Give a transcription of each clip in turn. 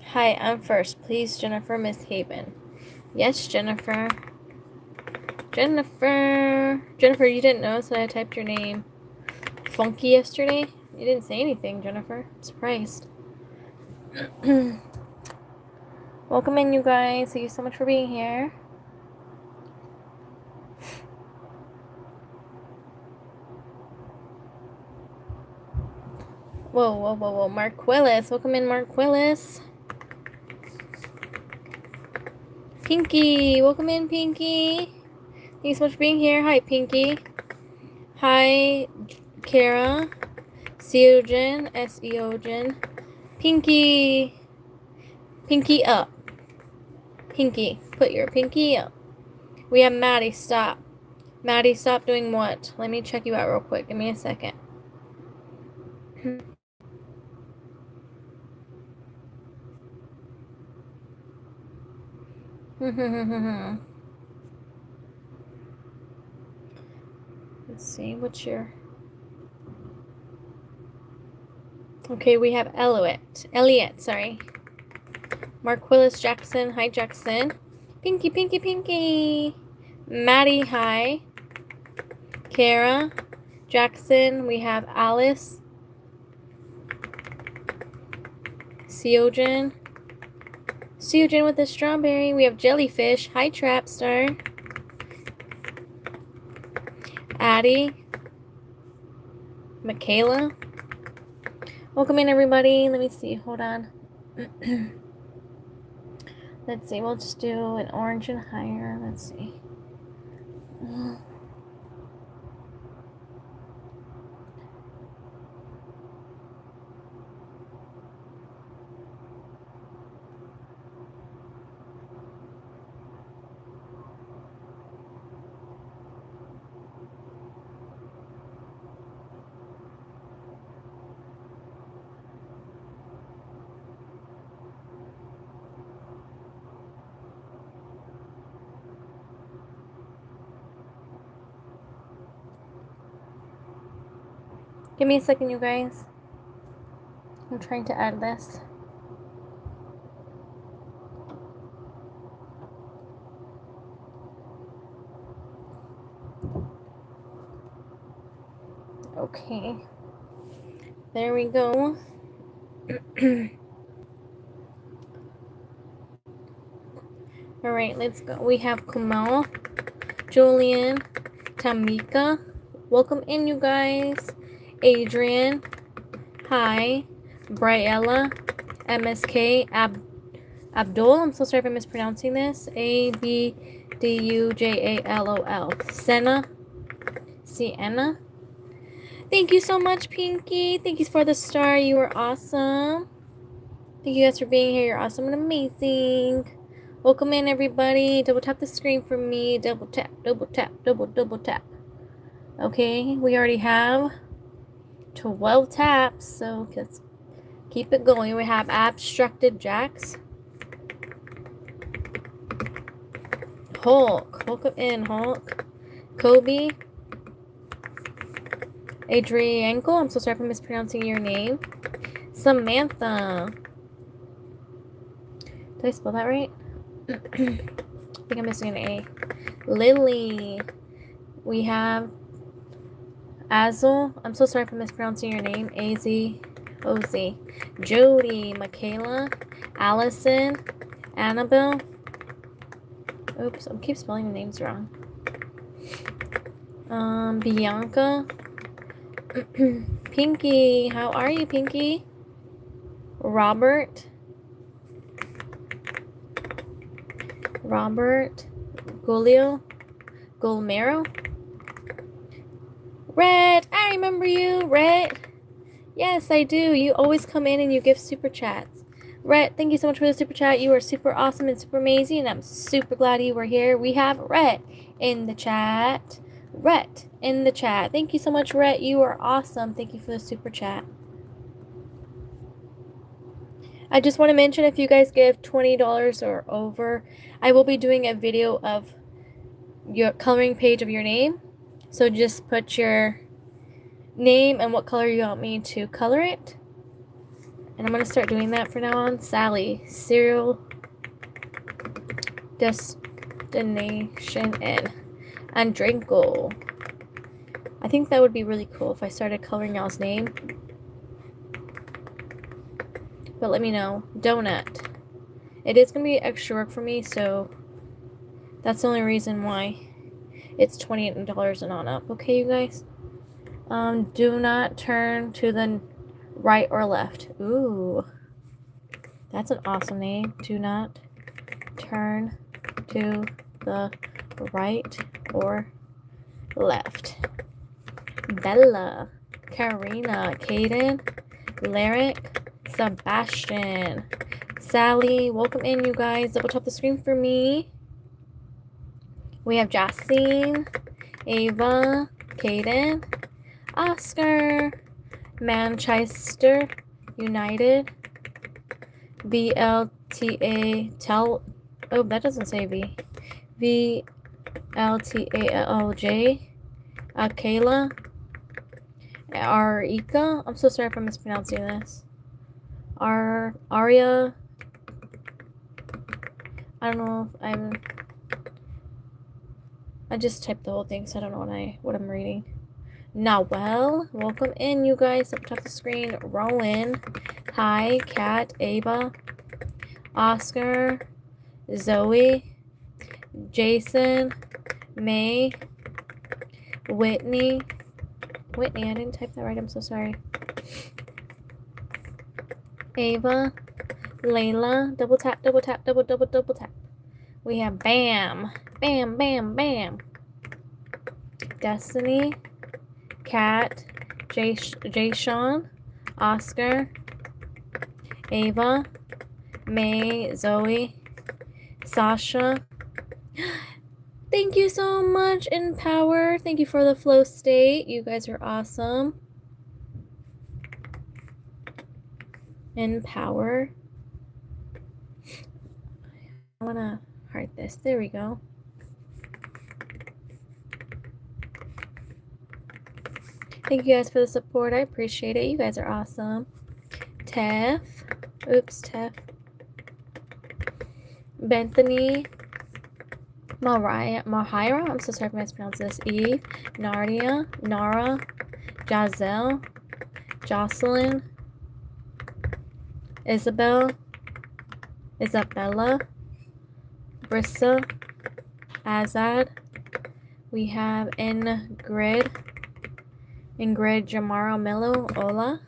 Hi, I'm first. Please, Jennifer, Miss Haven. Yes, Jennifer. Jennifer, you didn't notice that I typed your name funky yesterday? You didn't say anything, Jennifer. I'm surprised. Welcome in, you guys. Thank you so much for being here. Whoa. Mark Willis. Welcome in, Mark Willis. Pinky. Welcome in, Pinky. Thank you so much for being here. Hi, Pinky. Hi, Kara. Seogen. S-E-O-Gen. Pinky. Pinky up. Pinky. Put your pinky up. We have Maddie. Stop. Maddie, stop doing what? Let me check you out real quick. Give me a second. Let's see. What's your... Okay, we have Elliot, sorry. Mark Willis Jackson. Hi, Jackson. Pinky. Maddie, hi. Kara. Jackson. We have Alice. Seogen with the strawberry. We have Jellyfish. Hi, Trapstar. Addie. Michaela. Welcome in, everybody. Let me see. Hold on. Let's see. We'll just do an orange and higher. Let's see. Give me a second, you guys. I'm trying to add this. Okay. There we go. Alright, let's go. We have Kumal, Julian, Tamika. Welcome in, you guys. Adrian. Hi. Briella. MSK. Abdul. I'm so sorry if I'm mispronouncing this. ABDUJALOL. Sienna. Thank you so much, Pinky. Thank you for the star. You were awesome. Thank you guys for being here. You're awesome and amazing. Welcome in, everybody. Double tap the screen for me. Double tap. Okay, we already have 12 taps, so let's keep it going. We have Abstracted Jacks. Hulk. Welcome in, Hulk. Kobe. Adrianko. I'm so sorry for mispronouncing your name. Samantha. Did I spell that right? I think I'm missing an A. Lily. We have Azel. I'm so sorry for mispronouncing your name. A-Z-O-Z. Jody. Michaela. Allison. Annabelle. Oops, I keep spelling the names wrong. Bianca. Pinky. How are you, Pinky? Robert. Gulmero. Red, I remember you, Red. Yes, I do. You always come in and you give super chats. Red, thank you so much for the super chat. You are super awesome and super amazing, and I'm super glad you were here. We have Red in the chat. Thank you so much, Red. You are awesome. Thank you for the super chat. I just want to mention, if you guys give $20 or over, I will be doing a video of your coloring page of your name. So just put your name and what color you want me to color it. And I'm going to start doing that from now on. Sally, serial destination N. And Drinkle. I think that would be really cool if I started coloring y'all's name. But let me know. Donut. It is going to be extra work for me, so that's the only reason why it's $28 and on up. Okay, you guys? Do not turn to the right or left. Ooh. That's an awesome name. Do not turn to the right or left. Bella, Karina, Kaden, Lyric, Sebastian, Sally. Welcome in, you guys. Double tap the screen for me. We have Jacine, Ava, Kaden, Oscar, Manchester United, VLTA Tel. Oh, that doesn't say V. VLTALJ, Kayla, Arika. I'm so sorry if I'm mispronouncing this. Aria. I don't know if I just typed the whole thing, so I don't know what I'm reading. Noel, welcome in, you guys. Up top of the screen. Rowan, hi. Kat, Ava, Oscar, Zoe, Jason, May, Whitney. I didn't type that right. I'm so sorry. Ava, Layla. Double tap, double tap, double tap. We have Bam, Bam, Bam, Bam. Destiny, Kat, Jay-Sean, Oscar, Ava, May, Zoe, Sasha. Thank you so much, Empower. Thank you for the flow state. You guys are awesome. Empower. I want to heart this. There we go. Thank you guys for the support. I appreciate it. You guys are awesome. Tef. Oops, Tef. Bethany. Mahira. I'm so sorry if I mispronounced this. Eve. Nardia. Nara. Giselle. Jocelyn. Isabella. Brissa. Azad. We have Ingrid Jamaro Mello. Hola.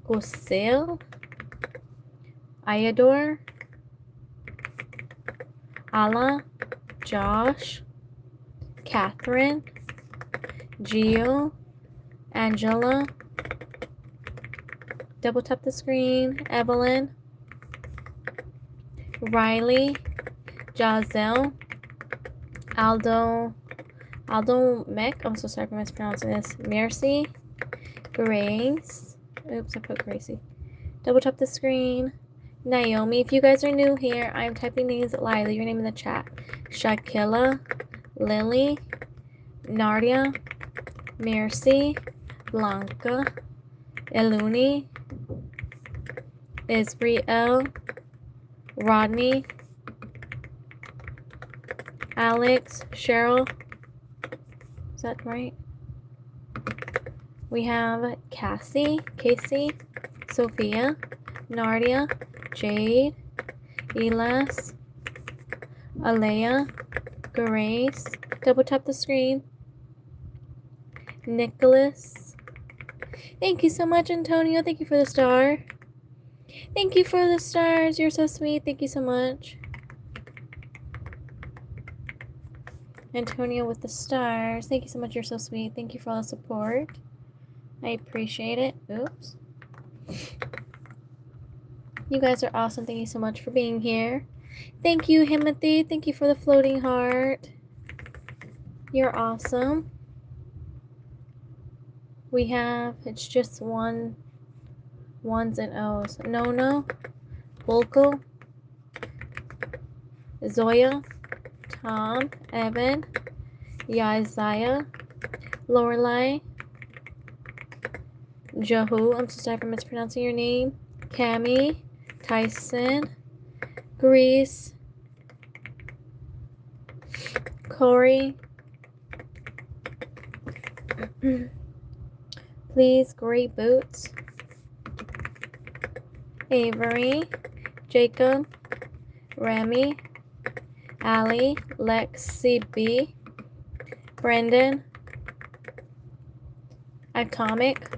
Gusel. Iador. Ala. Josh. Catherine. Gio. Angela. Double tap the screen. Evelyn. Riley. Giselle. Aldo Meck. I'm so sorry for mispronouncing this. Mercy. Grace. Oops, I put Gracie. Double tap the screen. Naomi. If you guys are new here, I'm typing names live. Leave your name in the chat. Shakila. Lily. Nardia. Mercy. Blanca. Eluni. Israel. Rodney. Alex. Cheryl. Is that right? We have Cassie, Sophia, Nardia, Jade, Elas, Alea, Grace. Double tap the screen. Nicholas. Thank you so much, Antonio. Thank you for the star. Thank you for the stars. You're so sweet. Thank you so much. Antonio with the stars. Thank you so much. You're so sweet. Thank you for all the support. I appreciate it. Oops. You guys are awesome. Thank you so much for being here. Thank you, Himothy. Thank you for the floating heart. You're awesome. We have, it's just ones and O's. No. Volko. Zoya. Tom. Evan. Isaiah. Lorelai. Jahu, I'm so sorry for mispronouncing your name. Cami. Tyson. Grease. Corey. Please, Great Boots. Avery. Jacob. Remy. Allie. Lexi B. Brendan. Atomic.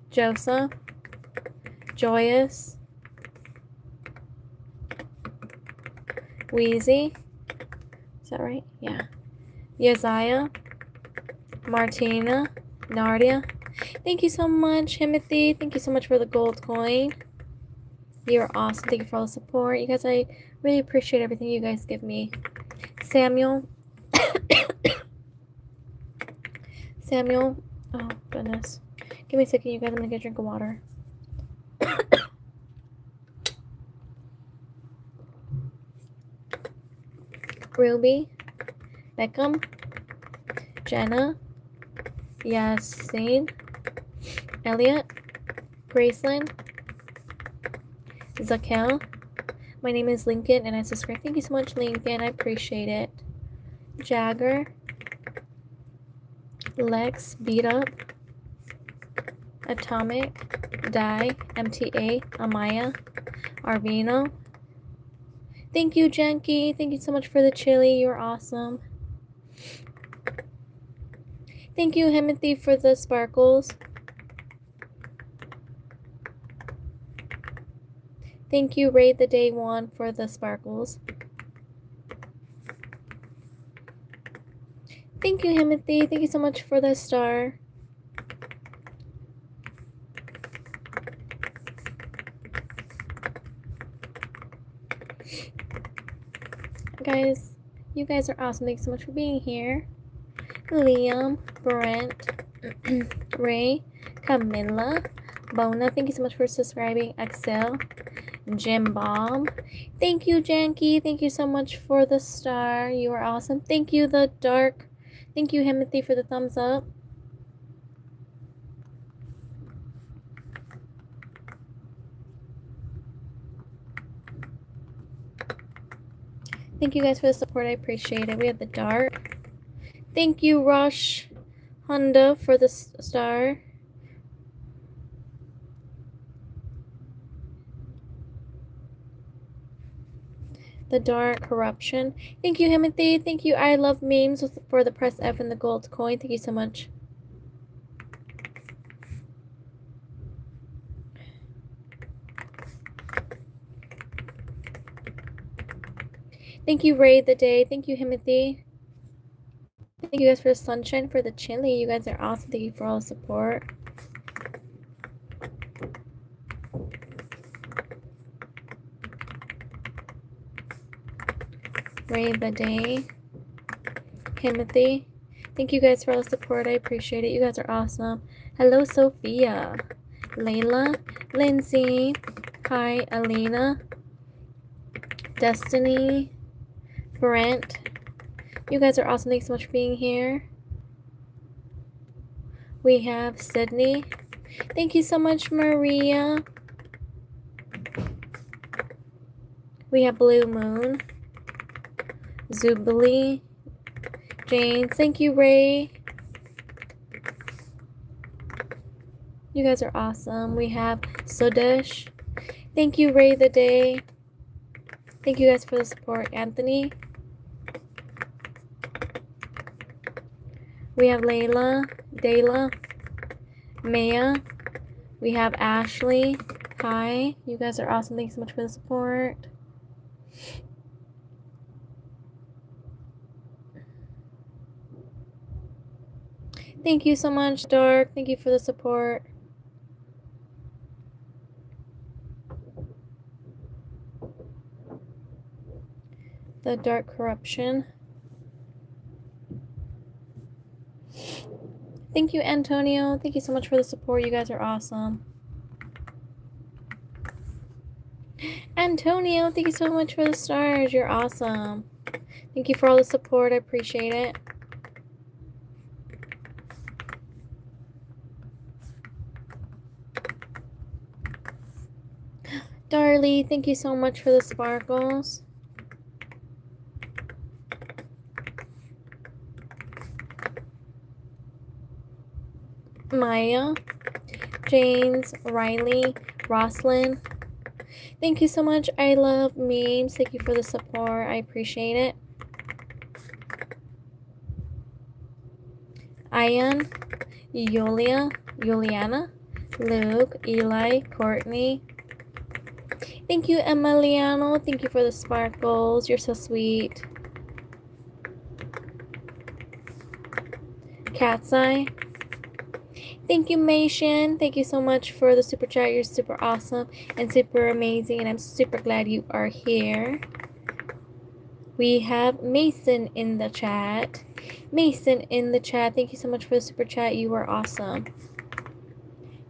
Joseph. Joyous. Wheezy. Is that right? Yeah. Yesiah. Martina. Nardia. Thank you so much, Timothy. Thank you so much for the gold coin. You're awesome. Thank you for all the support. You guys, I really appreciate everything you guys give me. Samuel. Samuel. Oh, goodness. Give me a second, you guys. I'm going to get a drink of water. Ruby. Beckham. Jenna. Yasin. Elliot. Graceland. Zakel. My name is Lincoln and I subscribe. Thank you so much, Lincoln. I appreciate it. Jagger. Lex. Beat Up. Atomic. Die. MTA. Amaya. Arvino. Thank you, Jenky. Thank you so much for the chili. You're awesome. Thank you, Timothy, for the sparkles. Thank you, Raid the Day One, for the sparkles. Thank you, Timothy. Thank you so much for the star. Guys, you guys are awesome. Thanks so much for being here. Liam, Brent, Ray, Camilla, Bona, thank you so much for subscribing. Excel, Jim Bomb, thank you, Janky. Thank you so much for the star. You are awesome. Thank you, The Dark. Thank you, Timothy, for the thumbs up. Thank you guys for the support. I appreciate it. We have The Dark. Thank you, Rush Honda, for the star. The Dark Corruption. Thank you, Timothy. Thank you, I Love Memes, for the press F and the gold coin. Thank you so much. Thank you, Ray the Day. Thank you, Timothy. Thank you guys for the sunshine, for the chili. You guys are awesome. Thank you for all the support. Ray the Day. Timothy. Thank you guys for all the support. I appreciate it. You guys are awesome. Hello, Sophia. Layla. Lindsay. Hi, Alina. Destiny. Brent. You guys are awesome. Thanks so much for being here. We have Sydney. Thank you so much, Maria. We have Blue Moon. Zubili. James. Thank you, Ray. You guys are awesome. We have Sodesh. Thank you, Ray the Day. Thank you guys for the support. Anthony. We have Layla, Dayla, Maya. We have Ashley. Hi. You guys are awesome. Thanks so much for the support. Thank you so much, Dark. Thank you for the support. The Dark Corruption. Thank you, Antonio. Thank you so much for the support. You guys are awesome. Antonio, thank you so much for the stars. You're awesome. Thank you for all the support. I appreciate it. Darlie, thank you so much for the sparkles. Maya, James, Riley, Roslyn. Thank you so much. I love memes. Thank you for the support. I appreciate it. Ian, Juliana, Luke, Eli, Courtney. Thank you, Emiliano. Thank you for the sparkles. You're so sweet. Cat's Eye. Thank you, Mason. Thank you so much for the super chat. You're super awesome and super amazing, and I'm super glad you are here. We have Mason in the chat. Mason in the chat. Thank you so much for the super chat. You are awesome.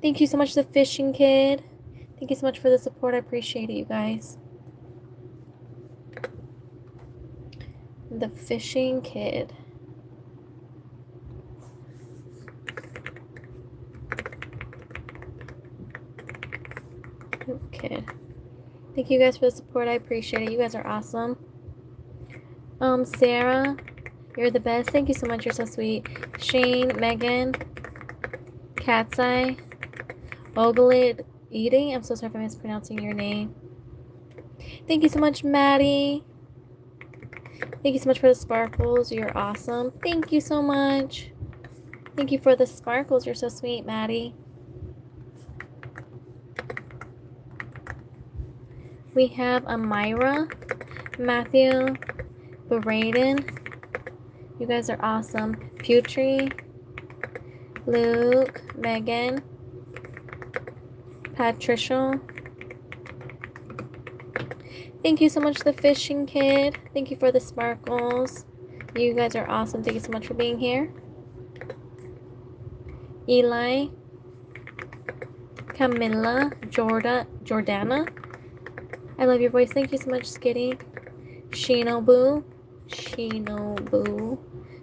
Thank you so much, the fishing kid. Thank you so much for the support. I appreciate it, you guys. The fishing kid. Kid. Thank you guys for the support. I appreciate it. You guys are awesome. Sarah, you're the best. Thank you so much. You're so sweet. Shane, Megan, Cat's Eye, Ogalid Eating. I'm so sorry if I'm mispronouncing your name. Thank you so much, Maddie. Thank you so much for the sparkles. You're awesome. Thank you so much. Thank you for the sparkles. You're so sweet, Maddie. We have Amira, Matthew, Braden. You guys are awesome. Putri, Luke, Megan, Patricia. Thank you so much, the fishing kid. Thank you for the sparkles. You guys are awesome. Thank you so much for being here. Eli, Camilla, Jordana. I love your voice. Thank you so much, Skitty. Shinobu.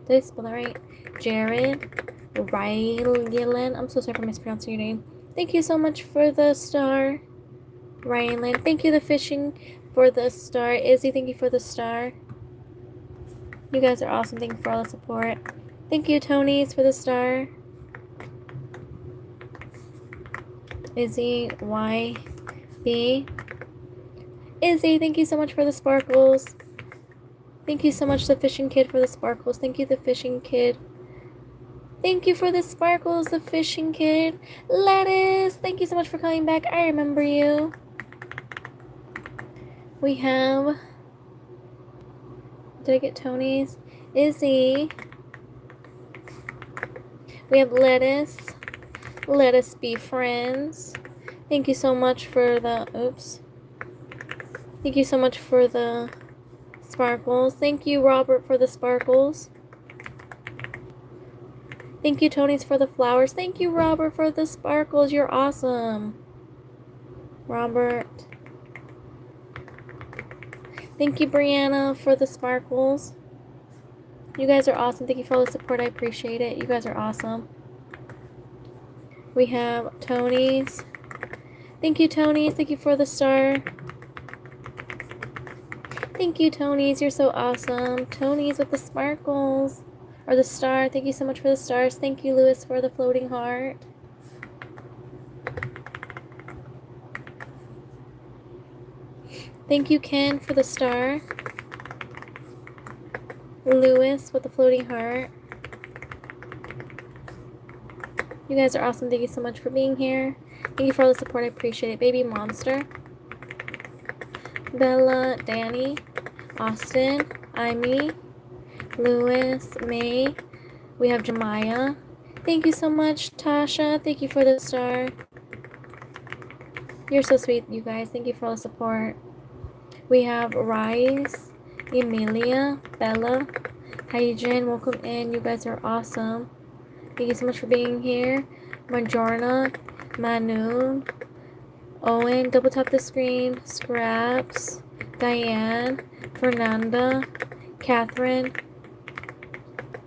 Did I spell that right? Jared. Rylan. I'm so sorry for mispronouncing your name. Thank you so much for the star. Rylan. Thank you, the fishing, for the star. Izzy, thank you for the star. You guys are awesome. Thank you for all the support. Thank you, Tony's, for the star. Izzy, YB. Izzy, thank you so much for the sparkles. Thank you so much, the fishing kid, for the sparkles. Thank you, the fishing kid. Thank you for the sparkles, the fishing kid. Lettuce, thank you so much for coming back. I remember you. We have... Did I get Tony's? Izzy. We have Lettuce. Let us be friends. Thank you so much for the... Oops. Thank you so much for the sparkles. Thank you, Robert, for the sparkles. Thank you, Tony's, for the flowers. Thank you, Robert, for the sparkles. You're awesome. Robert. Thank you, Brianna, for the sparkles. You guys are awesome. Thank you for all the support. I appreciate it. You guys are awesome. We have Tony's. Thank you, Tony's. Thank you for the star. Thank you, Tony's. You're so awesome. Tony's with the sparkles. Or the star. Thank you so much for the stars. Thank you, Lewis, for the floating heart. Thank you, Ken, for the star. Lewis with the floating heart. You guys are awesome. Thank you so much for being here. Thank you for all the support. I appreciate it. Baby Monster. Bella, Danny, Austin, Amy, Lewis, May. We have Jemiah. Thank you so much, Tasha. Thank you for the star. You're so sweet, you guys. Thank you for all the support. We have Rise, Emilia, Bella. Hi, Jen. Welcome in. You guys are awesome. Thank you so much for being here. Majorna, Manu, Owen, double tap the screen, Scraps, Diane, Fernanda, Catherine.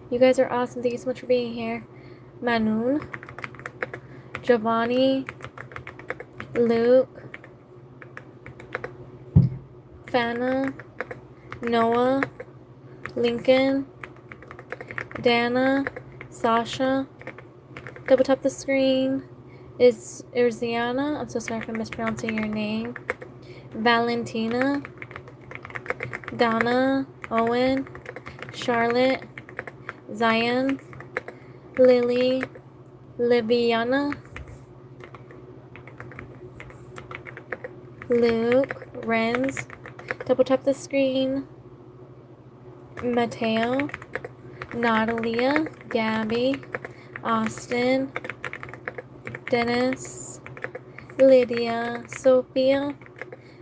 You guys are awesome. Thank you so much for being here. Manoon, Giovanni, Luke, Fana, Noah, Lincoln, Dana, Sasha. Double tap the screen. Is Irziana. I'm so sorry if I'm mispronouncing your name. Valentina, Donna, Owen, Charlotte, Zion, Lily, Liviana, Luke, Renz. Double tap the screen. Mateo, Natalia, Gabby, Austin, Dennis, Lydia, Sophia.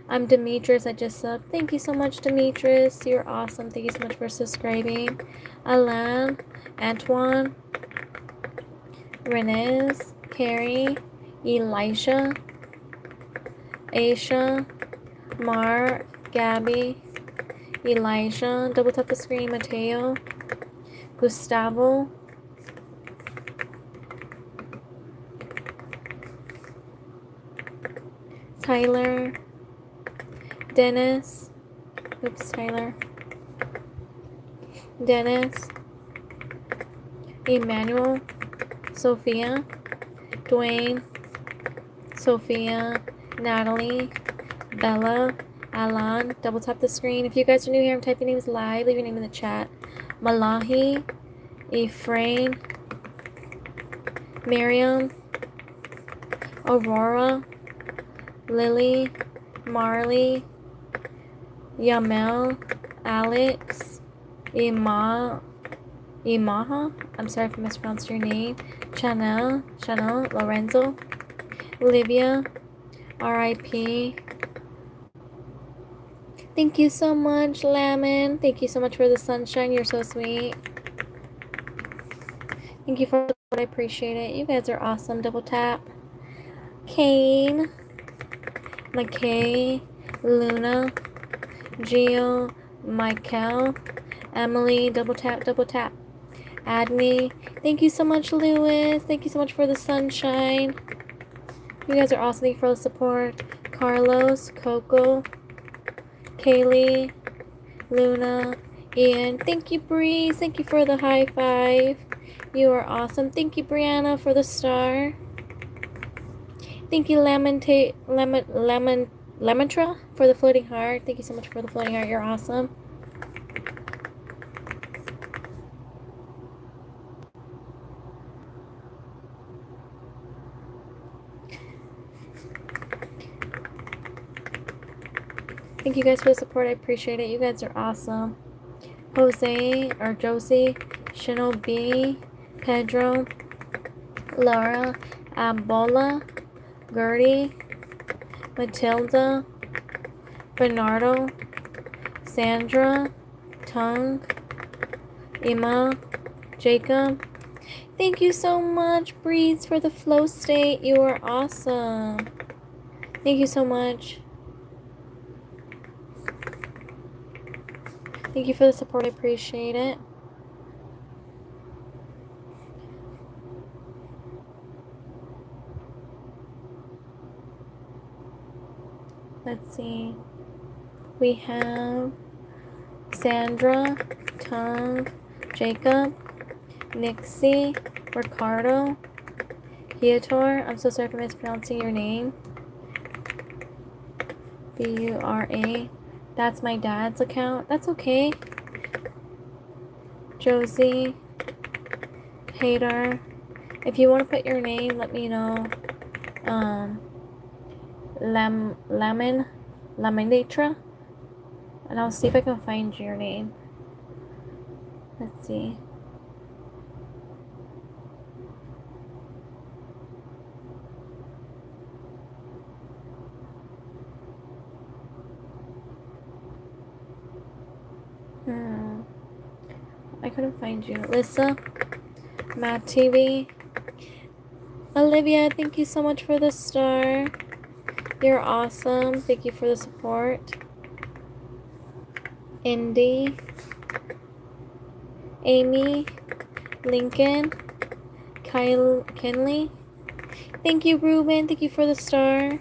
I'm Demetrius. I just subbed. Thank you so much, Demetrius. You're awesome. Thank you so much for subscribing. Alan, Antoine, Renez, Carrie, Elisha, Aisha, Mark, Gabby, Elijah. Double tap the screen. Mateo, Gustavo, Tyler, Dennis, oops, Tyler, Dennis, Emmanuel, Sophia, Dwayne, Sophia, Natalie, Bella, Alan. Double tap the screen. If you guys are new here, I'm typing names live. Leave your name in the chat. Malahi, Ephraim, Miriam, Aurora, Lily, Marley, Yamel, Alex, Imaha, I'm sorry if I mispronounced your name, Chanel, Lorenzo, Olivia, R.I.P. Thank you so much, Lemon. Thank you so much for the sunshine. You're so sweet. Thank you for the support. I appreciate it. You guys are awesome. Double tap. Kane, McKay, Luna, Gio, Michael, Emily. Double tap, double tap. Add me. Thank you so much, Lewis. Thank you so much for the sunshine. You guys are awesome. Thank you for the support. Carlos, Coco, Kaylee, Luna, Ian. Thank you, Breeze. Thank you for the high five. You are awesome. Thank you, Brianna, for the star. Thank you, Lemontra, for the floating heart. Thank you so much for the floating heart. You're awesome. Thank you guys for the support. I appreciate it. You guys are awesome. Jose or Josie, Shinobi, Pedro, Laura, Abola, Gertie, Matilda, Bernardo, Sandra, Tung, Emma, Jacob. Thank you so much, Breeze, for the flow state. You are awesome. Thank you so much. Thank you for the support. I appreciate it. Let's see. We have Sandra, Tung, Jacob, Nixie, Ricardo, Heator. I'm so sorry for mispronouncing your name. B-U-R-A. That's my dad's account. That's okay. Josie, Hader. If you want to put your name, let me know. Laminatra. And I'll see if I can find your name. Let's see. I couldn't find you. Lisa, Matt TV, Olivia, thank you so much for the star. You're awesome. Thank you for the support. Indy, Amy, Lincoln, Kyle, Kenley. Thank you, Ruben. Thank you for the star.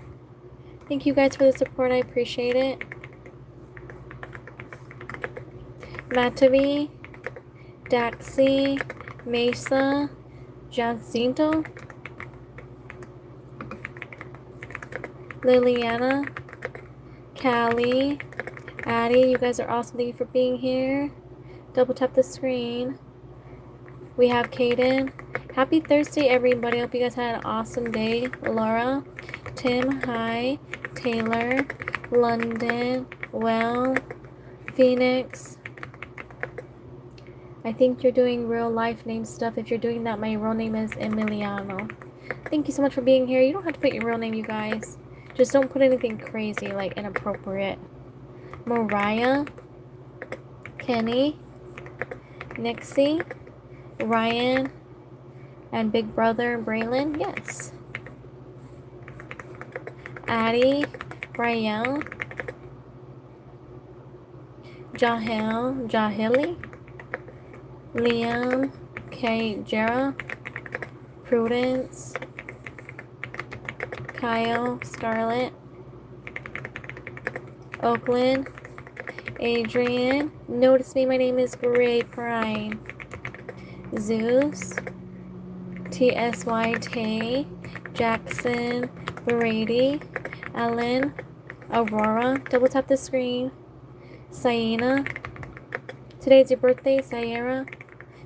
Thank you guys for the support. I appreciate it. Matavi, Daxi, Mesa, Jacinto, Liliana, Callie, Addie, you guys are awesome. Thank you for being here. Double tap the screen. We have Kaden. Happy Thursday, everybody. Hope you guys had an awesome day. Laura, Tim, hi. Taylor, London, Well, Phoenix. I think you're doing real life name stuff. If you're doing that, my real name is Emiliano. Thank you so much for being here. You don't have to put your real name, you guys. Just don't put anything crazy, like inappropriate. Mariah, Kenny, Nixie, Ryan, and Big Brother Braylon. Yes. Addie, Rael, Jahili, Liam, K. Jera, Prudence, Kyle, Scarlett, Oakland, Adrian. Notice me, my name is Gray Prime. Zeus, TSY Jackson, Brady, Ellen, Aurora. Double tap the screen. Sienna. Today's your birthday, Sierra.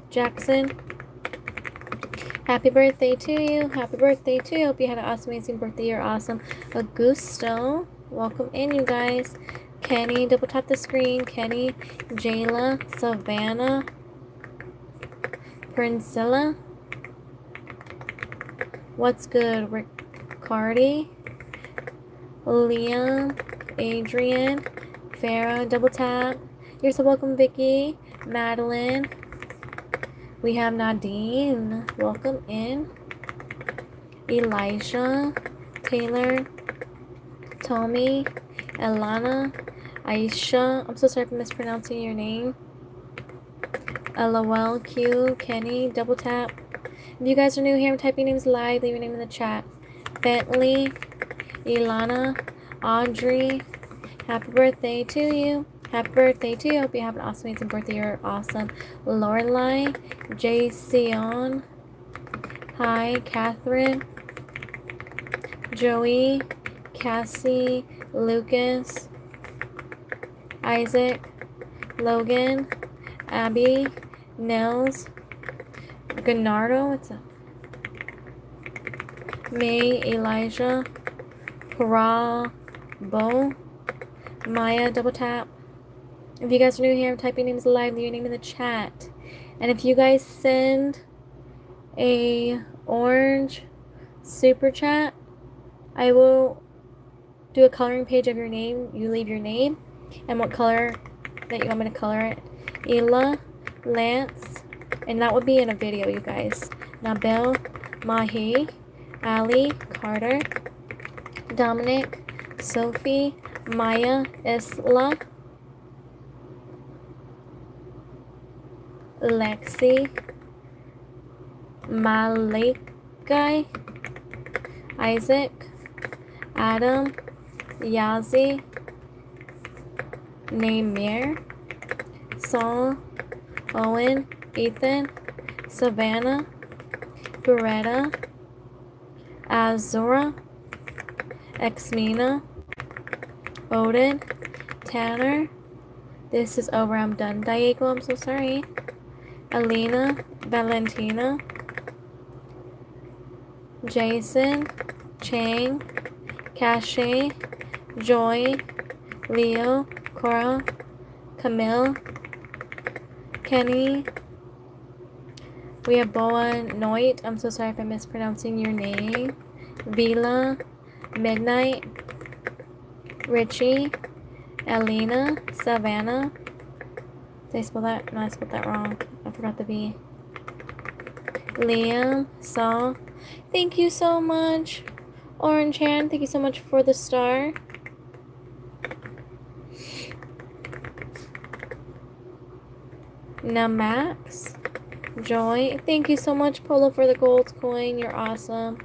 Jackson. Happy birthday to you. Happy birthday to you. Hope you had an awesome, amazing birthday. You're awesome. Augusto. Welcome in, you guys. Kenny. Double tap the screen. Kenny. Jayla. Savannah. Priscilla. What's good? Ricardi. Liam. Adrian. Farah. Double tap. You're so welcome, Vicky. Madeline. We have Nadine. Welcome in. Elijah. Taylor. Tommy. Elana. Aisha. I'm so sorry for mispronouncing your name. LOL. Q. Kenny. Double tap. If you guys are new here, I'm typing names live. Leave your name in the chat. Bentley. Ilana. Audrey. Happy birthday to you. Happy birthday to you. Hope you have an awesome, amazing birthday. You're awesome. Lorelai. Jason. Hi. Catherine. Joey. Cassie. Lucas. Isaac. Logan. Abby. Nels. Gennaro. What's up? May. Elijah. Parabo. Maya. Double tap. If you guys are new here, I'm typing names live. Leave your name in the chat. And if you guys send a orange super chat, I will do a coloring page of your name. You leave your name and what color that you want me to color it. Ela, Lance, and that would be in a video, you guys. Nabel, Mahi, Ali, Carter, Dominic, Sophie, Maya, Isla, Lexi, Malakai, Isaac, Adam, Yazi, Namir, Saul, Owen, Ethan, Savannah, Beretta, Azura, Xmina, Odin, Tanner. This is over. I'm done. Diego, I'm so sorry. Alina, Valentina, Jason, Chang, Cache, Joy, Leo, Cora, Camille, Kenny. We have Boa Noit. I'm so sorry if I'm mispronouncing your name. Vila, Midnight, Richie, Elena, Savannah. Did I spell that? No, I spelled that wrong. I forgot the V. Liam, Saul. Thank you so much. Orange Hand, thank you so much for the star. Now Max, Joy, thank you so much, Polo, for the gold coin. You're awesome.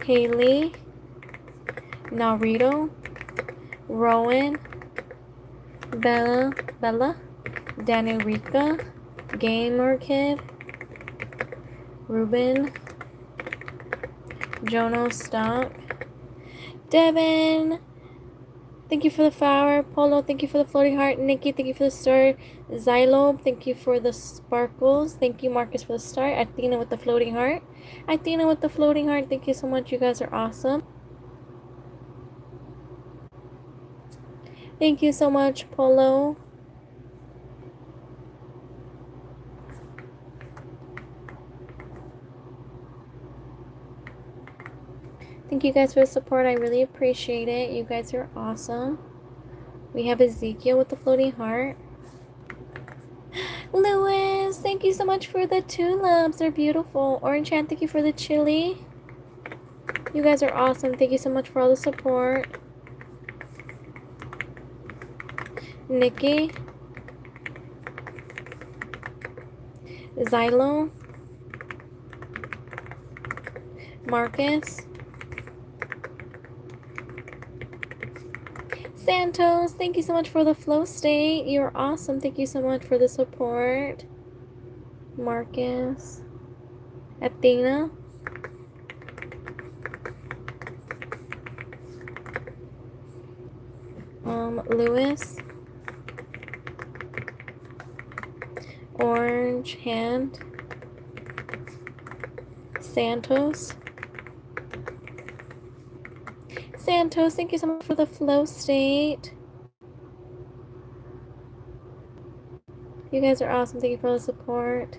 Haley, Narito, Rowan, Bella, Danica, Gamer Kid, Ruben, Jono Stock, Devin, thank you for the flower. Polo, thank you for the floating heart. Nikki, thank you for the star. Xylobe, thank you for the sparkles. Thank you, Marcus, for the star. Athena with the floating heart. Athena with the floating heart, thank you so much. You guys are awesome. Thank you so much, Polo. Thank you guys for the support. I really appreciate it. You guys are awesome. We have Ezekiel with the floating heart. Lewis, thank you so much for the tulips. They're beautiful. Orange Hand, thank you for the chili. You guys are awesome. Thank you so much for all the support. Nikki, Xylo, Marcus, Santos, thank you so much for the flow state. You're awesome. Thank you so much for the support. Marcus, Athena, Lewis, Orange Hand, Santos, thank you so much for the flow state. You guys are awesome. Thank you for the support.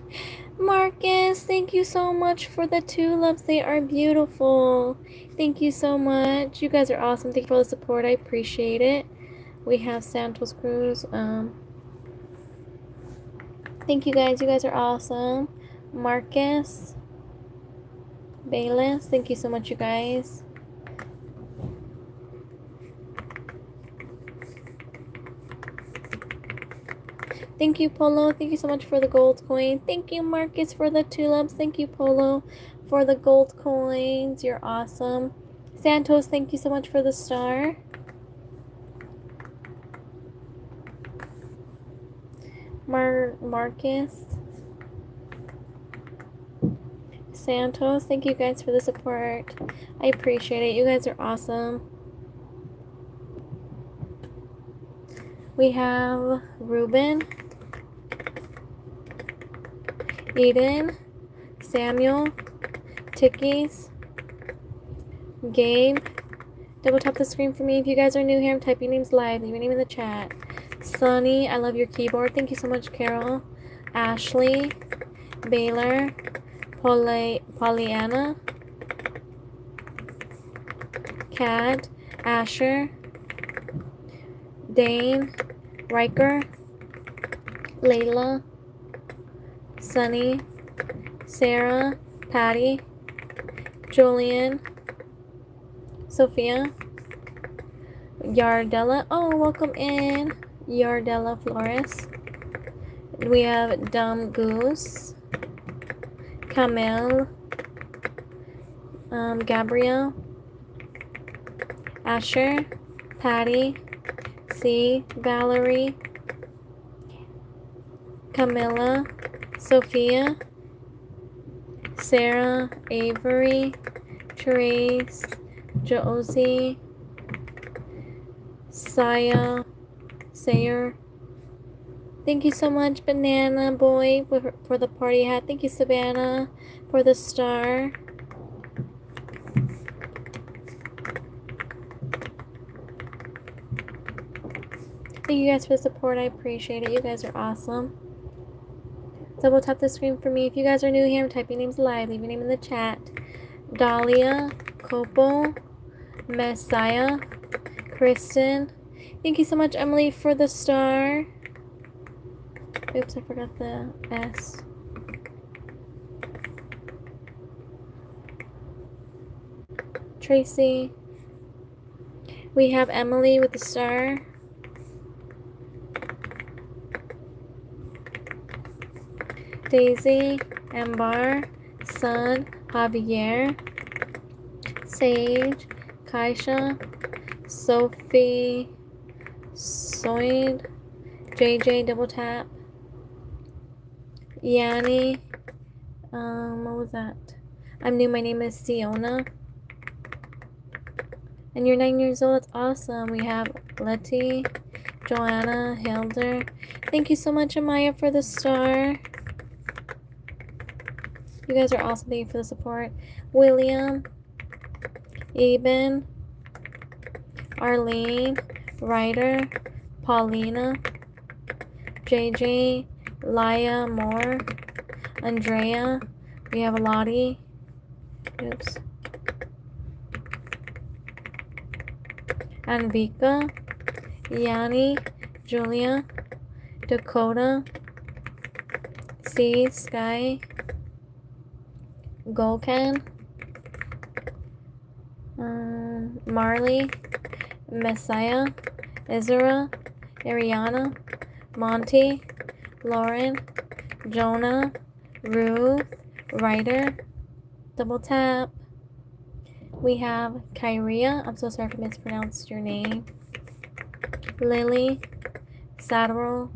Marcus, thank you so much for the tulips. They are beautiful. Thank you so much. You guys are awesome. Thank you for the support. I appreciate it. We have Santos Cruz. Thank you guys. You guys are awesome. Marcus, Bayless, thank you so much, you guys. Thank you, Polo. Thank you so much for the gold coin. Thank you, Marcus, for the tulips. Thank you, Polo, for the gold coins. You're awesome. Santos, thank you so much for the star. Marcus. Santos, thank you guys for the support. I appreciate it. You guys are awesome. We have Ruben, Eden, Samuel, Tickies, Gabe. Double tap the screen for me. If you guys are new here, I'm typing names live. Leave your name in the chat. Sunny, I love your keyboard. Thank you so much, Carol. Ashley, Baylor, Pollyanna, Kat, Asher, Dane, Riker, Layla, Sunny, Sarah, Patty, Julian, Sophia, Yardella. Oh, welcome in, Yardella Flores. We have Dumb Goose, Camille, Gabrielle, Asher, Patty, C, Valerie, Camilla, Sophia, Sarah, Avery, Trace, Josie, Saya, Sayer. Thank you so much, Banana Boy, for the party hat. Thank you, Savannah, for the star. Thank you guys for the support. I appreciate it. You guys are awesome. Double tap the screen for me. If you guys are new here, I'm typing names live. Leave your name in the chat. Dahlia, Copo, Messiah, Kristen. Thank you so much, Emily, for the star. Oops, I forgot the S. Tracy. We have Emily with the star. Daisy, Ambar, Sun, Javier, Sage, Kaisha, Sophie, Soid, JJ, double tap. Yanni, what was that? I'm new, my name is Siona. And you're 9 years old, that's awesome. We have Letty, Joanna, Hilder. Thank you so much, Amaya, for the star. You guys are awesome, thank you for the support. William, Eben, Arlene, Ryder, Paulina, JJ, Laya Moore, Andrea, we have Lottie, oops, Anvika, Yanni, Julia, Dakota, C, Sky, Golkan, Marley, Messiah, Izra, Ariana, Monty, Lauren, Jonah, Ruth, Ryder, double tap. We have Kyria, I'm so sorry if I mispronounced your name. Lily, Saddle,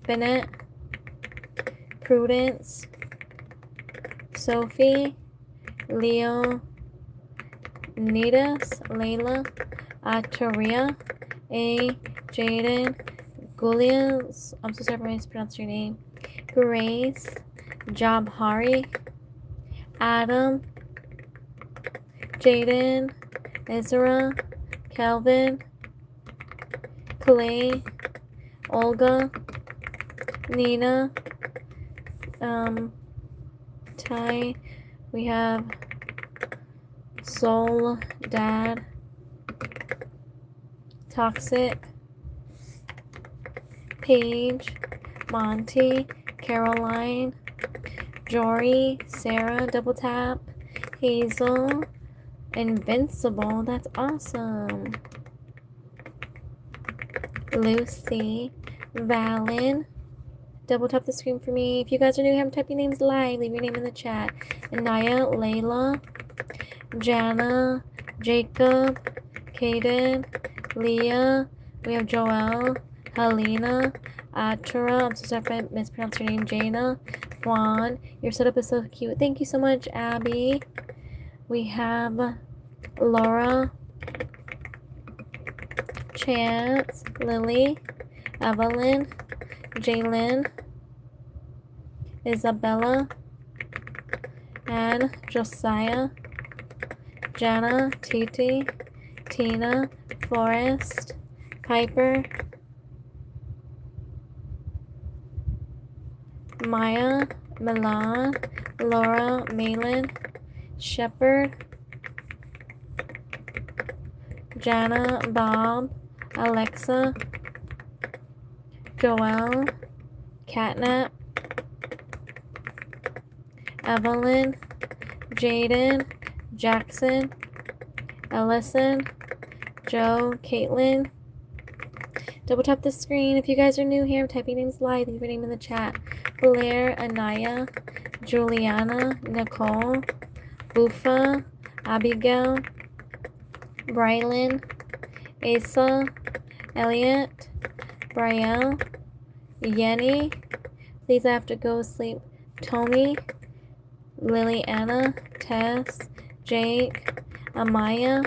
Bennett, Prudence, Sophie, Leo, Nidas, Layla, Taria, A, Jaden, Gulians, I'm so sorry if I mispronounced your name. Grace, Jabhari, Adam, Jaden, Ezra, Calvin, Clay, Olga, Nina, Ty, we have Soul, Dad, Toxic, Paige, Monty, Caroline, Jory, Sarah, double tap, Hazel, Invincible, that's awesome. Lucy, Valen, double tap the screen for me. If you guys are new here, I'm typing names live. Leave your name in the chat. Anaya, Layla, Jana, Jacob, Kaden, Leah. We have Joelle, Helena, Atura. I'm so sorry if I mispronounced your name. Jana, Juan. Your setup is so cute. Thank you so much, Abby. We have Laura, Chance, Lily, Evelyn, Jalen, Isabella, and Josiah, Jana, Titi, Tina, Forrest, Piper, Maya, Milan, Laura, Malin, Shepherd, Jana, Bob, Alexa, Joelle, Catnap, Evelyn, Jaden, Jackson, Ellison, Joe, Caitlin. Double tap the screen. If you guys are new here, I'm typing names live. Leave your name in the chat. Blair, Anaya, Juliana, Nicole, Bufa, Abigail, Brylan, Asa, Elliot, Brielle, Yenny, please I have to go sleep, Tommy, Lily Anna, Tess, Jake, Amaya,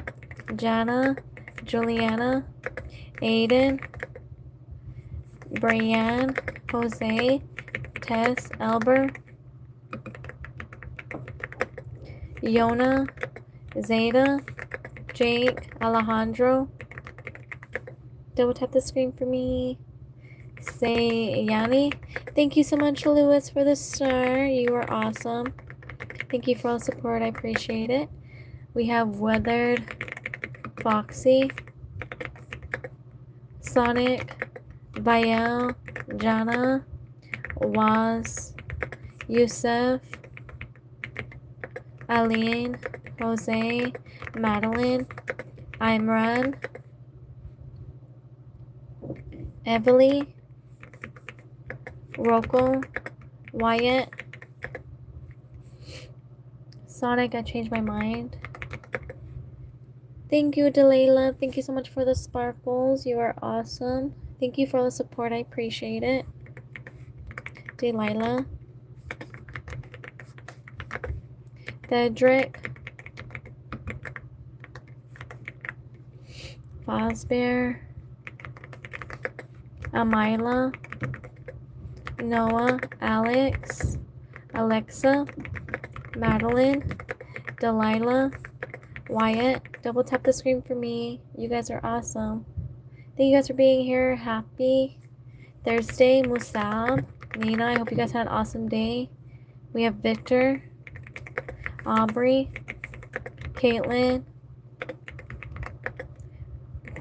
Jana, Juliana, Aiden, Brianne, Jose, Tess, Elber, Yona, Zeta, Jake, Alejandro. Double tap the screen for me. Say Yanni. Thank you so much, Lewis, for the star. You are awesome. Thank you for all the support. I appreciate it. We have Weathered, Foxy, Sonic, Bayel, Jana, Waz, Yusuf, Aline, Jose, Madeline, Imran, Evely, Rocco, Wyatt, Sonic, I changed my mind, Thank you, Delayla. Thank you so much for the sparkles. You are awesome. Thank you for the support. I appreciate it. Delilah. Cedric. Fosbear. Amila. Noah. Alex. Alexa. Madeline. Delilah. Wyatt. Double tap the screen for me. You guys are awesome. Thank you guys for being here. Happy Thursday. Musab. Nina, I hope you guys had an awesome day. We have Victor. Aubrey. Caitlin.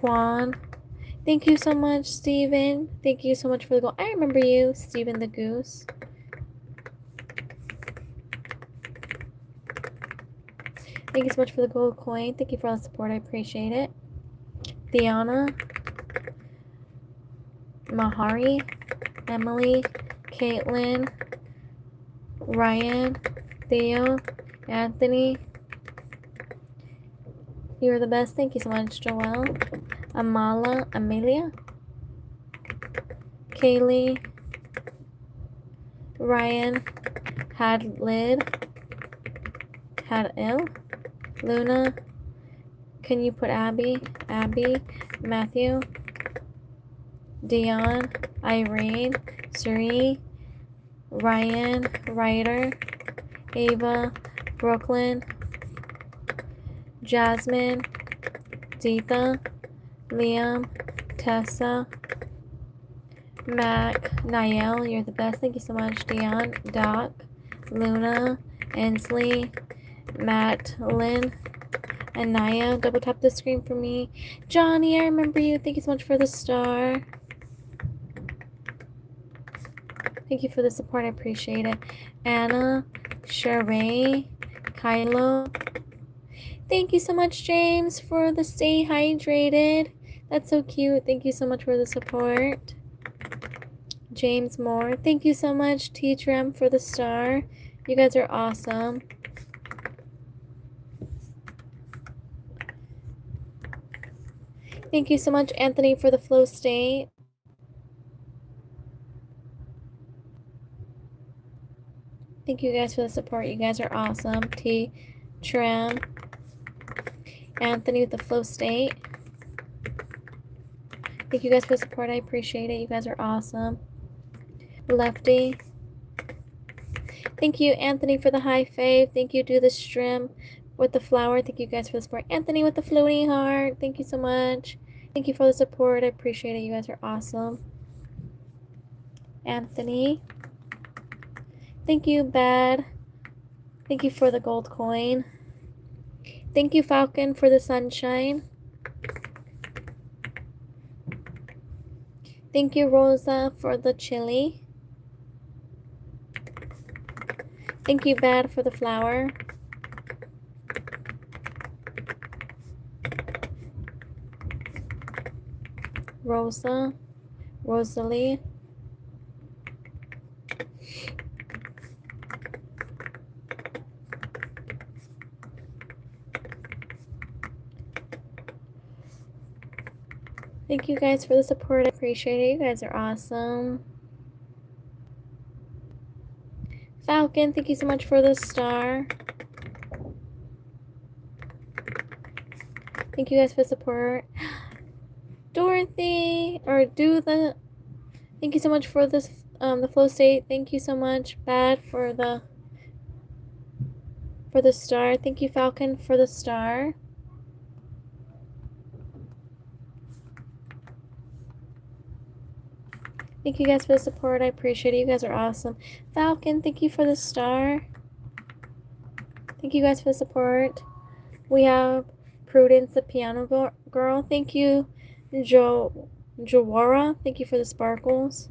Juan. Thank you so much, Steven. Thank you so much for the goal. I remember you, Steven the Goose. Thank you so much for the gold coin. Thank you for all the support. I appreciate it. Diana. Mahari. Emily. Caitlin. Ryan. Theo. Anthony. You're the best. Thank you so much, Joelle. Amelia. Kaylee. Ryan. Hadlid. Hadil. Luna. Can you put Abby? Matthew. Dion. Irene. Suri. Ryan. Ryder. Ava. Brooklyn. Jasmine. Deetha. Liam. Tessa. Mac. Niall, you're the best. Thank you so much. Dion. Doc. Luna. Ensley. Matt. Lynn. And Naya. Double tap the screen for me. Johnny, I remember you. Thank you so much for the star. Thank you for the support. I appreciate it. Anna. Sheree. Kylo. Thank you so much, James, for the stay hydrated. That's so cute. Thank you so much for the support. James Moore. Thank you so much, Teacher M, for the star. You guys are awesome. Thank you so much, Anthony, for the flow state. Thank you guys for the support. You guys are awesome. T. Tram. Anthony with the flow state. Thank you guys for the support. I appreciate it. You guys are awesome. Lefty. Thank you, Anthony, for the high fave. Thank you, Do the Strim with the flower. Thank you guys for the support. Anthony with the floating heart. Thank you so much. Thank you for the support. I appreciate it. You guys are awesome. Anthony. Thank you, Bad. Thank you for the gold coin. Thank you, Falcon, for the sunshine. Thank you, Rosa, for the chili. Thank you, Bad, for the flower. Rosa. Rosalie. Thank you guys for the support. I appreciate it. You guys are awesome. Falcon, thank you so much for the star. Thank you guys for the support. Dorothy, or do the, thank you so much for this, the flow state. Thank you so much, Bad, for the star. Thank you, Falcon, for the star. Thank you guys for the support. I appreciate it. You guys are awesome. Falcon, thank you for the star. Thank you guys for the support. We have Prudence, the piano girl. Thank you, Jawara. Thank you for the sparkles.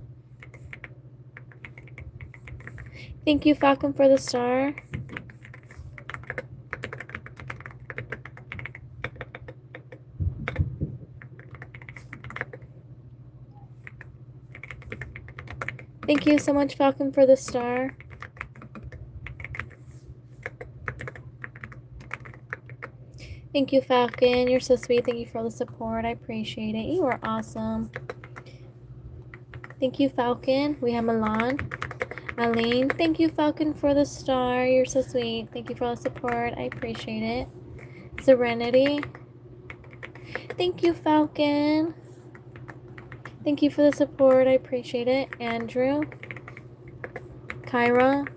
Thank you, Falcon, for the star. Thank you so much, Falcon, for the star. Thank you, Falcon. You're so sweet. Thank you for all the support. I appreciate it. You are awesome. Thank you, Falcon. We have Milan. Aline. Thank you, Falcon, for the star. You're so sweet. Thank you for all the support. I appreciate it. Serenity. Thank you, Falcon. Thank you for the support. I appreciate it. Andrew. Kyra.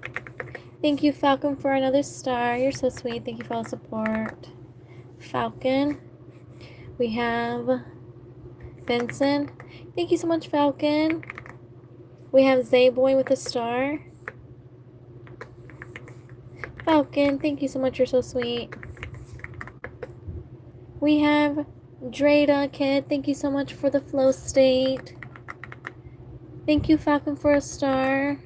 Thank you, Falcon, for another star. You're so sweet. Thank you for all the support. Falcon. We have Vincent. Thank you so much, Falcon. We have Zayboy with a star. Falcon, thank you so much. You're so sweet. We have Drada Kid. Thank you so much for the flow state. Thank you, Falcon, for a star.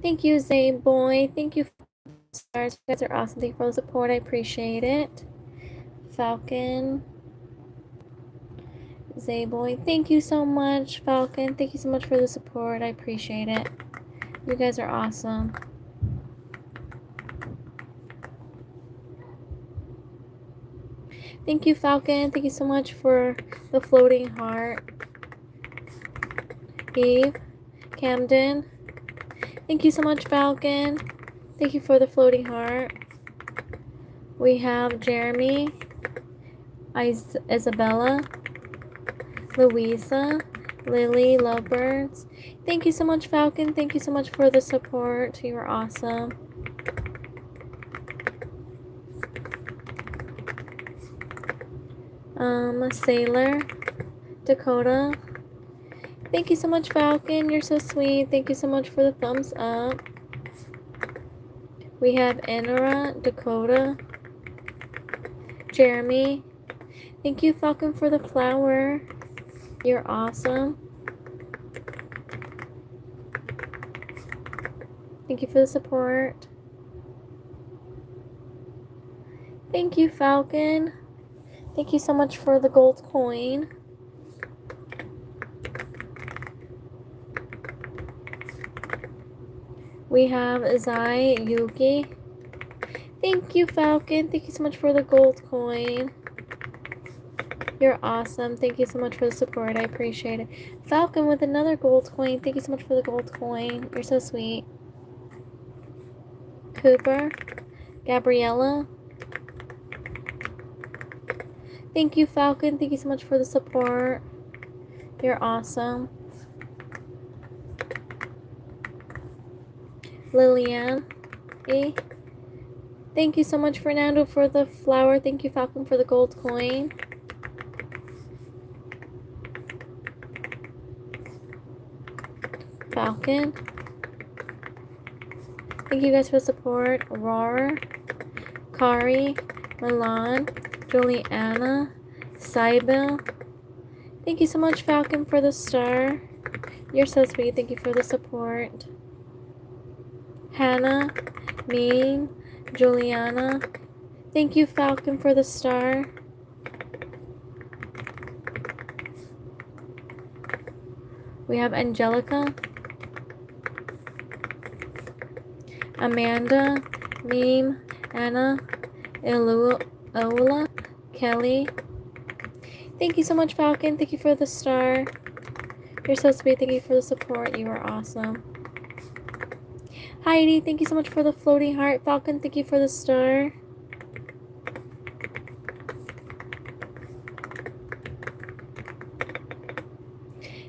Thank you, Zayboy. Thank you for the stars. You guys are awesome. Thank you for the support. I appreciate it. Falcon. Zayboy. Thank you so much, Falcon. Thank you so much for the support. I appreciate it. You guys are awesome. Thank you, Falcon. Thank you so much for the floating heart. Eve. Camden. Thank you so much, Falcon. Thank you for the floating heart. We have Jeremy. Isabella. Louisa. Lily. Lovebirds. Thank you so much, Falcon. Thank you so much for the support. You are awesome. Sailor. Dakota. Thank you so much, Falcon. You're so sweet. Thank you so much for the thumbs up. We have Enora, Dakota, Jeremy. Thank you, Falcon, for the flower. You're awesome. Thank you for the support. Thank you, Falcon. Thank you so much for the gold coin. We have Zai Yuki. Thank you, Falcon. Thank you so much for the gold coin. You're awesome. Thank you so much for the support. I appreciate it. Falcon with another gold coin. Thank you so much for the gold coin. You're so sweet. Cooper. Gabriella. Thank you, Falcon. Thank you so much for the support. You're awesome. Lillian. E. Thank you so much, Fernando, for the flower. Thank you, Falcon, for the gold coin. Falcon. Thank you guys for the support. Aurora. Kari. Milan. Juliana. Sybil. Thank you so much, Falcon, for the star. You're so sweet. Thank you for the support. Hannah. Ming. Juliana. Thank you, Falcon, for the star. We have Angelica. Amanda. Meme. Anna. Ola. Kelly. Thank you so much, Falcon. Thank you for the star. You're so sweet. Thank you for the support. You are awesome. Heidi, thank you so much for the floating heart. Falcon, thank you for the star.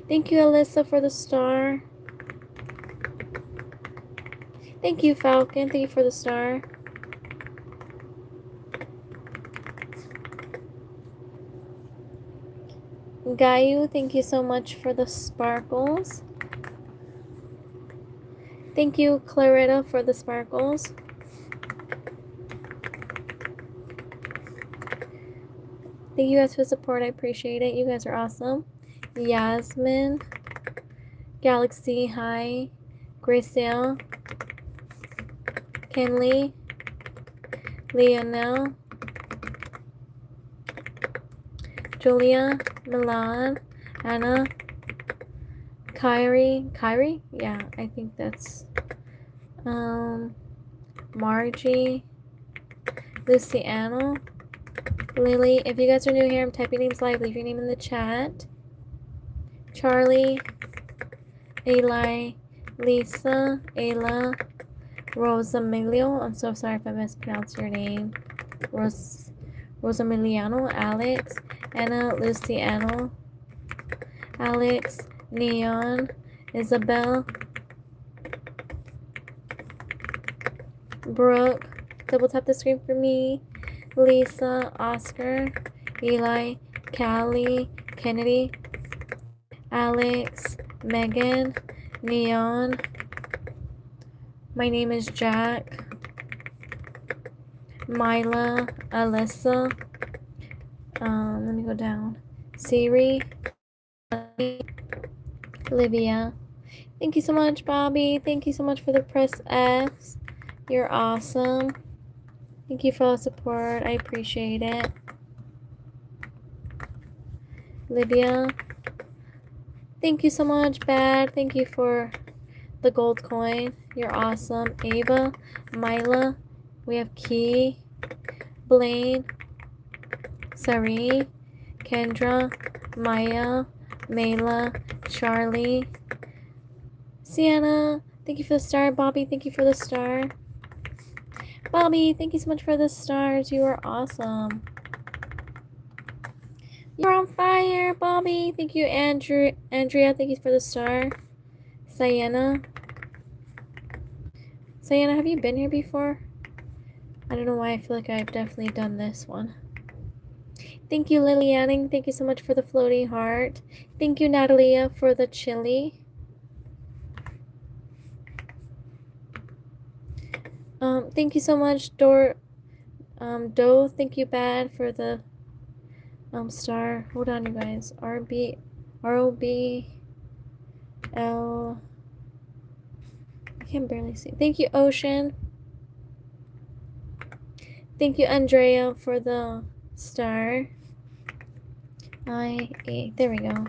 Thank you, Alyssa, for the star. Thank you, Falcon. Thank you for the star. Gayu, thank you so much for the sparkles. Thank you, Claretta, for the sparkles. Thank you guys for the support. I appreciate it. You guys are awesome. Yasmin. Galaxy, hi. Gracielle. Kenley. Leonel. Julia. Milan. Anna. Kyrie? Yeah, I think that's Margie, Luciano, Lily. If you guys are new here, I'm typing names live. Leave your name in the chat. Charlie, Eli, Lisa, Ayla, Rosamilio. I'm so sorry if I mispronounced your name. Rosamiliano, Alex, Anna, Luciano, Alex, Neon, Isabel, Brooke. Double tap the screen for me. Lisa, Oscar, Eli, Callie, Kennedy, Alex, Megan, Neon. My name is Jack. Myla, Alyssa. Let me go down. Siri, Olivia. Thank you so much, Bobby. Thank you so much for the press X. You're awesome. Thank you for all the support. I appreciate it. Livia. Thank you so much, Bad. Thank you for the gold coin. You're awesome. Ava, Myla. We have Key, Blaine, Sari, Kendra, Maya, Mayla, Charlie, Sienna. Thank you for the star. Bobby, thank you for the star. Bobby, thank you so much for the stars. You are awesome. You're on fire, Bobby. Thank you, Andrea. Thank you for the star. Sienna. Sienna, have you been here before? I don't know why I feel like I've definitely done this one. Thank you, Lilianning. Thank you so much for the floating heart. Thank you, Natalia, for the chili. Thank you so much, Doe. Thank you, Bad, for the star. Hold on, you guys. ROBL. I can barely see. Thank you, Ocean. Thank you, Andrea, for the star. There we go.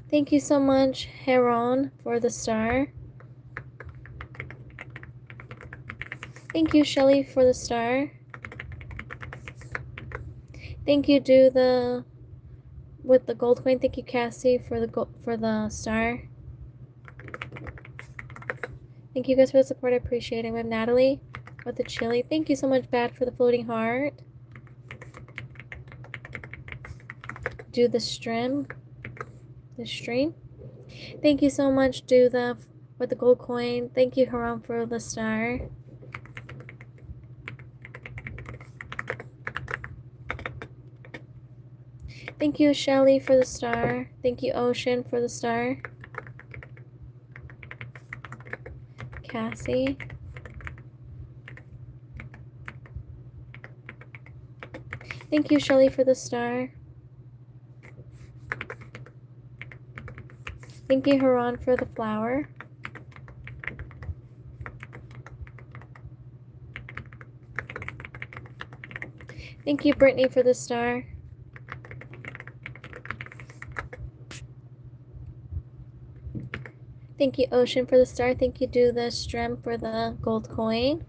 Thank you so much, Heron, for the star. Thank you, Shelly, for the star. Thank you, with the gold coin. Thank you, Cassie, for the star. Thank you guys for the support. I appreciate it. We have Natalie with the chili. Thank you so much, Bad, for the floating heart. Do the stream. Thank you so much, with the gold coin. Thank you, Haram, for the star. Thank you, Shelly, for the star. Thank you, Ocean, for the star. Cassie. Thank you, Shelly, for the star. Thank you, Haran, for the flower. Thank you, Brittany, for the star. Thank you, Ocean, for the star. Thank you, Do the Strem, for the gold coin.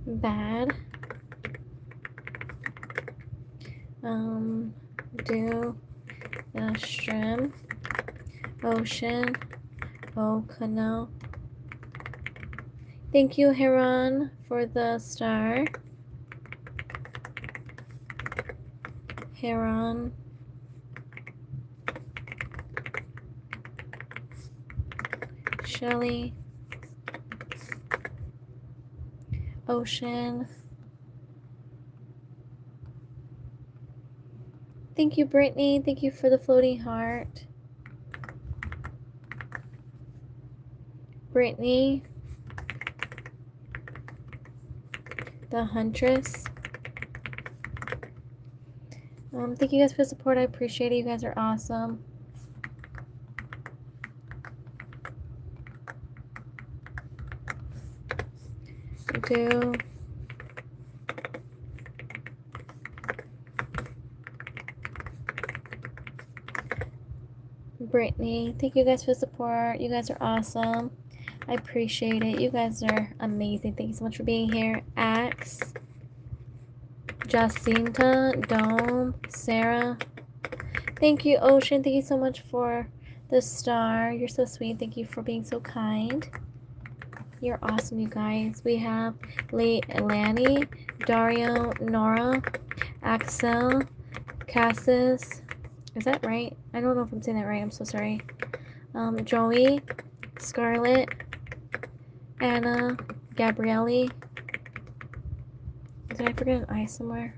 Bad. Do the Strem. Ocean. Okano. Thank you, Heron, for the star. Heron. Shelly. Ocean. Thank you, Brittany. Thank you for the floating heart. Brittany. The Huntress. Thank you guys for the support. I appreciate it. You guys are awesome. Stu, Brittany. Thank you guys for the support. You guys are awesome. I appreciate it. You guys are amazing. Thank you so much for being here. Axe, Jacinta, Dome, Sarah. Thank you, Ocean. Thank you so much for the star. You're so sweet. Thank you for being so kind. You're awesome, you guys. We have Lanny, Dario, Nora, Axel, Cassis. Is that right? I don't know if I'm saying that right. I'm so sorry. Joey, Scarlett, Anna, Gabrielle. Did I forget an I somewhere?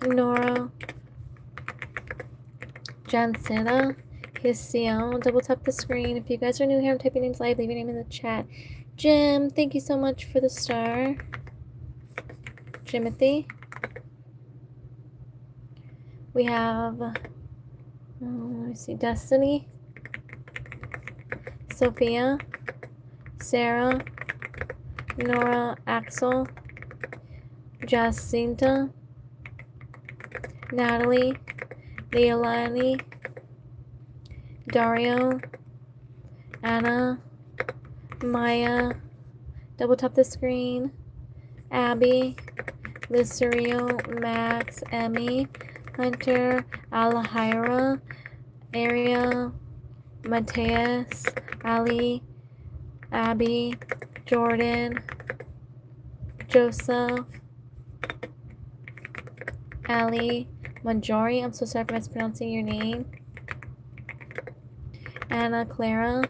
Nora, Jancina, Hisio. Double tap the screen. If you guys are new here, I'm typing names live. Leave your name in the chat. Jim, thank you so much for the star. Jimothy. We have, let me see, Destiny, Sophia, Sarah, Nora, Axel, Jacinta, Natalie, Leilani, Dario, Anna, Maya, double tap the screen, Abby, Listerio, Max, Emmy, Hunter, Alahira, Aria, Mateus, Ali, Abby, Jordan, Joseph, Ali, Majori, I'm so sorry for mispronouncing your name, Anna, Clara,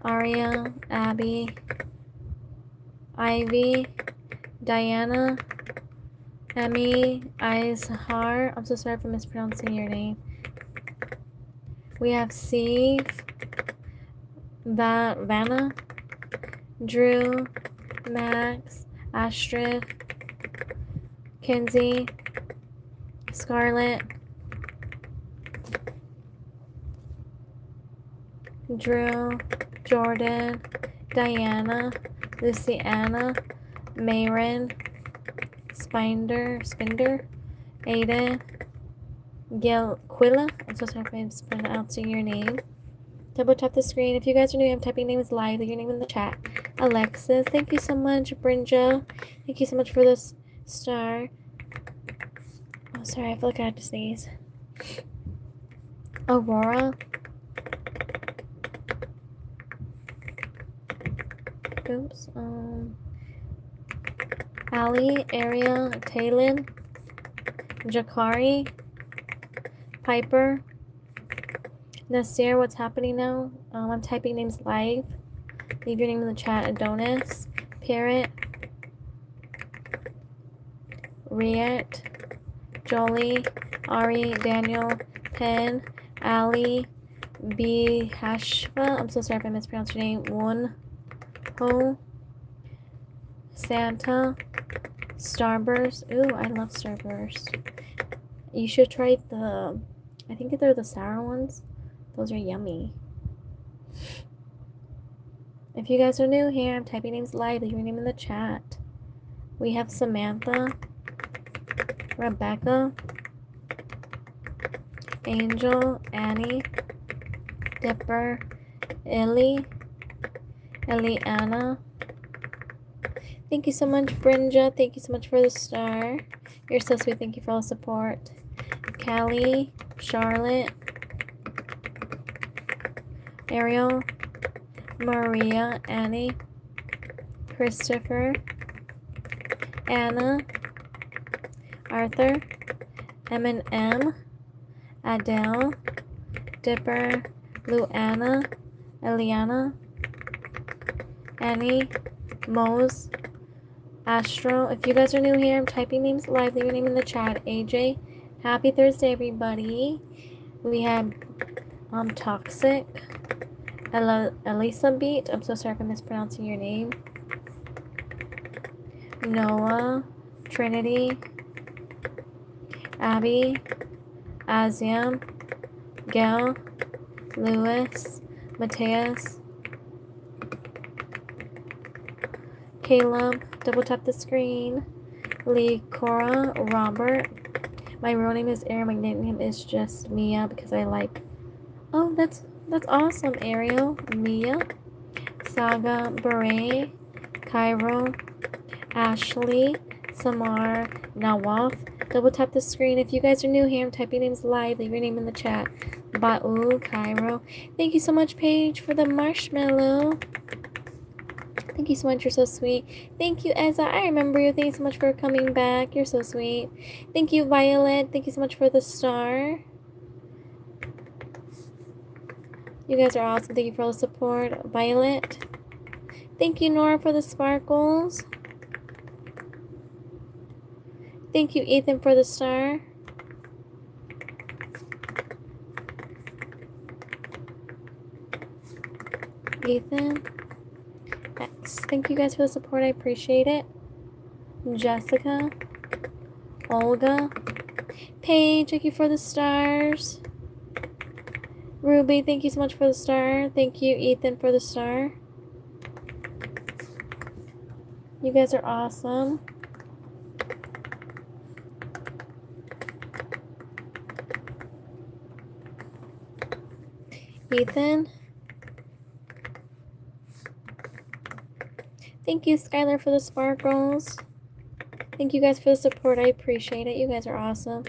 Aria, Abby, Ivy, Diana, Emmy, Izhar, I'm so sorry for mispronouncing your name. We have Steve, Vanna, Drew, Max, Astrid, Kenzie, Scarlett, Drew, Jordan, Diana, Luciana, Mayron, Spinder, Aiden, Quilla. I'm so sorry if I'm mispronouncing your name. Double tap the screen. If you guys are new, I'm typing names live. Leave your name in the chat. Alexis, thank you so much. Brinja, thank you so much for this star. Oh, sorry, I feel like I had to sneeze. Aurora. Oops. Ali, Aria, Taylin, Jakari, Piper, Nasir, what's happening now? I'm typing names live. Leave your name in the chat. Adonis, Parrot, Riet, Jolie, Ari, Daniel, Pen, Ali, B. Hashva. I'm so sorry if I mispronounced your name. One, Ho, Santa, Starburst. Ooh, I love Starburst. You should try the, I think they're the sour ones. Those are yummy. If you guys are new here, I'm typing names live. Leave your name in the chat. We have Samantha, Rebecca, Angel, Annie, Dipper, Eliana. Thank you so much, Brinja. Thank you so much for the star. You're so sweet. Thank you for all the support. Callie, Charlotte, Ariel, Maria, Annie, Christopher, Anna, Arthur, M&M, Adele, Dipper, Luana, Eliana, Annie, Mose, Astro. If you guys are new here, I'm typing names live. Leave your name in the chat. AJ, happy Thursday, everybody. We have Toxic, Elisa Beat. I'm so sorry if I'm mispronouncing your name. Noah, Trinity, Abby, Aziam, Gail, Lewis, Mateus, Caleb, double tap the screen. Lee, Cora, Robert. My real name is Ariel. My nickname is just Mia because I like. Oh, that's awesome, Ariel. Mia, Saga, Beret, Cairo, Ashley, Samar, Nawaf. Double tap the screen. If you guys are new here, I'm typing names live. Leave your name in the chat. Ba'u, Cairo. Thank you so much, Paige, for the marshmallow. Thank you so much. You're so sweet. Thank you, Ezra. I remember you. Thank you so much for coming back. You're so sweet. Thank you, Violet. Thank you so much for the star. You guys are awesome. Thank you for all the support. Violet. Thank you, Nora, for the sparkles. Thank you, Ethan, for the star. Ethan. X. Thank you guys for the support. I appreciate it. Jessica. Olga. Paige, thank you for the stars. Ruby, thank you so much for the star. Thank you, Ethan, for the star. You guys are awesome. Ethan. Thank you, Skylar, for the sparkles. Thank you guys for the support. I appreciate it. You guys are awesome.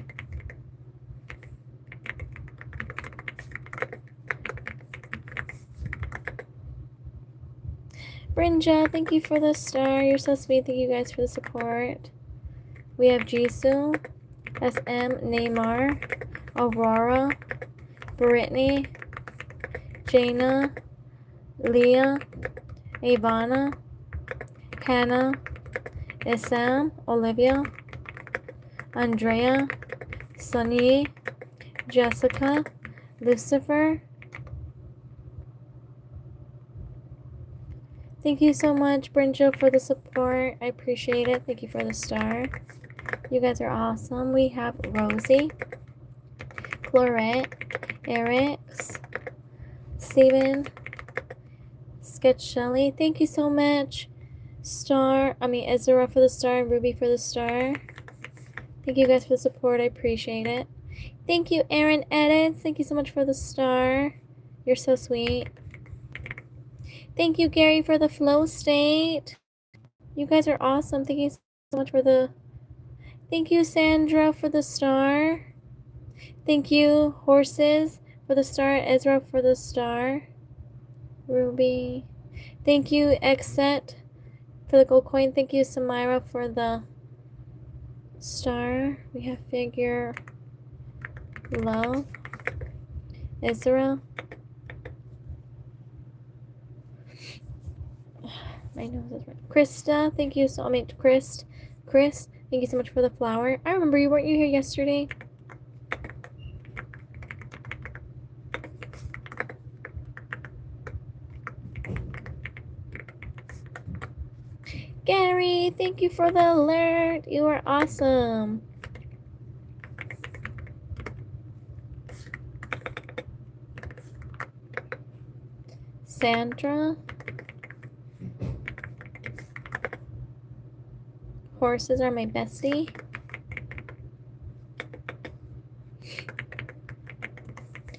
Brinja, thank you for the star. You're so sweet. Thank you guys for the support. We have Jisoo, SM, Neymar, Aurora, Brittany, Jaina, Leah, Ivana, Hannah, Isam, Olivia, Andrea, Sunny, Jessica, Lucifer. Thank you so much, Brinjo, for the support. I appreciate it. Thank you for the star. You guys are awesome. We have Rosie, Florette, Eric's, Steven, Sketch Shelly. Thank you so much. Ezra for the star and Ruby for the star. Thank you guys for the support. I appreciate it. Thank you, Aaron Edits. Thank you so much for the star. You're so sweet. Thank you, Gary, for the flow state. You guys are awesome. Thank you so much for the... Thank you, Sandra, for the star. Thank you, Horses, for the star. Ezra for the star. Ruby. Thank you, Xset, for the gold coin. Thank you, Samira, for the star. We have Figure Love. Ezra. My nose is red. Krista, thank you so much. Chris, thank you so much for the flower. I remember you, weren't you here yesterday? Gary, thank you for the alert. You are awesome. Sandra. Horses are my bestie.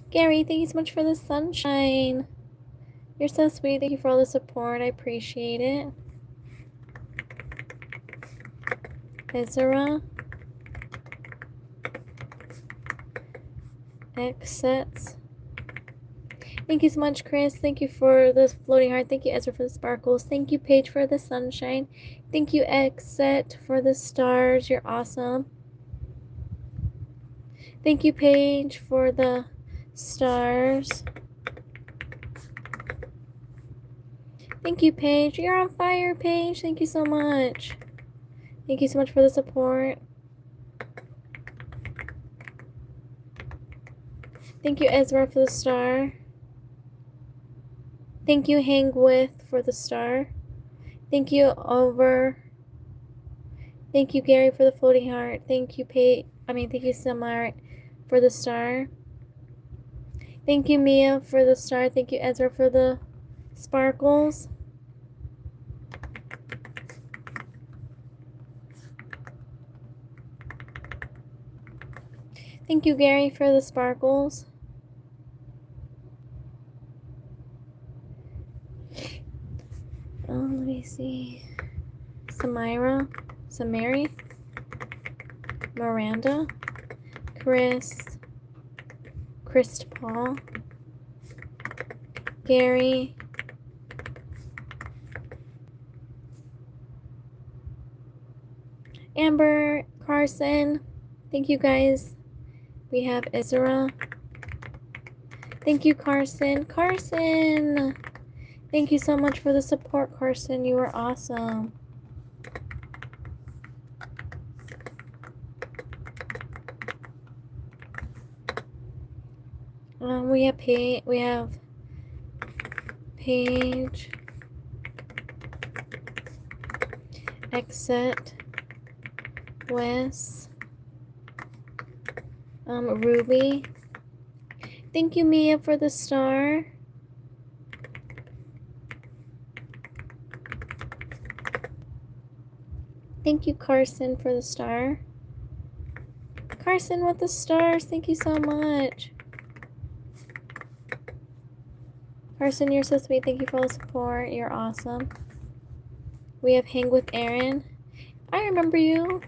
Gary, thank you so much for the sunshine. You're so sweet. Thank you for all the support. I appreciate it. Ezra. Xsets. Thank you so much, Chris. Thank you for the floating heart. Thank you, Ezra, for the sparkles. Thank you, Paige, for the sunshine. Thank you, Xset, for the stars. You're awesome. Thank you, Paige, for the stars. Thank you, Paige. You're on fire, Paige. Thank you so much. Thank you so much for the support. Thank you, Ezra, for the star. Thank you, Hang With, for the star. Thank you, Over. Thank you, Gary, for the floating heart. Thank you, thank you, Samar, for the star. Thank you, Mia, for the star. Thank you, Ezra, for the sparkles. Thank you, Gary, for the sparkles. Let me see. Samira, Miranda, Chris Paul, Gary, Amber, Carson. Thank you, guys. We have Ezra. Thank you, Carson. Carson! Thank you so much for the support, Carson. You are awesome. We have Paige, Exit, Wes, Ruby. Thank you, Mia, for the star. Thank you, Carson, for the star. Carson with the stars. Thank you so much. Carson, you're so sweet. Thank you for all the support. You're awesome. We have Hang with Aaron. I remember you.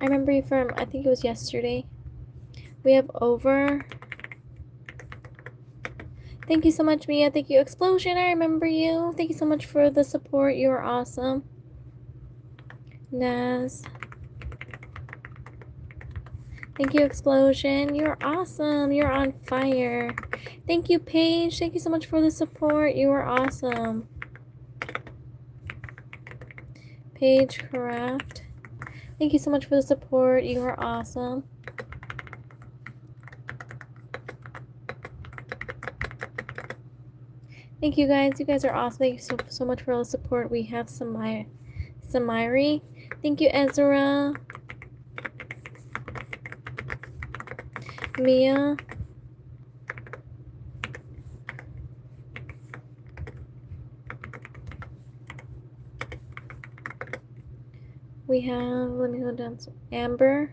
I remember you from, I think it was yesterday. We have Over. Thank you so much, Mia. Thank you, Explosion. I remember you. Thank you so much for the support. You're awesome. Naz. Thank you, Explosion. You're awesome. You're on fire. Thank you, Paige. Thank you so much for the support. You are awesome. Paige Craft. Thank you so much for the support. You are awesome. Thank you, guys. You guys are awesome. Thank you so much for all the support. We have Samiri. Thank you, Ezra. Mia. We have, let me go down. Amber.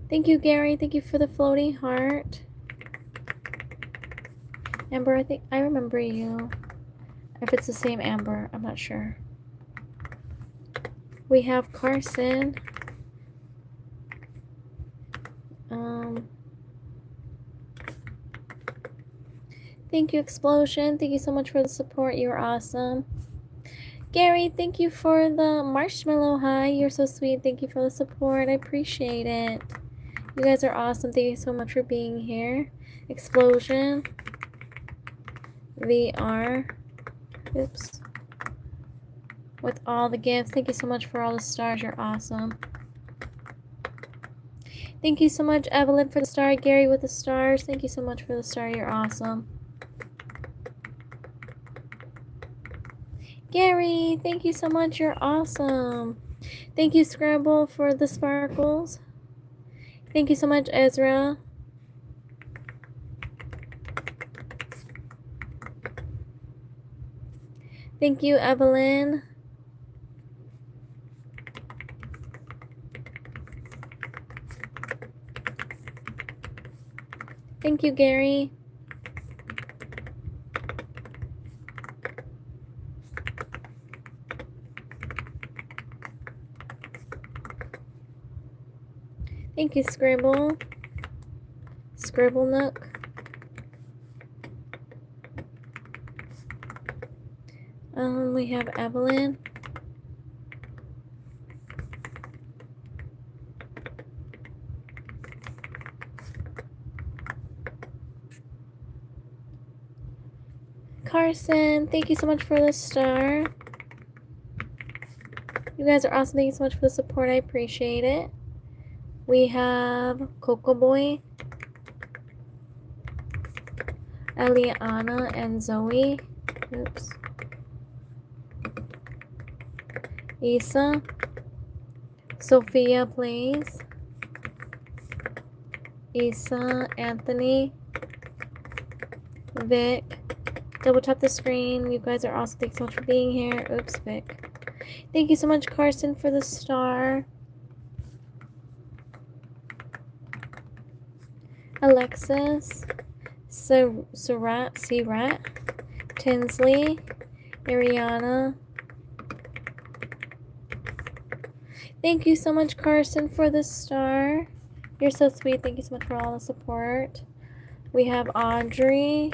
Thank you, Gary. Thank you for the floating heart. Amber, I think I remember you. If it's the same Amber, I'm not sure. We have Carson. Thank you, Explosion. Thank you so much for the support. You're awesome. Gary, thank you for the marshmallow. Hi, you're so sweet. Thank you for the support. I appreciate it. You guys are awesome. Thank you so much for being here. Explosion. VR. Oops. With all the gifts. Thank you so much for all the stars. You're awesome. Thank you so much, Evelyn, for the star. Gary with the stars. Thank you so much for the star. You're awesome. Gary, thank you so much. You're awesome. Thank you, Scrabble, for the sparkles. Thank you so much, Ezra. Thank you, Evelyn. Thank you, Gary. Thank you, Scribble. Scribble Nook. We have Evelyn. Carson, thank you so much for the star. You guys are awesome. Thank you so much for the support. I appreciate it. We have Coco Boy, Eliana, and Zoe. Oops. Isa. Sophia plays. Isa, Anthony, Vic. Double tap the screen. You guys are awesome. Thanks so much for being here. Oops, Vic. Thank you so much, Carson, for the star. Alexis, Sirat, Tinsley, Ariana. Thank you so much, Carson, for the star. You're so sweet. Thank you so much for all the support. We have Audrey.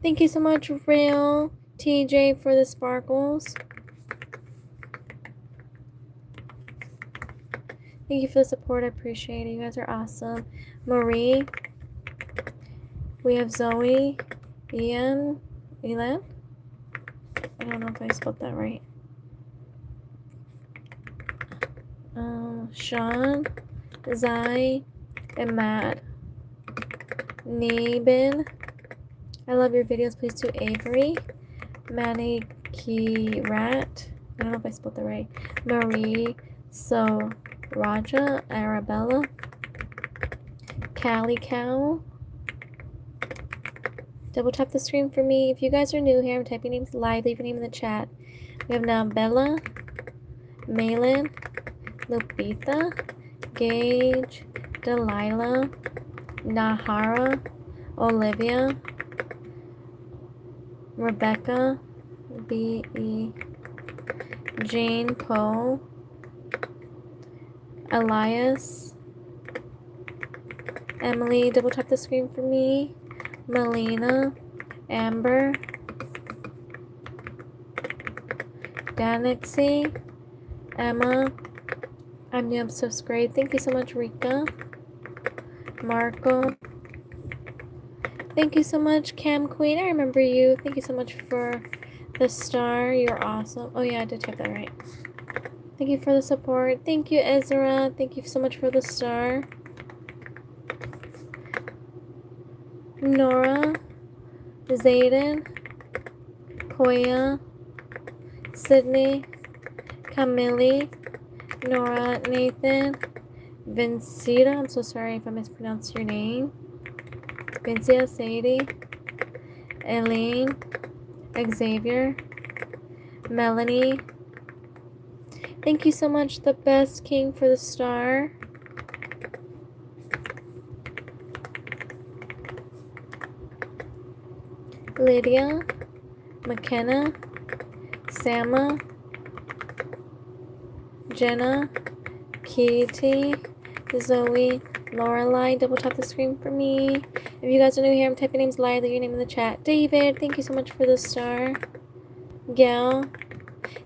Thank you so much, Real TJ, for the sparkles. Thank you for the support. I appreciate it. You guys are awesome. Marie. We have Zoe. Elan. I don't know if I spelled that right. Sean. Zai. And Matt. Nabin. I love your videos. Please do Avery. Manikirat. I don't know if I spelled that right. Marie. So Raja. Arabella. Cali Cow. Double tap the screen for me. If you guys are new here, I'm typing names live. Leave your name in the chat. We have now Bella, Malin, Lupita, Gage, Delilah, Nahara, Olivia, Rebecca, B.E., Jane Poe, Elias, Emily, double tap the screen for me. Melina, Amber, Danixie, Emma, I'm new, I'm so great. Thank you so much, Rika, Marco. Thank you so much, Cam Queen. I remember you. Thank you so much for the star. You're awesome. Oh yeah, I did type that right. Thank you for the support. Thank you, Ezra. Thank you so much for the star. Nora, Zayden, Koya, Sydney, Camille, Nora, Nathan, Vincita, I'm so sorry if I mispronounced your name, Vincia, Sadie, Eileen, Xavier, Melanie. Thank you so much, the best king, for the star. Lydia, McKenna, Sama, Jenna, Katie, Zoe, Lorelai. Double tap the screen for me. If you guys are new here, I'm typing names live. Leave your name in the chat. David, thank you so much for the star. Gail,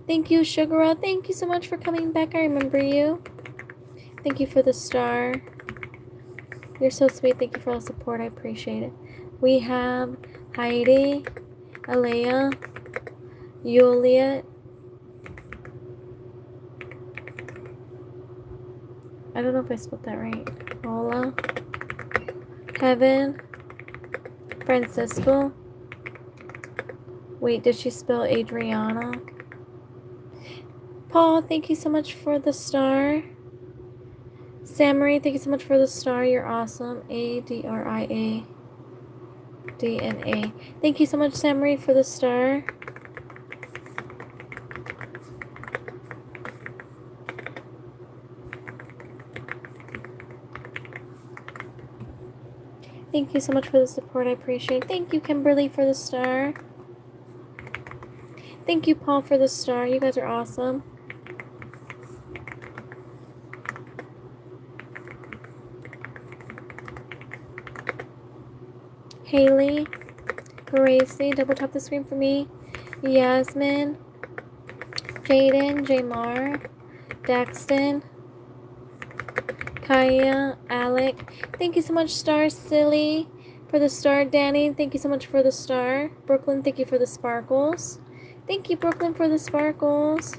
thank you. Sugara, thank you so much for coming back. I remember you. Thank you for the star. You're so sweet. Thank you for all the support. I appreciate it. We have Heidi, Alea, Juliet. I don't know if I spelled that right. Ola, Kevin, Francisco. Wait, did she spell Adriana? Paul, thank you so much for the star. Samarie, thank you so much for the star. You're awesome. ADRIA. DNA. Thank you so much, Samarie, for the star. Thank you so much for the support. I appreciate it. Thank you, Kimberly, for the star. Thank you, Paul, for the star. You guys are awesome. Haley, Gracie, double tap the screen for me. Yasmin, Jaden, Jamar, Daxton, Kaya, Alec. Thank you so much, Star Silly, for the star. Danny, thank you so much for the star. Brooklyn, thank you for the sparkles. Thank you, Brooklyn, for the sparkles.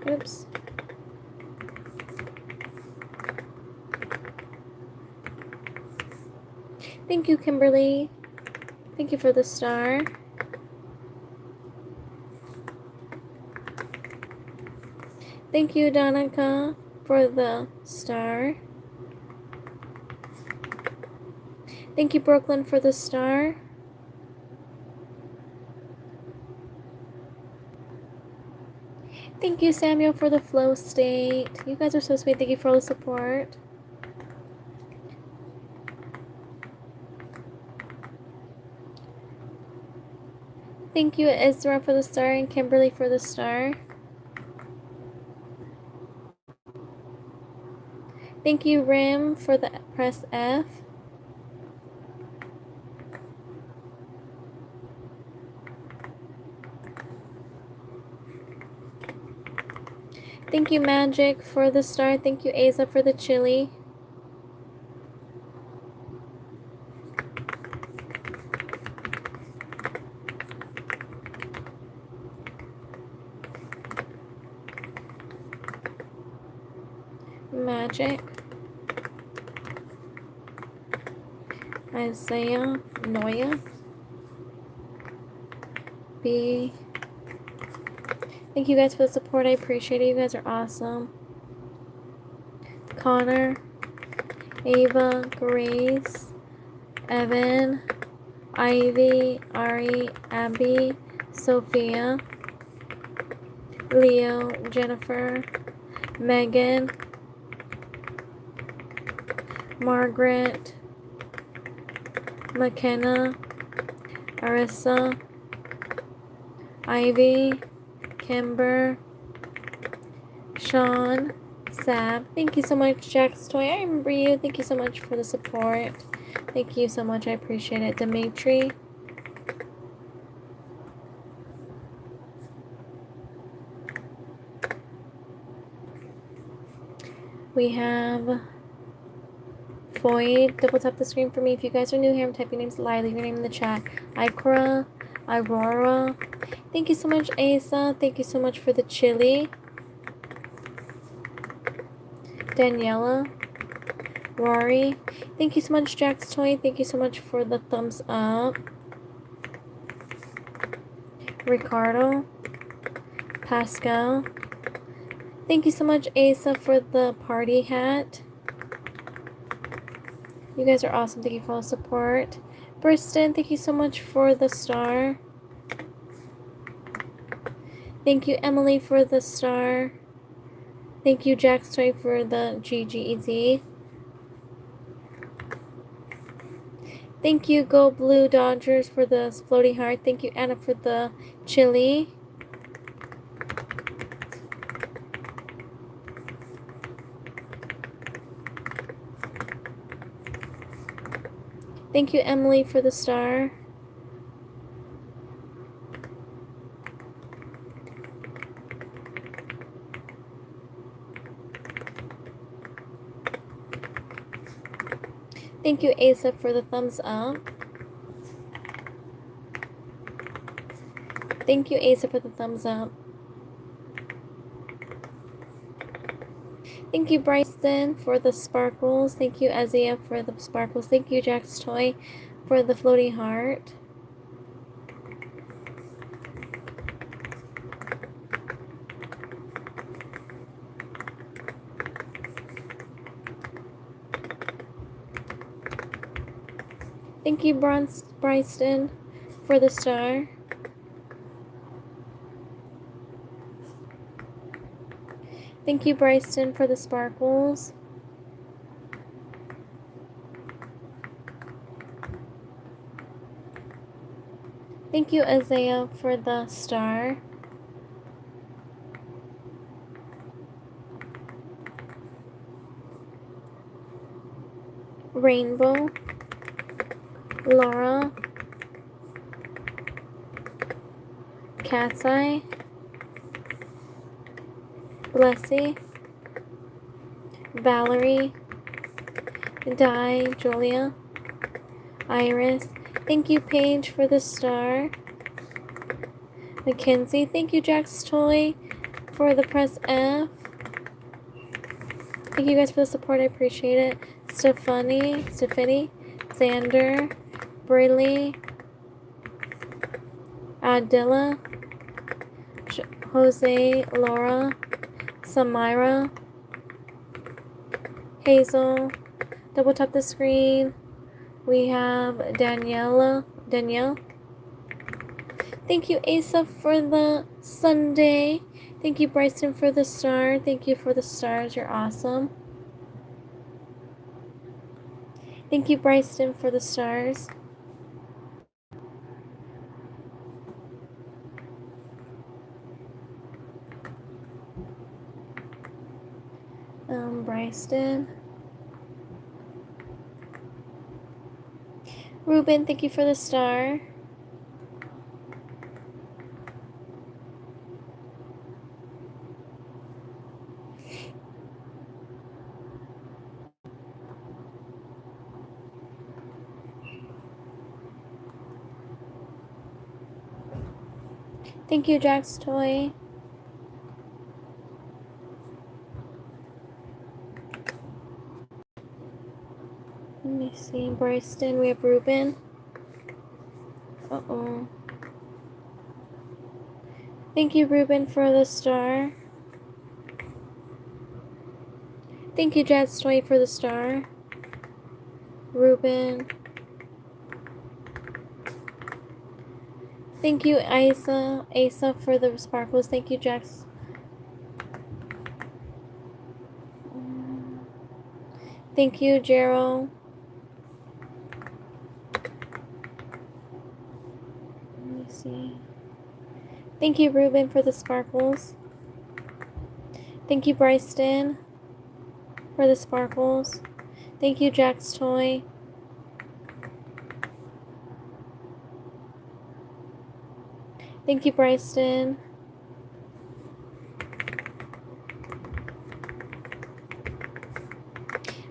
Oops. Thank you, Kimberly. Thank you for the star. Thank you, Donica, for the star. Thank you, Brooklyn, for the star. Thank you, Samuel, for the flow state. You guys are so sweet. Thank you for all the support. Thank you, Ezra, for the star, and Kimberly for the star. Thank you, Rim, for the press F. Thank you, Magic, for the star. Thank you, Aza, for the chili. Magic. Isaiah, Noya. B. Thank you guys for the support. I appreciate it. You guys are awesome. Connor, Ava, Grace, Evan, Ivy, Ari, Abby, Sophia, Leo, Jennifer, Megan, Margaret, McKenna, Arissa, Ivy, Kimber, Sean, Sab. Thank you so much, Jack's Toy. I remember you. Thank you so much for the support. Thank you so much. I appreciate it. Dimitri. We have Void. Double tap the screen for me. If you guys are new here, I'm typing names live. Leave your name in the chat. Ikora, Aurora. Thank you so much, Asa. Thank you so much for the chili. Daniela. Rory. Thank you so much, Jack's Toy. Thank you so much for the thumbs up. Ricardo. Pascal. Thank you so much, Asa, for the party hat. You guys are awesome. Thank you for all the support. Briston, thank you so much for the star. Thank you, Emily, for the star. Thank you, Jack's Toy, for the GGEZ. Thank you, Go Blue Dodgers, for the floaty heart. Thank you, Anna, for the chili. Thank you, Emily, for the star. Thank you, Asa, for the thumbs up. Thank you, Asa, for the thumbs up. Thank you, Bryson, for the sparkles. Thank you, Azia, for the sparkles. Thank you, Jack's Toy, for the floaty heart. Thank you, Bryson, for the star. Thank you, Bryson, for the sparkles. Thank you, Isaiah, for the star. Rainbow. Laura. Cat's Eye. Blessy. Valerie. Di. Julia. Iris. Thank you, Paige, for the star. Mackenzie. Thank you, Jack's Toy, for the press F. Thank you guys for the support. I appreciate it. Stephanie. Xander. Braylee. Adila. Jose. Laura. Samira. Hazel. Double tap the screen. We have Danielle. Thank you, Asa, for the Sunday. Thank you, Bryson, for the star. Thank you for the stars. You're awesome. Thank you, Bryson, for the stars. Bryson. Ruben, thank you for the star. Thank you, Jack's Toy. Let me see. Bryson, we have Ruben. Uh-oh. Thank you, Ruben, for the star. Thank you, Jack's Toy, for the star. Ruben. Thank you, Asa, for the sparkles. Thank you, Jax. Thank you, Gerald. Let me see. Thank you, Ruben, for the sparkles. Thank you, Bryson, for the sparkles. Thank you, Jack's Toy. Thank you, Bryson.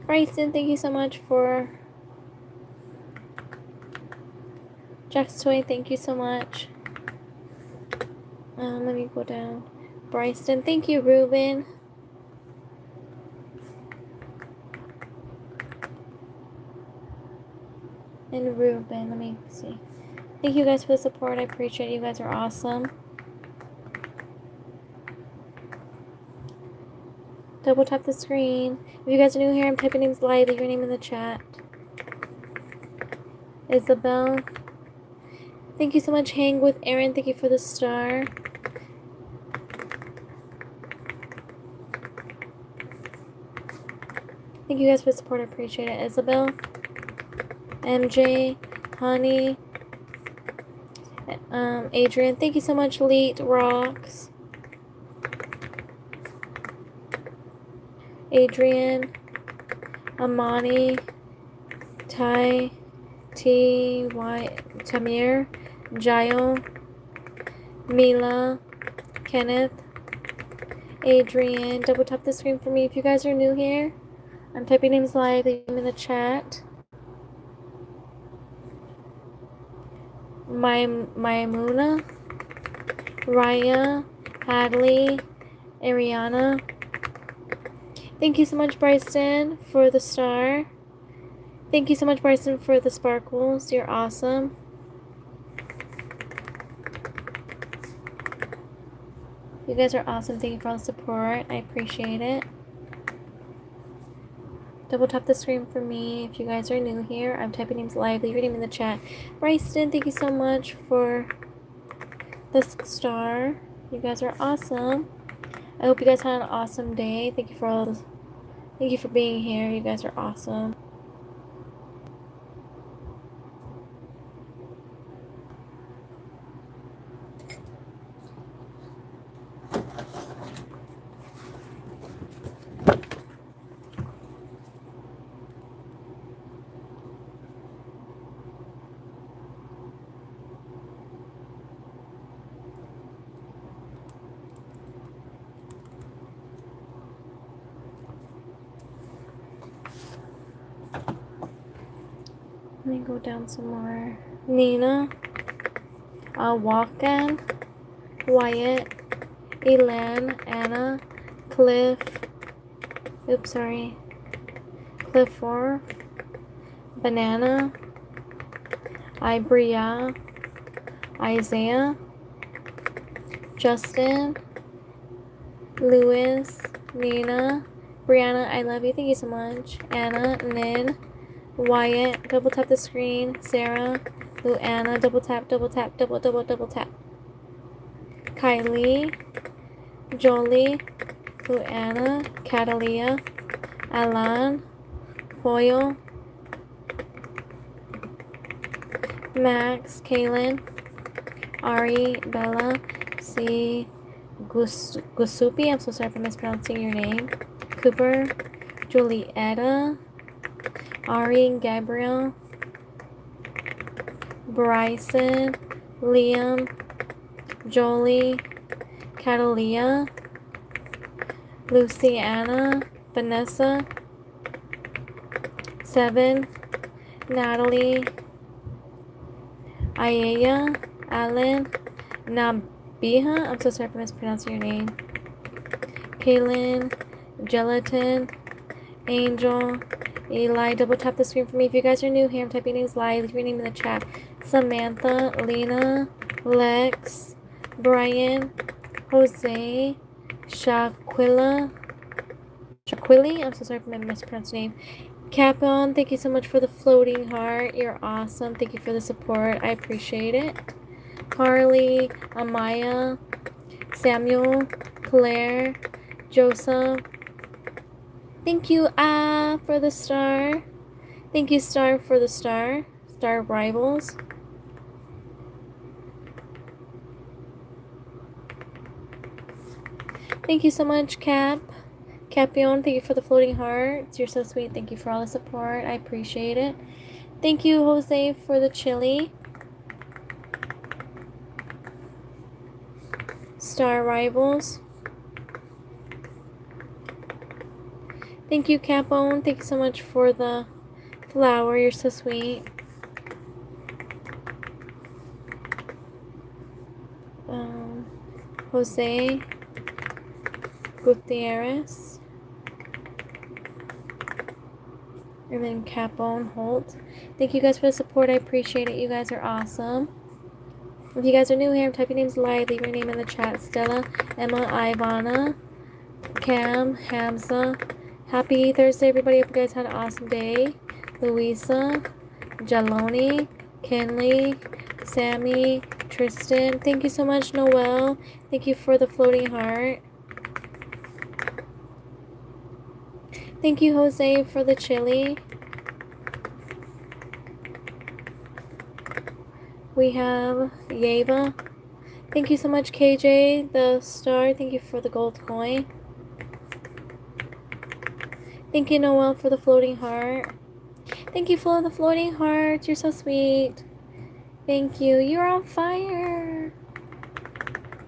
Bryson, thank you so much for Jack's Toy. Thank you so much. Let me go down. Bryson, thank you, Ruben. And Ruben, let me see. Thank you guys for the support. I appreciate it. You guys are awesome. Double tap the screen. If you guys are new here, I'm typing names live. Leave your name in the chat. Isabel. Thank you so much. Hang with Aaron. Thank you for the star. Thank you guys for the support. I appreciate it. Isabel. MJ. Honey. Adrian. Thank you so much. Leet Rocks. Adrian. Amani. Ty. T.Y. Tamir. Jael. Mila. Kenneth. Adrian. Double tap the screen for me if you guys are new here. I'm typing names live. Leave them in the chat. Maimuna. Raya. Hadley. Ariana. Thank you so much, Bryson, for the star. Thank you so much, Bryson, for the sparkles. You're awesome. You guys are awesome. Thank you for all the support. I appreciate it. Double tap the screen for me if you guys are new here. I'm typing names live. Leave your name in the chat. Bryson, thank you so much for the star. You guys are awesome. I hope you guys had an awesome day. Thank you for being here. You guys are awesome. Let me go down some more. Nina, Walken, Wyatt, Elan, Anna, Cliff, Clifford, Banana, Ibria, Isaiah, Justin, Lewis, Nina, Brianna, I love you, thank you so much. Anna, Nin, Wyatt, double tap the screen. Sarah, Luana, double tap, double tap, double tap. Kylie, Jolie, Luana, Catalia, Alan, Hoyle, Max, Kaylin, Ari, Bella, C. Gusupi, I'm so sorry for mispronouncing your name. Cooper, Julietta, Ari, Gabriel, Bryson, Liam, Jolie, Catalia, Luciana, Vanessa, Seven, Natalie, Ayaya, Alan, Nabiha, I'm so sorry for mispronouncing your name. Kaylin, Gelatin, Angel, Eli, double tap the screen for me. If you guys are new here, I'm typing names live. Leave your name in the chat. Samantha, Lena, Lex, Brian, Jose, Shaquilla, I'm so sorry for my mispronounced name. Capon, thank you so much for the floating heart. You're awesome. Thank you for the support. I appreciate it. Carly, Amaya, Samuel, Claire, Joseph. Thank you, for the star. Thank you, Star, for the star. Star Rivals. Thank you so much, Capion, thank you for the floating hearts. You're so sweet. Thank you for all the support. I appreciate it. Thank you, Jose, for the chili. Star Rivals. Thank you, Capone. Thank you so much for the flower. You're so sweet. Jose Gutierrez. And then Capone Holt. Thank you guys for the support. I appreciate it. You guys are awesome. If you guys are new here, I'm typing names live. Leave your name in the chat. Stella, Emma, Ivana, Cam, Hamza. Happy Thursday, everybody. Hope you guys had an awesome day. Louisa, Jaloni, Kenley, Sammy, Tristan. Thank you so much, Noel. Thank you for the floating heart. Thank you, Jose, for the chili. We have Yeva. Thank you so much, KJ, the star. Thank you for the gold coin. Thank you, Noel, for the floating heart. Thank you for the floating hearts. You're so sweet. Thank you. You're on fire.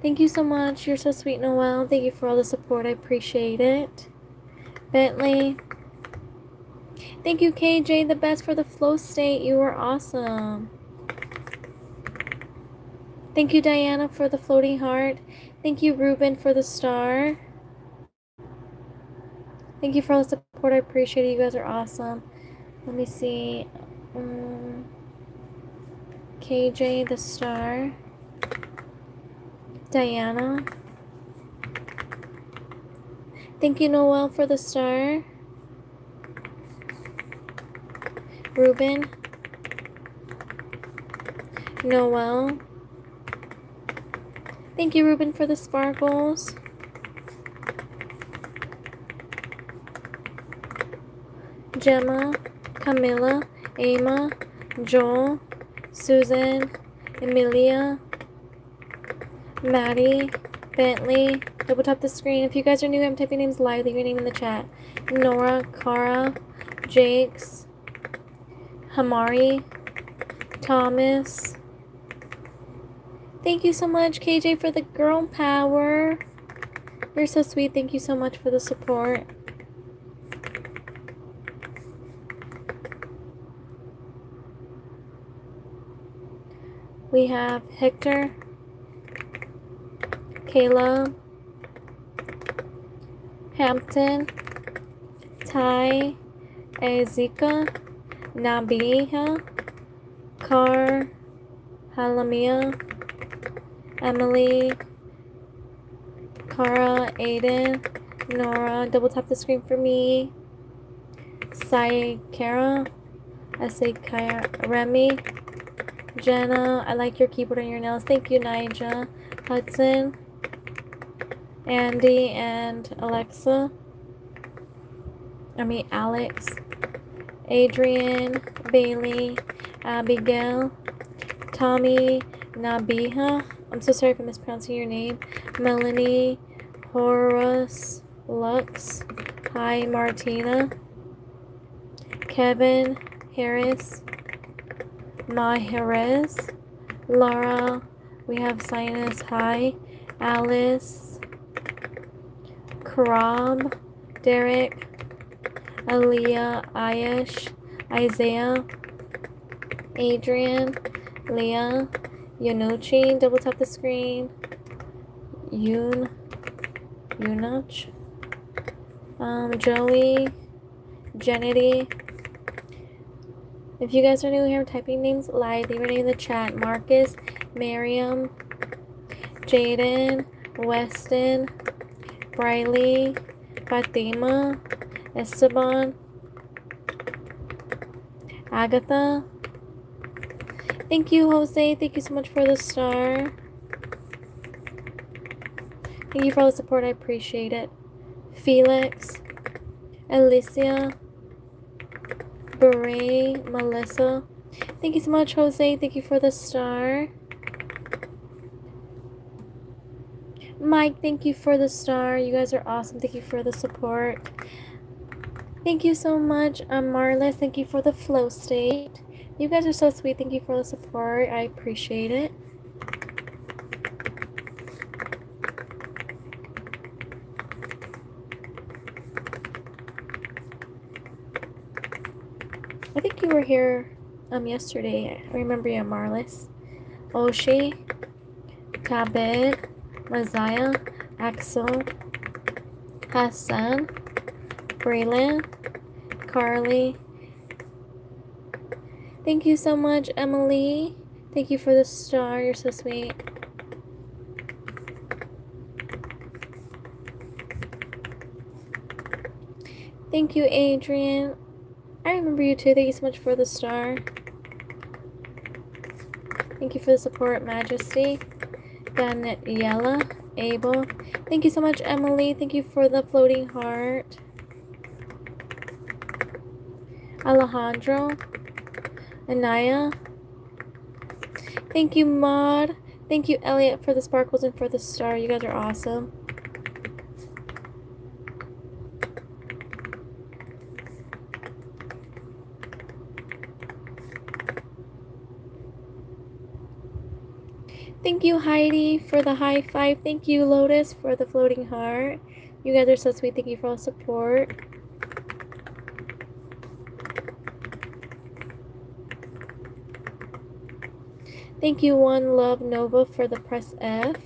Thank you so much. You're so sweet, Noel. Thank you for all the support. I appreciate it. Bentley. Thank you, KJ, the best, for the flow state. You were awesome. Thank you, Diana, for the floating heart. Thank you, Ruben, for the star. Thank you for all the support. I appreciate it. You guys are awesome. Let me see. KJ, the star. Diana. Thank you, Noel, for the star. Ruben. Noel. Thank you, Ruben, for the sparkles. Gemma, Camilla, Emma, Joel, Susan, Emilia, Maddie, Bentley. Double tap the screen. If you guys are new, I'm typing names live. Leave your name in the chat. Nora, Cara, Jakes, Hamari, Thomas. Thank you so much, KJ, for the girl power. You're so sweet. Thank you so much for the support. We have Hector, Kayla, Hampton, Ty, Ezeka, Nabiha, Car, Halamia, Emily, Cara, Aiden, Nora. Double tap the screen for me. Sai, Kara, S.A. Kaya, Remy, Jenna, I like your keyboard and your nails. Thank you, Nija, Hudson, Andy, and Alexa. Alex, Adrian, Bailey, Abigail, Tommy, Nabiha. I'm so sorry if I'm mispronouncing your name. Melanie, Horace, Lux. Hi, Martina. Kevin, Harris, Mahrez, Laura. We have Sinus. Hi, Alice, Karab, Derek, Aaliyah, Ayash, Isaiah, Adrian, Leah, Yanucci, double tap the screen, Yunach, Joey, Jenity. If you guys are new here, typing names live, leave your name in the chat. Marcus, Miriam, Jaden, Weston, Briley, Fatima, Esteban, Agatha. Thank you, Jose. Thank you so much for the star. Thank you for all the support. I appreciate it. Felix, Alicia, Beret, Melissa. Thank you so much, Jose. Thank you for the star. Mike, thank you for the star. You guys are awesome. Thank you for the support. Thank you so much, Marlis. Thank you for the flow state. You guys are so sweet. Thank you for the support. I appreciate it. I think you were here yesterday. I remember you, Marlis. Oshi, Tabit, Messiah, Axel, Hassan, Braylon, Carly. Thank you so much, Emily. Thank you for the star. You're so sweet. Thank you, Adrian. I remember you too. Thank you so much for the star. Thank you for the support, Majesty. Daniela, Abel. Thank you so much, Emily. Thank you for the floating heart. Alejandro, Anaya. Thank you, Maud. Thank you, Elliot, for the sparkles and for the star. You guys are awesome. Thank you, Heidi, for the high five. Thank you, Lotus, for the floating heart. You guys are so sweet. Thank you for all the support. Thank you, One Love Nova, for the press F.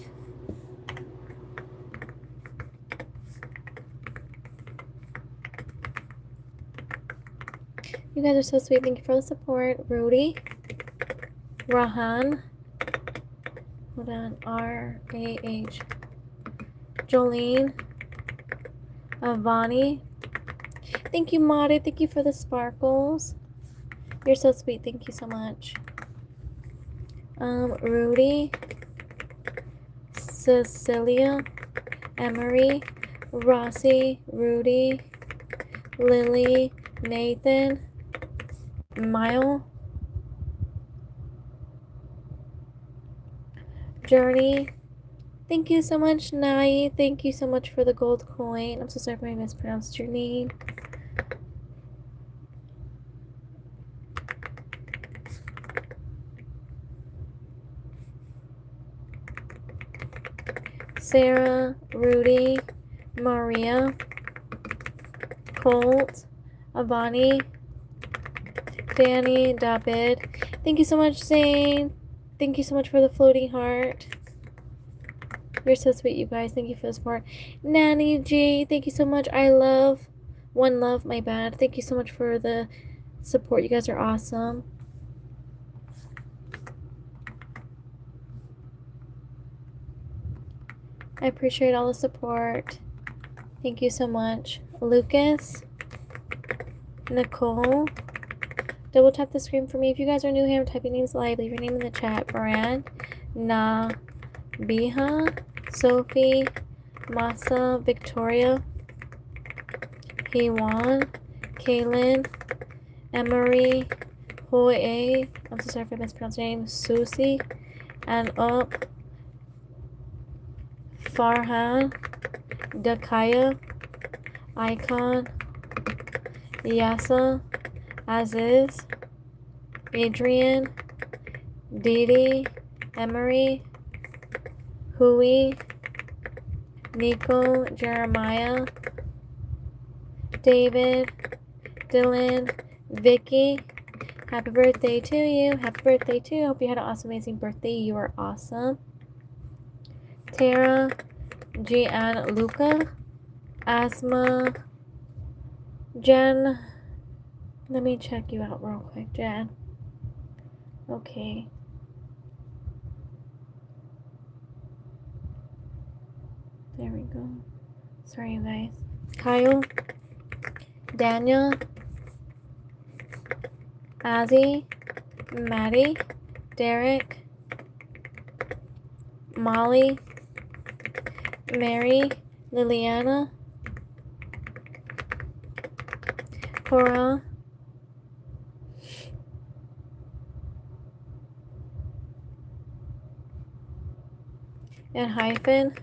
You guys are so sweet. Thank you for the support. Rudy, Rahan, hold on, R-A-H, Jolene, Avani. Thank you, Madi. Thank you for the sparkles. You're so sweet. Thank you so much. Rudy, Cecilia, Emery, Rossi, Rudy, Lily, Nathan, Mile, Journey. Thank you so much, Nai. Thank you so much for the gold coin. I'm so sorry if I mispronounced your name. Sarah, Rudy, Maria, Colt, Avani, Danny, David. Thank you so much, Zane. Thank you so much for the floating heart. You're so sweet, you guys. Thank you for the support. Nanny G, thank you so much. I love, One Love, my bad. Thank you so much for the support. You guys are awesome. I appreciate all the support. Thank you so much. Lucas, Nicole, Double tap the screen for me. If you guys are new here, I'm typing names live. Leave your name in the chat. Moran, Na, Biha, Sophie, Masa, Victoria, Hewan, Kaylin, Emery, Hoi, I'm so sorry if I mispronounced your name, Susie, and Up, Farhan, Dakaya, Icon, Yasa, Aziz, Adrian, Didi, Emery, Hui, Nico, Jeremiah, David, Dylan, Vicky. Happy birthday to you. Happy birthday to you. Hope you had an awesome, amazing birthday. You are awesome. Tara, Gian, Luca, Asma, Jen. Let me check you out real quick, Jen. Okay. There we go. Sorry, you guys. Kyle, Daniel, Azzy, Maddie, Derek, Molly, Mary, Liliana, Cora, and Hyphen,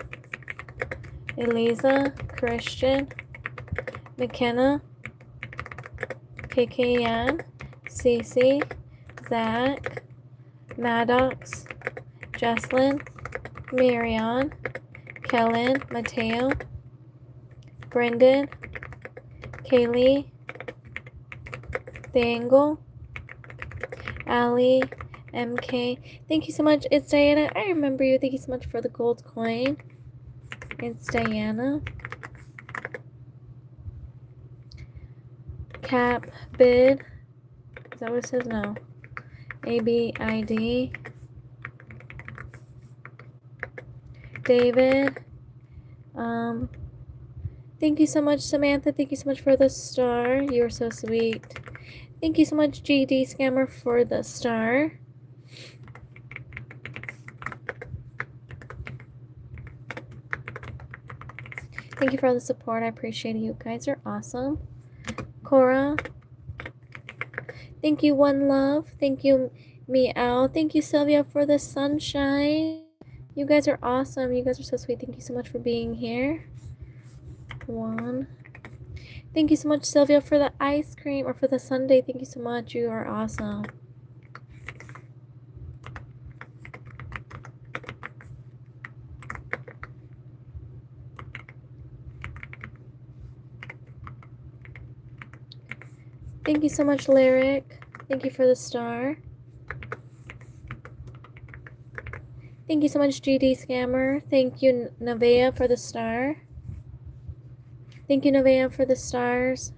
Elisa, Christian, McKenna, KKN, Cece, Zach, Maddox, Jesslyn, Marion, Kellen, Mateo, Brendan, Kaylee, Dangle, Ali, MK. Thank you so much. It's Diana. I remember you. Thank you so much for the gold coin. It's Diana. Cap, Bid. Is that what it says? No. ABID. David. Thank you so much, Samantha. Thank you so much for the star. You're so sweet. Thank you so much, GD Scammer, for the star. Thank you for all the support. I appreciate it. You guys are awesome. Cora. Thank you, One Love. Thank you, Meow. Thank you, Sylvia, for the sunshine. You guys are awesome. You guys are so sweet. Thank you so much for being here. One. Thank you so much, Sylvia, for the ice cream or for the sundae. Thank you so much. You are awesome. Thank you so much, Lyric. Thank you for the star. Thank you so much, GD Scammer. Thank you, Nevaeh, for the star. Thank you, Nevaeh, for the stars.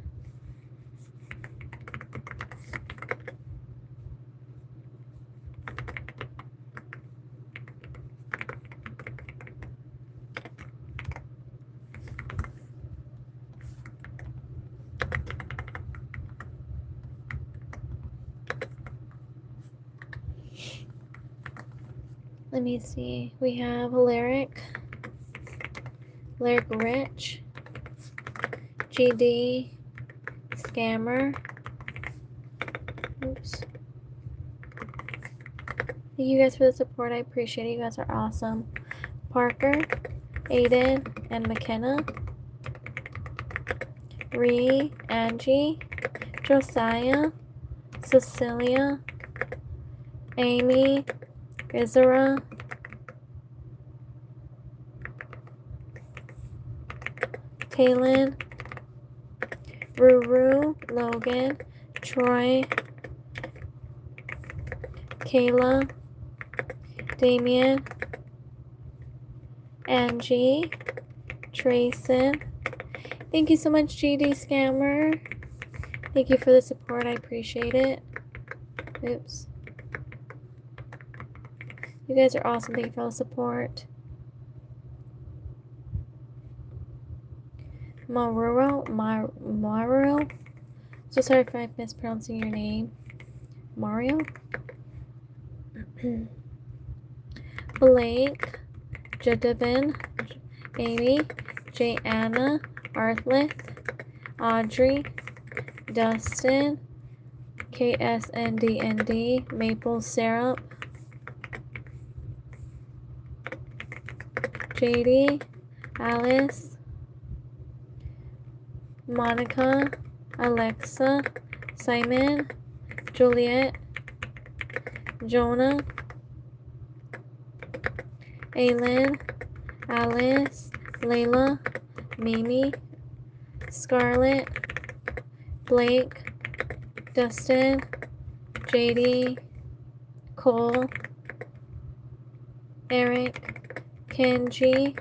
Let me see. We have Lyric Rich, GD Scammer. Oops. Thank you guys for the support. I appreciate it. You guys are awesome. Parker, Aiden, and McKenna. Ree, Angie, Josiah, Cecilia, Amy, Izara, Taylin, Ruru, Logan, Troy, Kayla, Damien, Angie, Trayson. Thank you so much, GD Scammer. Thank you for the support. I appreciate it. Oops. You guys are awesome. Thank you for all the support. Maruro. So sorry if I'm mispronouncing your name. Mario. Blake, Jadevin, Amy, J. Anna, Artlith, Audrey, Dustin, KSNDND, Maple Syrup, JD, Alice, Monica, Alexa, Simon, Juliet, Jonah, Aylin, Alice, Layla, Mimi, Scarlett, Blake, Dustin, JD, Cole, Eric, Kenji,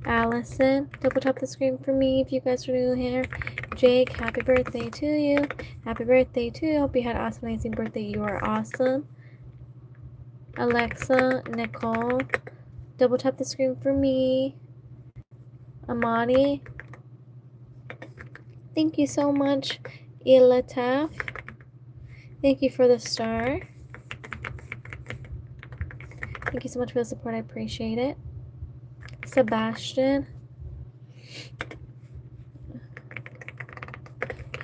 Allison. Double tap the screen for me if you guys are new here. Jake, happy birthday to you. Happy birthday to you. Hope you had an awesome, amazing birthday. You are awesome. Alexa, Nicole. Double tap the screen for me. Amani. Thank you so much, Ilataf. Thank you for the star. Thank you so much for the support. I appreciate it. Sebastian.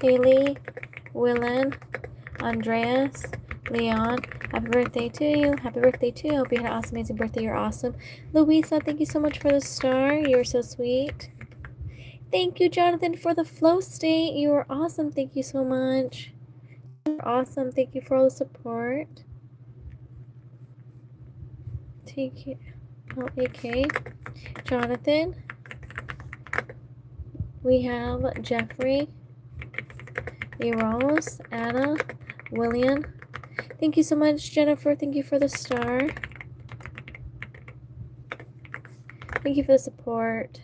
Haley. Willen. Andreas. Leon. Happy birthday to you. Happy birthday to you. Hope you had an awesome, amazing birthday. You're awesome. Louisa, thank you so much for the star. You're so sweet. Thank you, Jonathan, for the flow state. You are awesome. Thank you so much. You're awesome. Thank you for all the support. TK, AK, Jonathan. We have Jeffrey, Eros, Anna, William. Thank you so much, Jennifer. Thank you for the star. Thank you for the support.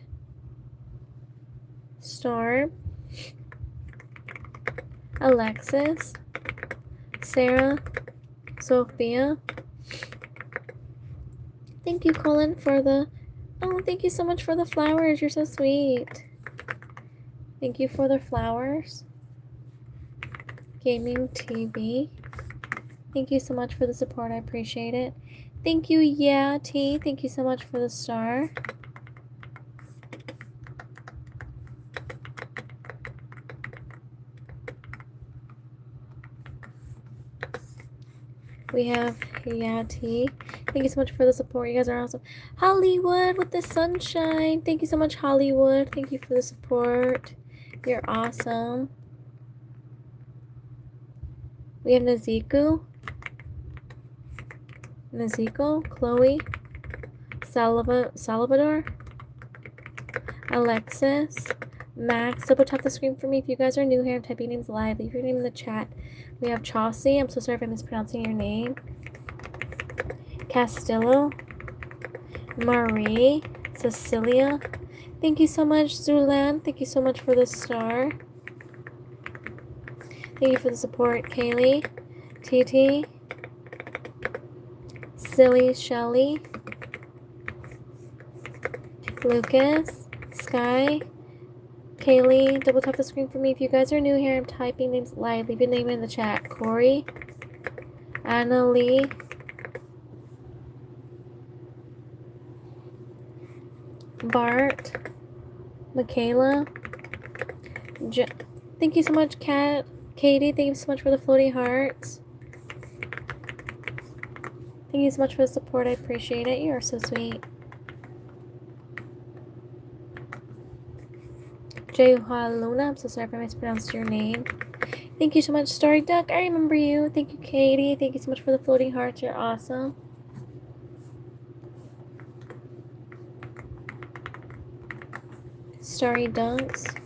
Star. Alexis. Sarah. Sophia. Thank you, Colin, for the... Oh, thank you so much for the flowers. You're so sweet. Thank you for the flowers. Gaming TV. Thank you so much for the support. I appreciate it. Thank you, Yeah T. Thank you so much for the star. We have Yeah T. Thank you so much for the support. You guys are awesome. Hollywood with the sunshine. Thank you so much, Hollywood. Thank you for the support. You're awesome. We have Naziku. Chloe. Salvador. Alexis. Max. Double tap the screen for me if you guys are new here. I'm typing names live. Leave your name in the chat. We have Chaucy. I'm so sorry if I'm mispronouncing your name. Castillo. Marie. Cecilia. Thank you so much, Zulan. Thank you so much for the star. Thank you for the support, Kaylee. TT. Silly Shelly. Lucas. Sky. Kaylee, double tap the screen for me if you guys are new here. I'm typing names live. Leave your name in the chat. Corey. Anna Lee. Bart. Michaela. Thank you so much, Katie. Thank you so much for the floating hearts. Thank you so much for the support. I appreciate it. You are so sweet. Jayuha Luna. I'm so sorry if I mispronounced your name. Thank you so much, Starry Duck. I remember you. Thank you, Katie. Thank you so much for the floating hearts. You're awesome. Starry Dunks.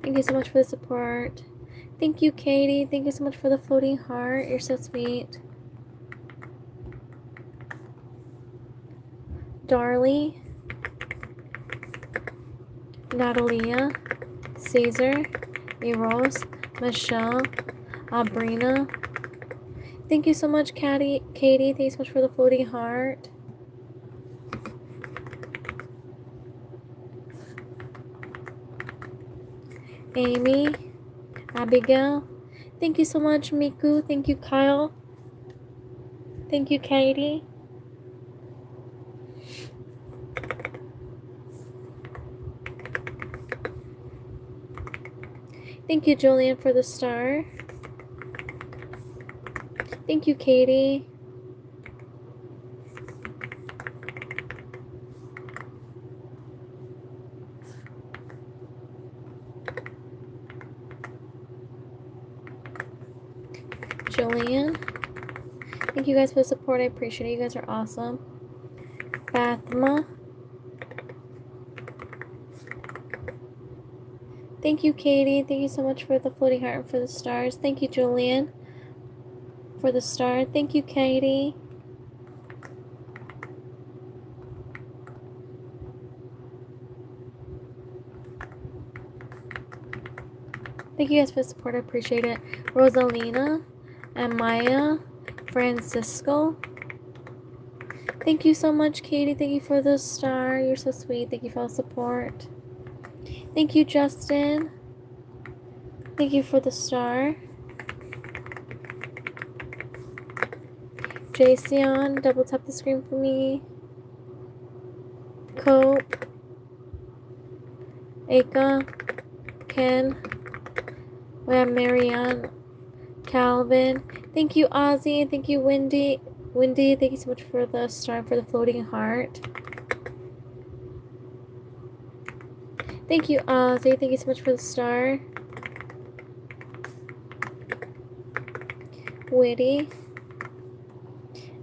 Thank you so much for the support. Thank you, Katie. Thank you so much for the floating heart. You're so sweet. Darlie. Natalia. Caesar. Eros. Michelle. Abrina. Thank you so much, Katie. Thank you so much for the floating heart. Amy, Abigail. Thank you so much, Miku. Thank you, Kyle. Thank you, Katie. Thank you, Julian, for the star. Thank you, Katie. Julian. Thank you guys for the support. I appreciate it. You guys are awesome. Fatima. Thank you, Katie. Thank you so much for the floating heart and for the stars. Thank you, Julian, for the star. Thank you, Katie. Thank you guys for the support. I appreciate it. Rosalina and Maya, Francisco. Thank you so much, Katie. Thank you for the star. You're so sweet. Thank you for all the support. Thank you, Justin. Thank you for the star. Jason, double tap the screen for me. Cope. Aka. Ken. We have Marianne. Calvin. Thank you, Ozzy. And thank you, Wendy. Wendy, thank you so much for the star, for the floating heart. Thank you, Ozzy. Thank you so much for the star. Witty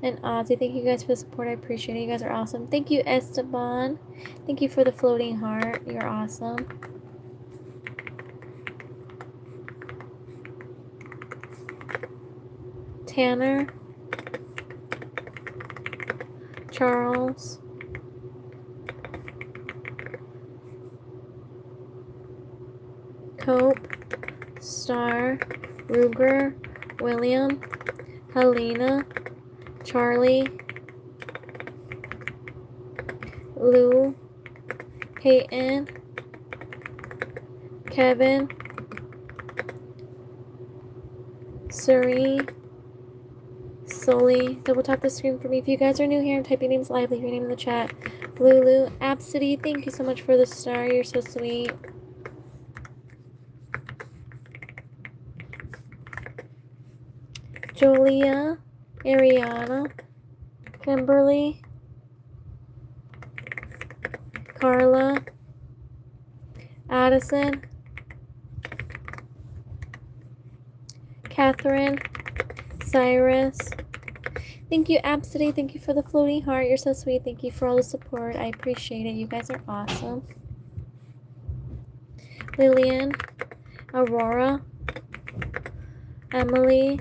and Ozzy, thank you guys for the support. I appreciate it. You guys are awesome. Thank you, Esteban. Thank you for the floating heart. You're awesome. Tanner. Charles. Cope. Star. Ruger. William. Helena. Charlie. Lou. Peyton. Kevin. Suri. Sully. Double tap the screen for me. If you guys are new here, I'm typing names live. Leave your name in the chat. Lulu. Absidy. Thank you so much for the star. You're so sweet. Julia. Ariana. Kimberly. Carla. Addison. Catherine. Cyrus. Thank you, Absidy. Thank you for the floating heart. You're so sweet. Thank you for all the support. I appreciate it. You guys are awesome. Lillian. Aurora. Emily.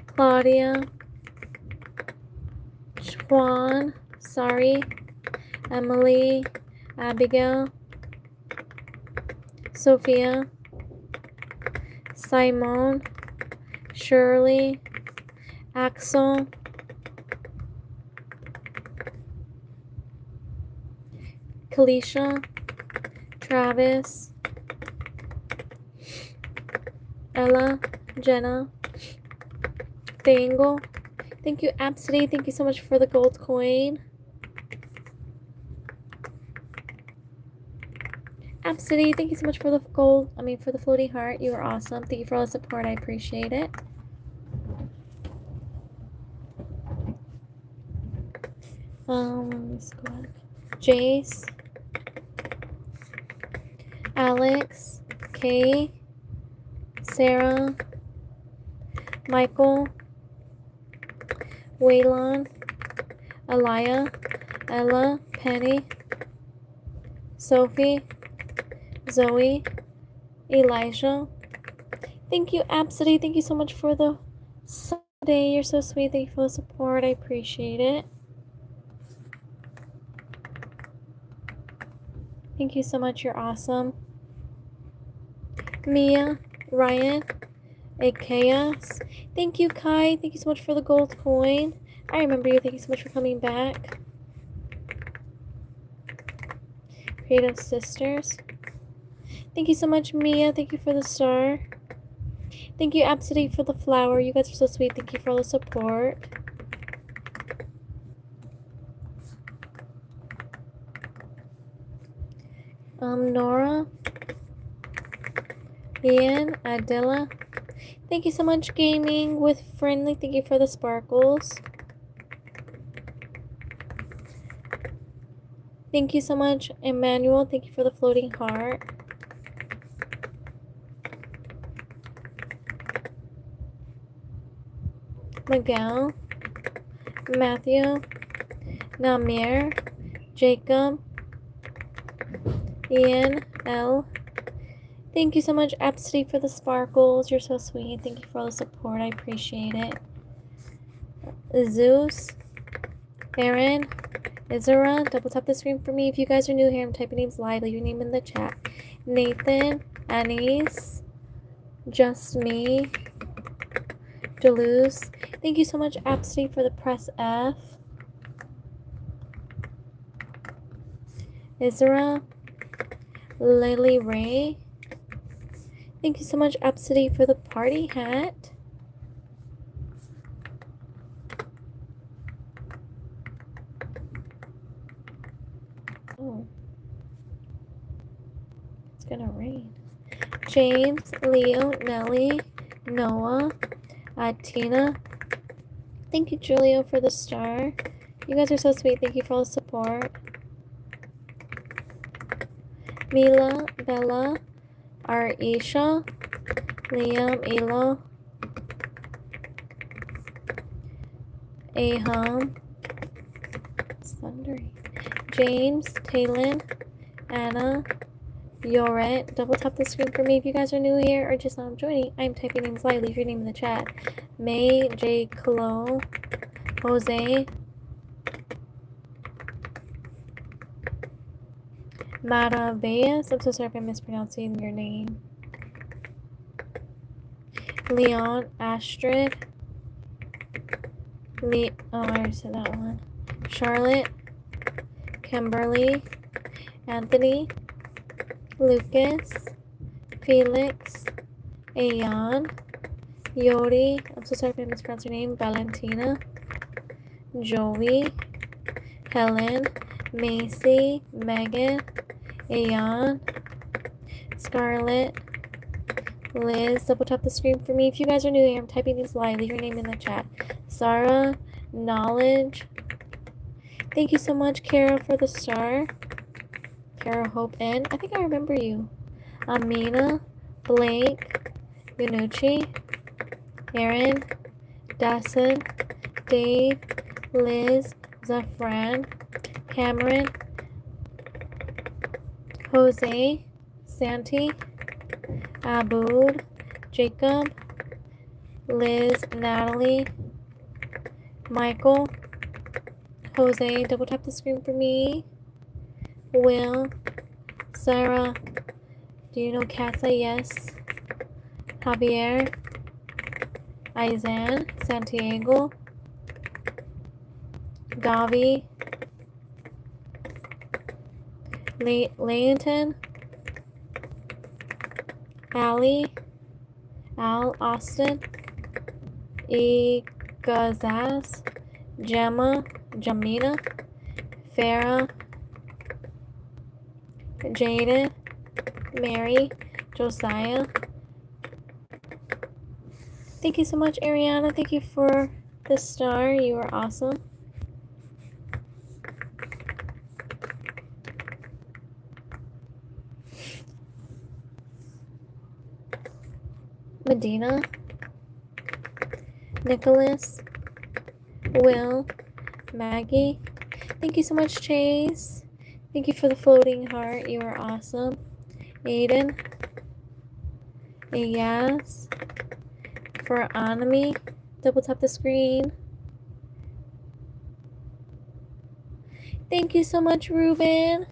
Claudia. Juan. Sorry. Emily. Abigail. Sophia. Simone. Shirley. Axel. Kalisha. Travis. Ella. Jenna. Dangle. Thank you, Absidy. Thank you so much for the gold coin. Absidy, thank you so much for the for the floating heart. You are awesome. Thank you for all the support. I appreciate it. Let's go back. Jace. Alex. Kay. Sarah. Michael. Waylon. Aliyah. Ella. Penny. Sophie. Zoe. Elijah. Thank you, Absidy. Thank you so much for the Sunday. You're so sweet. Thank you for the support. I appreciate it. Thank you so much. You're awesome. Mia. Ryan. A chaos. Thank you, Kai. Thank you so much for the gold coin. I remember you. Thank you so much for coming back. Creative Sisters. Thank you so much, Mia. Thank you for the star. Thank you, Absidy, for the flower. You guys are so sweet. Thank you for all the support. Nora, Ian, Adela. Thank you so much, Gaming with Friendly. Thank you for the sparkles. Thank you so much, Emmanuel. Thank you for the floating heart. Miguel, Matthew, Namir, Jacob, Ian, L. Thank you so much, Absidy, for the sparkles. You're so sweet. Thank you for all the support. I appreciate it. Zeus, Aaron, Izara, double tap the screen for me. If you guys are new here, I'm typing names live. Leave your name in the chat. Nathan, Anise, Just Me, Deleuze. Thank you so much, Absidy, for the press F. Izara, Lily Ray. Thank you so much, Absidy, for the party hat. Oh. It's gonna rain. James, Leo, Nelly, Noah, Tina. Thank you, Julio, for the star. You guys are so sweet. Thank you for all the support. Mila, Bella, Aisha, Liam, Elo, Aham, it's thundering. James, Talon, Anna, Yoret. Double tap the screen for me if you guys are new here or just now joining. I'm typing names live. Leave your name in the chat. May, J. Colo, Jose, Maravillas. I'm so sorry if I'm mispronouncing your name. Leon, Astrid, I already said that one. Charlotte, Kimberly, Anthony, Lucas, Felix, Ayan, Yori, I'm so sorry if I mispronounced your name, Valentina, Joey, Helen, Macy, Megan, Ayan, Scarlett, Liz. Double tap the screen for me. If you guys are new here, I'm typing these live. Leave your name in the chat. Sarah, Knowledge. Thank you so much, Kara, for the star. Kara Hope N. I think I remember you. Amina, Blake, Yanucci, Aaron, Dasson, Dave, Liz, Zafran, Cameron, Jose, Santi, Aboud, Jacob, Liz, Natalie, Michael, Jose, double tap the screen for me. Will, Sarah, do you know Katza? Yes. Javier, Izan, Santiago, Davi, Layton, Ali, Al, Austin, Gazaz, Gemma, Jamina, Farah, Jaden, Mary, Josiah. Thank you so much, Ariana. Thank you for the star. You are awesome. Medina, Nicholas, Will, Maggie. Thank you so much, Chase. Thank you for the floating heart. You are awesome. Aiden, Ayaz, for Anami. Double tap the screen. Thank you so much, Ruben.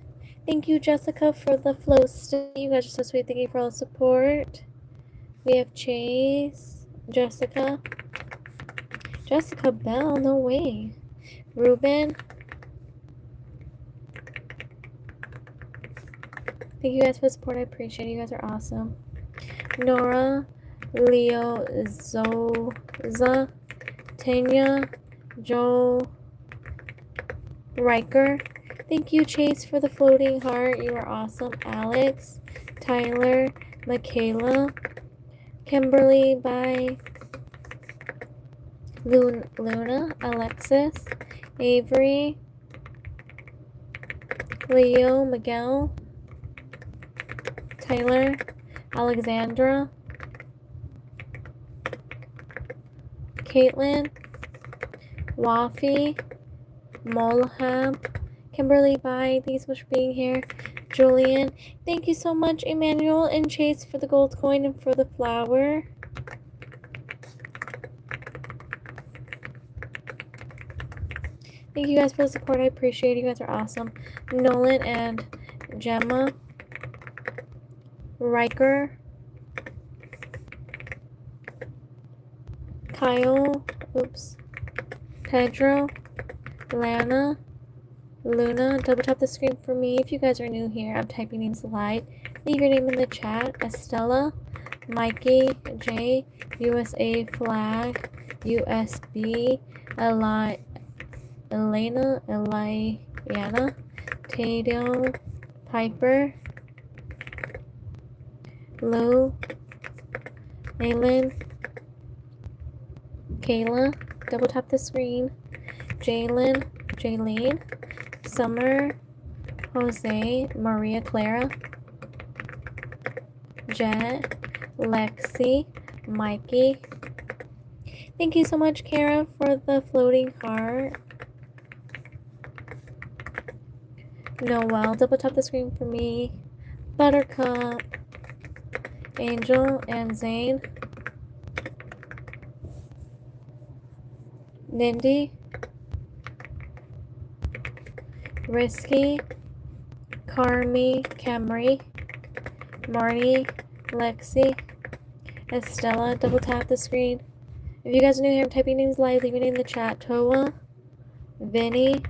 Thank you, Jessica, for the flow stick. You guys are so sweet. Thank you for all the support. We have Chase, Jessica Bell, no way. Ruben. Thank you guys for the support. I appreciate it. You guys are awesome. Nora, Leo, Zoza, Tanya, Joe, Riker. Thank you, Chase, for the floating heart. You are awesome. Alex, Tyler, Michaela, Kimberly, bye. Luna, Alexis, Avery, Leo, Miguel, Tyler, Alexandra, Caitlin, Wafi, Molhab, Kimberly, bye. Thank you so much for being here. Julian, thank you so much, Emmanuel and Chase, for the gold coin and for the flower. Thank you guys for the support. I appreciate it. You guys are awesome. Nolan and Gemma, Riker, Kyle, Pedro, Lana, Luna. Double tap the screen for me if you guys are new here. I'm typing names live. Leave your name in the chat. Estella, Mikey, J, USA flag, USB, Elena, Eliana, Tato, Piper, Lou, Aylin, Kayla, double tap the screen, Jaylene, Summer, Jose, Maria Clara, Jet, Lexi, Mikey. Thank you so much, Kara, for the floating heart. Noel, double tap the screen for me. Buttercup, Angel, and Zane. Nindy, Risky, Carmi, Camry, Marty, Lexi, Estella, double tap the screen. If you guys are new here, I'm typing names live, leave it in the chat. Toa, Vinny.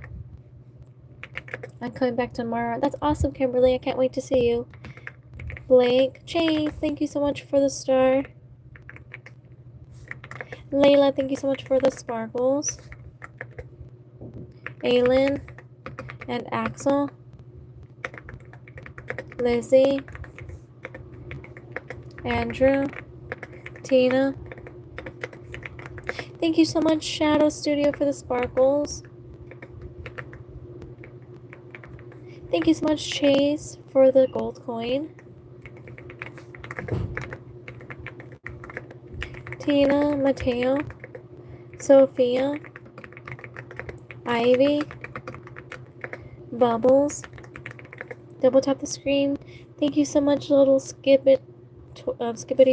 I'm coming back tomorrow. That's awesome, Kimberly. I can't wait to see you. Blake, Chase, thank you so much for the star. Layla, thank you so much for the sparkles. Aylin and Axel. Lizzie. Andrew. Tina. Thank you so much, Shadow Studio, for the sparkles. Thank you so much, Chase, for the gold coin. Tina, Mateo, Sophia, Ivy, Bubbles. Double tap the screen. Thank you so much, little Skippity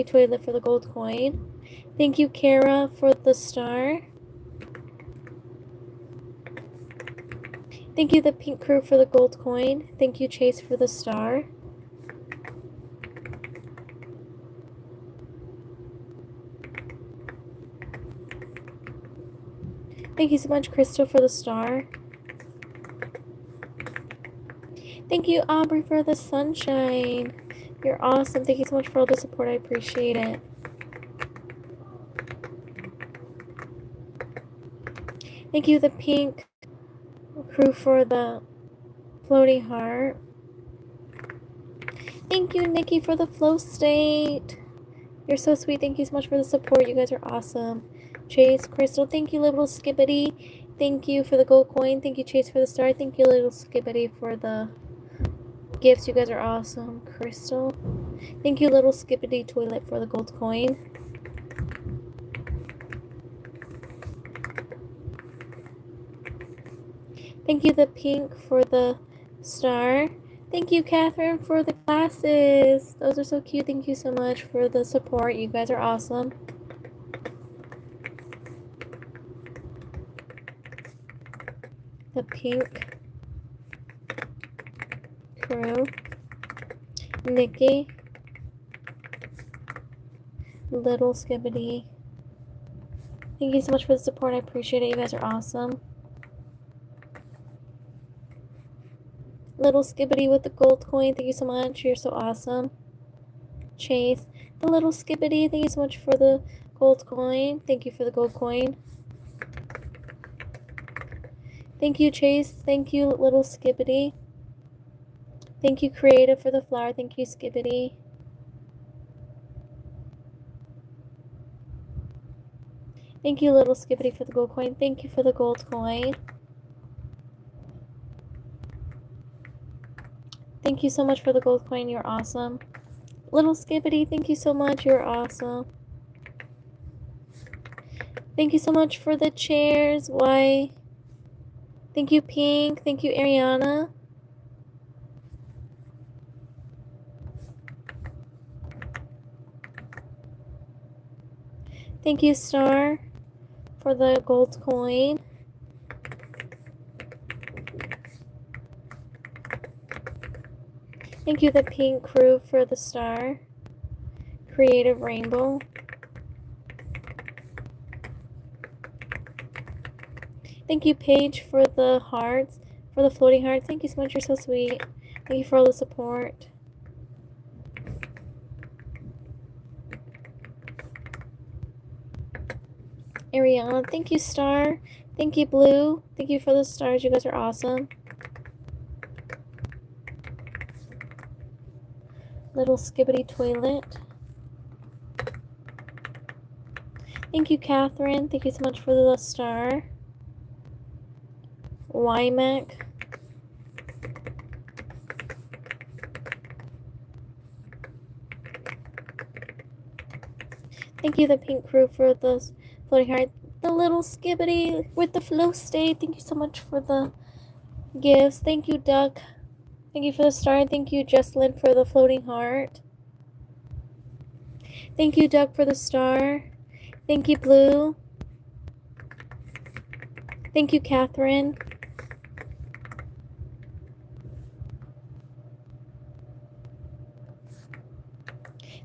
Toilet, for the gold coin. Thank you, Kara, for the star. Thank you, the Pink Crew, for the gold coin. Thank you, Chase, for the star. Thank you so much, Crystal, for the star. Thank you, Aubrey, for the sunshine. You're awesome. Thank you so much for all the support. I appreciate it. Thank you, the Pink Crew, for the floating heart. Thank you, Nikki, for the flow state. You're so sweet. Thank you so much for the support. You guys are awesome. Chase, Crystal, thank you, little Skippity. Thank you for the gold coin. Thank you, Chase, for the star. Thank you, little Skippity, for the gifts. You guys are awesome. Crystal, thank you, little Skippity Toilet, for the gold coin. Thank you, the Pink, for the star. Thank you, Catherine, for the glasses. Those are so cute. Thank you so much for the support. You guys are awesome. The Pink Crew. Nikki. Little Skibbity. Thank you so much for the support. I appreciate it. You guys are awesome. Little Skibbity with the gold coin. Thank you so much. You're so awesome. Chase, the little Skibbity. Thank you so much for the gold coin. Thank you for the gold coin. Thank you, Chase. Thank you, little Skibbity. Thank you, Creative, for the flower. Thank you, Skibbity. Thank you, little Skibbity, for the gold coin. Thank you for the gold coin. Thank you so much for the gold coin. You're awesome. Little Skibbity, thank you so much. You're awesome. Thank you so much for the chairs. Why? Thank you, Pink. Thank you, Ariana. Thank you, Star, for the gold coin. Thank you, the Pink Crew, for the star. Creative Rainbow. Thank you, Paige, for the hearts, for the floating hearts. Thank you so much. You're so sweet. Thank you for all the support. Ariana, thank you, Star. Thank you, Blue. Thank you for the stars. You guys are awesome. Little Skibbity Toilet. Thank you, Catherine. Thank you so much for the star. Wymac. Thank you, the Pink Crew, for the floating heart. The little Skibbity with the flow state. Thank you so much for the gifts. Thank you, Duck. Thank you for the star. Thank you, Jesslyn, for the floating heart. Thank you, Duck, for the star. Thank you, Blue. Thank you, Catherine.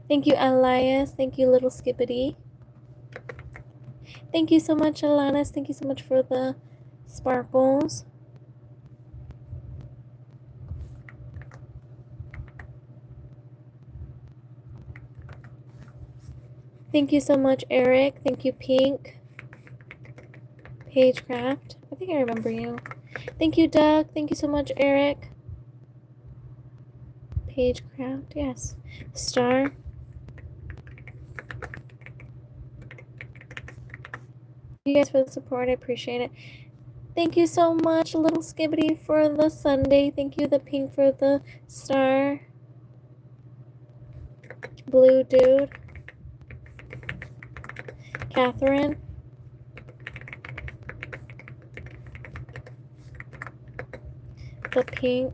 Thank you, Elias. Thank you, little Skibbity. Thank you so much, Alanis. Thank you so much for the sparkles. Thank you so much, Eric. Thank you, Pink. Pagecraft. I think I remember you. Thank you, Doug. Thank you so much, Eric. Pagecraft, yes. Star. Thank you guys for the support. I appreciate it. Thank you so much, little Skibbity, for the Sunday. Thank you, the Pink, for the star. Blue Dude. Catherine. The Pink.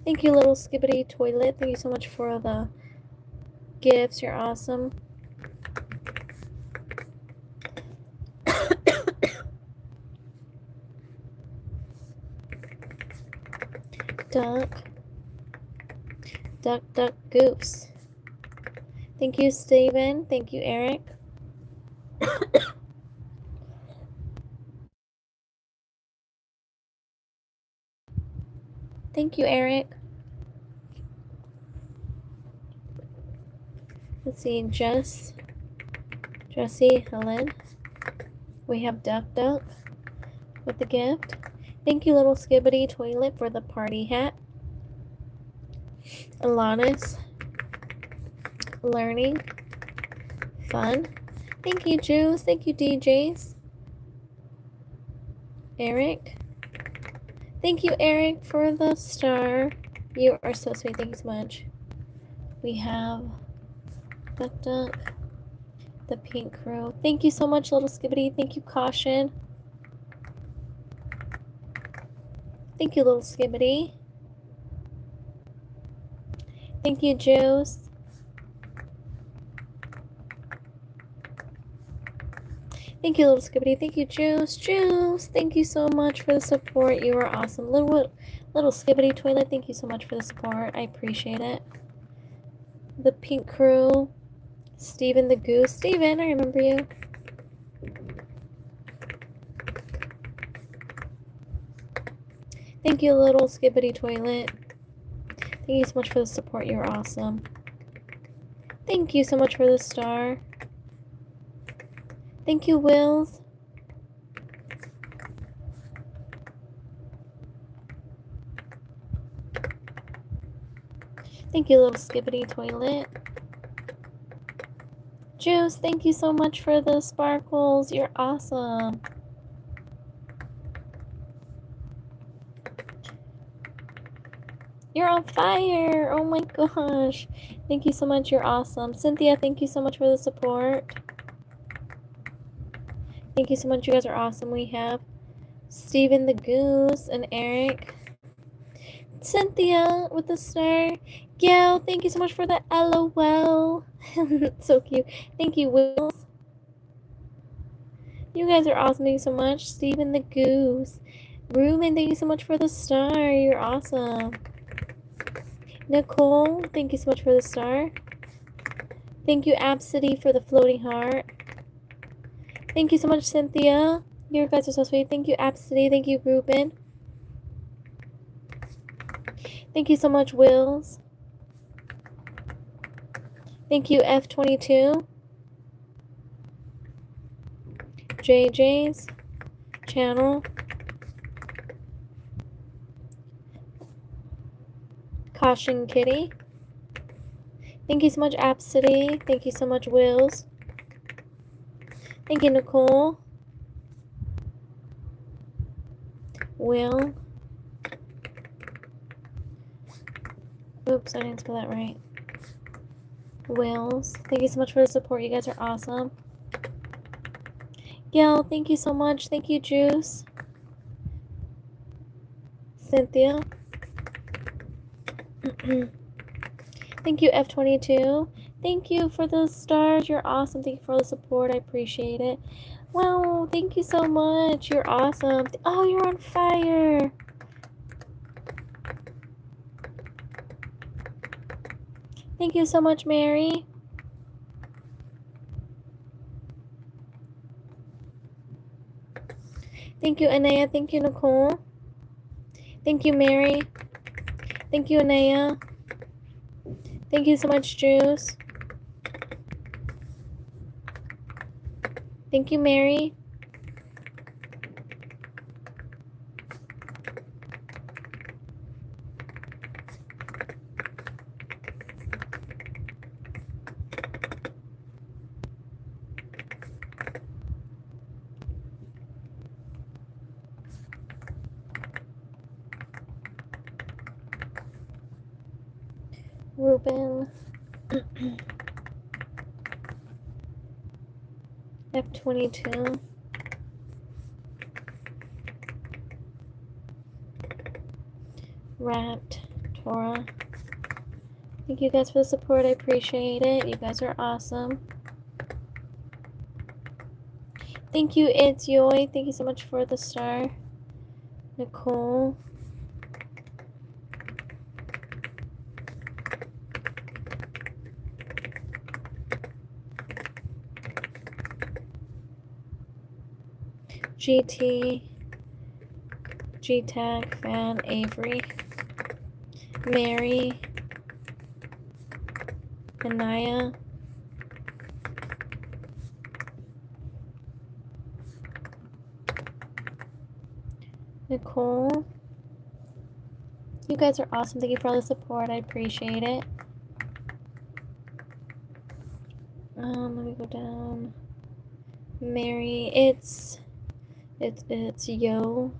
Thank you, little Skibbity Toilet. Thank you so much for the gifts. You're awesome. Duck. Duck, Duck, Goose. Thank you, Steven. Thank you, Eric. Thank you, Eric. Let's see, Jessie, Helen. We have Duck Duck with the gift. Thank you, little Skibbity Toilet, for the party hat. Alanis. Learning. Fun. Thank you, Juice. Thank you, DJs. Eric. Thank you, Eric, for the star. You are so sweet. Thank you so much. We have Duck Duck, the Pink Crew. Thank you so much, little Skibbity. Thank you, Caution. Thank you, little Skibbity. Thank you, Juice. Thank you, little Skibbity. Thank you, Juice. Juice, thank you so much for the support. You are awesome. Little Skibbity Toilet, thank you so much for the support. I appreciate it. The Pink Crew. Steven the Goose. Steven, I remember you. Thank you, little skibbity toilet. Thank you so much for the support. You're awesome. Thank you so much for the star. Thank you, Wills. Thank you, little skibbity toilet. Juice, thank you so much for the sparkles. You're awesome. You're on fire. Oh my gosh. Thank you so much. You're awesome. Cynthia, thank you so much for the support. Thank you so much. You guys are awesome. We have Steven the Goose and Eric. Cynthia with the star. Gail, thank you so much for the LOL. So cute. Thank you, Wills. You guys are awesome. Thank you so much. Steven the Goose. Ruben, thank you so much for the star. You're awesome. Nicole, thank you so much for the star. Thank you, Absidy, for the floating heart. Thank you so much, Cynthia. You guys are so sweet. Thank you, Absidy. Thank you, Ruben. Thank you so much, Wills. Thank you, F22. JJ's channel. Caution Kitty. Thank you so much, Absidy. Thank you so much, Wills. Thank you, Nicole. Will. Oops, I didn't spell that right. Wills. Thank you so much for the support. You guys are awesome. Gail, thank you so much. Thank you, Juice. Cynthia. Thank you, F22. Thank you for the stars. You're awesome. Thank you for the support. I appreciate it. Wow, thank you so much. You're awesome. Oh, you're on fire. Thank you so much, Mary. Thank you, Anaya. Thank you, Nicole. Thank you, Mary. Thank you, Anaya. Thank you so much, Juice. Thank you, Mary. Ruben. F22. Wrapped. Tora. Thank you guys for the support. I appreciate it. You guys are awesome. Thank you, It's Yoy. Thank you so much for the star. Nicole. GT. G-Tag. Fan. Avery. Mary. Anaya. Nicole. You guys are awesome. Thank you for all the support. I appreciate it. Let me go down. Mary. It's Yo.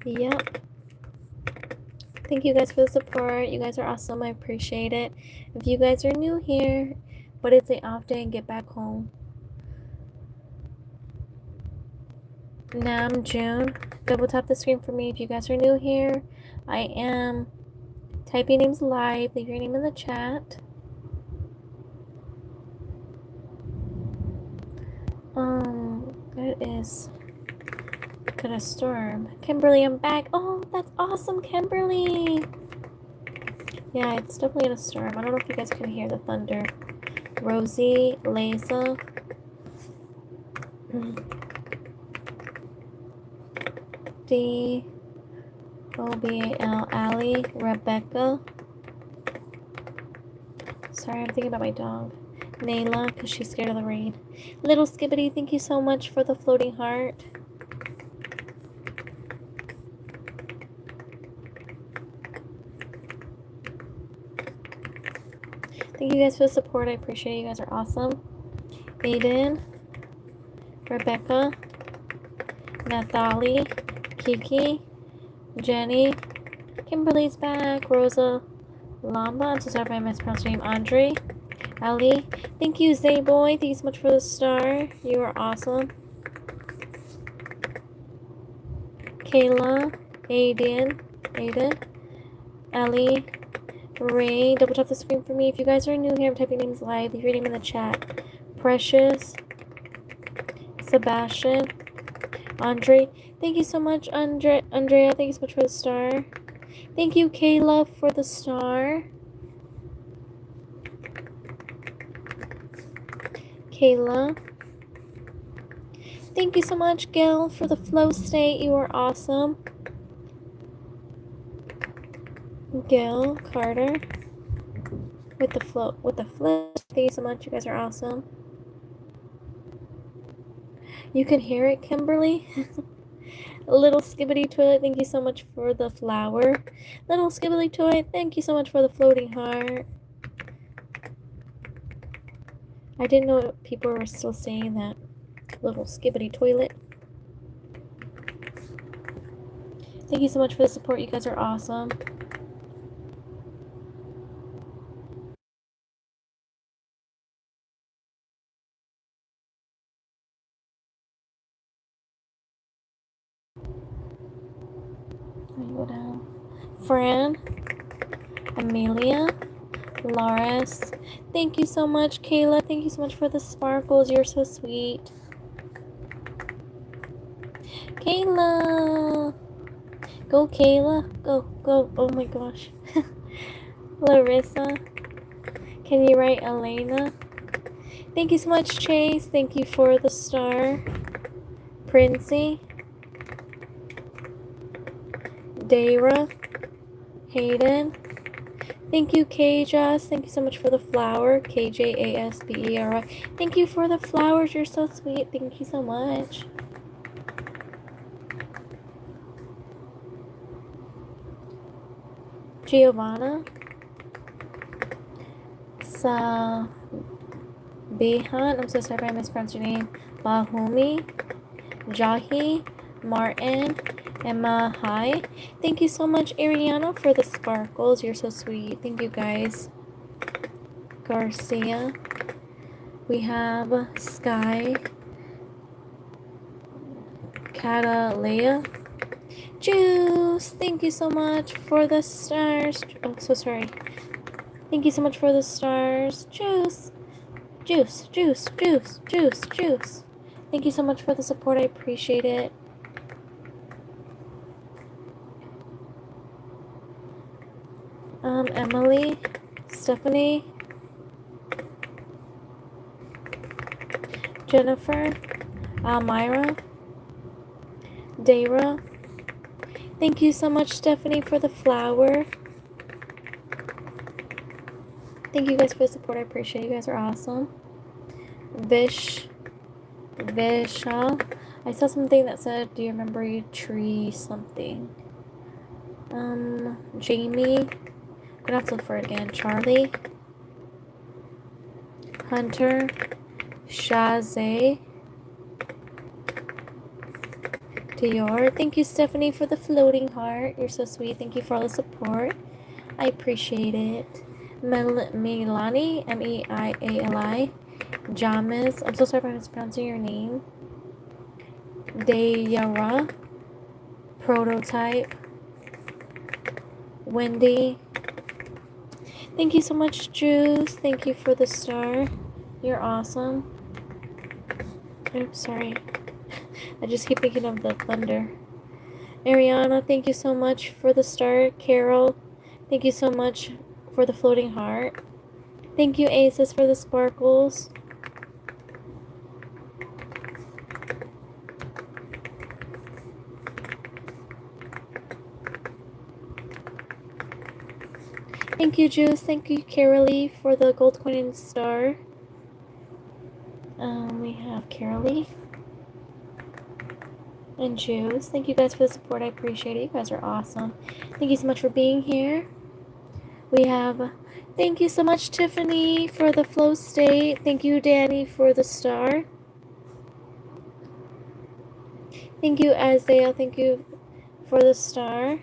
Yep. Thank you guys for the support. You guys are awesome. I appreciate it. If you guys are new here, but it's an off day and get back home. Nam June. Double tap the screen for me if you guys are new here. I am typing names live. Leave your name in the chat. It is got a storm. Kimberly, I'm back. Oh, that's awesome, Kimberly. Yeah, it's definitely in a storm. I don't know if you guys can hear the thunder. Rosie, Lisa. D-O-B-A-L, Allie, Rebecca. Sorry, I'm thinking about my dog. Nayla, because she's scared of the rain. Little Skibbity, thank you so much for the floating heart. Thank you guys for the support. I appreciate it. You guys are awesome. Aiden, Rebecca, Nathalie, Kiki, Jenny, Kimberly's back, Rosa, Lamba, I'm so sorry if I mispronounced your name, Andre, Ellie, thank you, Zayboy, thank you so much for the star, you are awesome. Kayla, Aiden, Ellie, Ray, double tap the screen for me. If you guys are new here, I'm typing names live, leave your name in the chat. Precious, Sebastian, Andre, thank you so much, Andrea, thank you so much for the star. Thank you, Kayla, for the star. Kayla. Thank you so much, Gil, for the flow state. You are awesome. Gil, Carter. With the flow. Thank you so much. You guys are awesome. You can hear it, Kimberly. Little Skibbity Toilet, thank you so much for the flower. Little Skibbity Toilet, thank you so much for the floating heart. I didn't know people were still saying that. Little Skibbity Toilet. Thank you so much for the support. You guys are awesome. Let me go down. Fran, Amelia, Loris. Thank you so much, Kayla. Thank you so much for the sparkles. You're so sweet. Kayla. Go, Kayla. Go, go. Oh my gosh. Larissa. Can you write Elena? Thank you so much, Chase. Thank you for the star. Princey. Dara. Hayden. Thank you, Kajas. Thank you so much for the flower. KJASBERY. Thank you for the flowers. You're so sweet. Thank you so much. Giovanna. Sabihan. I'm so sorry if I mispronounced your name. Bahumi. Jahi. Martin. Emma, hi. Thank you so much, Ariana, for the sparkles. You're so sweet. Thank you, guys. Garcia. We have Sky. Catalea. Juice. Thank you so much for the stars. Oh, so sorry. Thank you so much for the stars. Juice. Juice. Juice. Juice. Juice. Juice. Thank you so much for the support. I appreciate it. Emily, Stephanie, Jennifer, Almira, Dara. Thank you so much, Stephanie, for the flower. Thank you guys for the support. I appreciate it. You guys are awesome. Vishal. I saw something that said, do you remember your tree something? Jamie. I'm gonna have to look for it again. Charlie. Hunter. Shazay. Dior. Thank you, Stephanie, for the floating heart. You're so sweet. Thank you for all the support. I appreciate it. Milani. Meili. Jamis. I'm so sorry if I'm mispronouncing your name. Dayara. Prototype. Wendy. Thank you so much, Juice. Thank you for the star. You're awesome. Oops, sorry. I just keep thinking of the thunder. Ariana, thank you so much for the star. Carol, thank you so much for the floating heart. Thank you, Aces, for the sparkles. Thank you, Juice. Thank you, Carolee, for the gold coin and star. We have Carolee and Juice. Thank you guys for the support. I appreciate it. You guys are awesome. Thank you so much for being here. We have, thank you so much, Tiffany, for the flow state. Thank you, Danny, for the star. Thank you, Isaiah. Thank you for the star.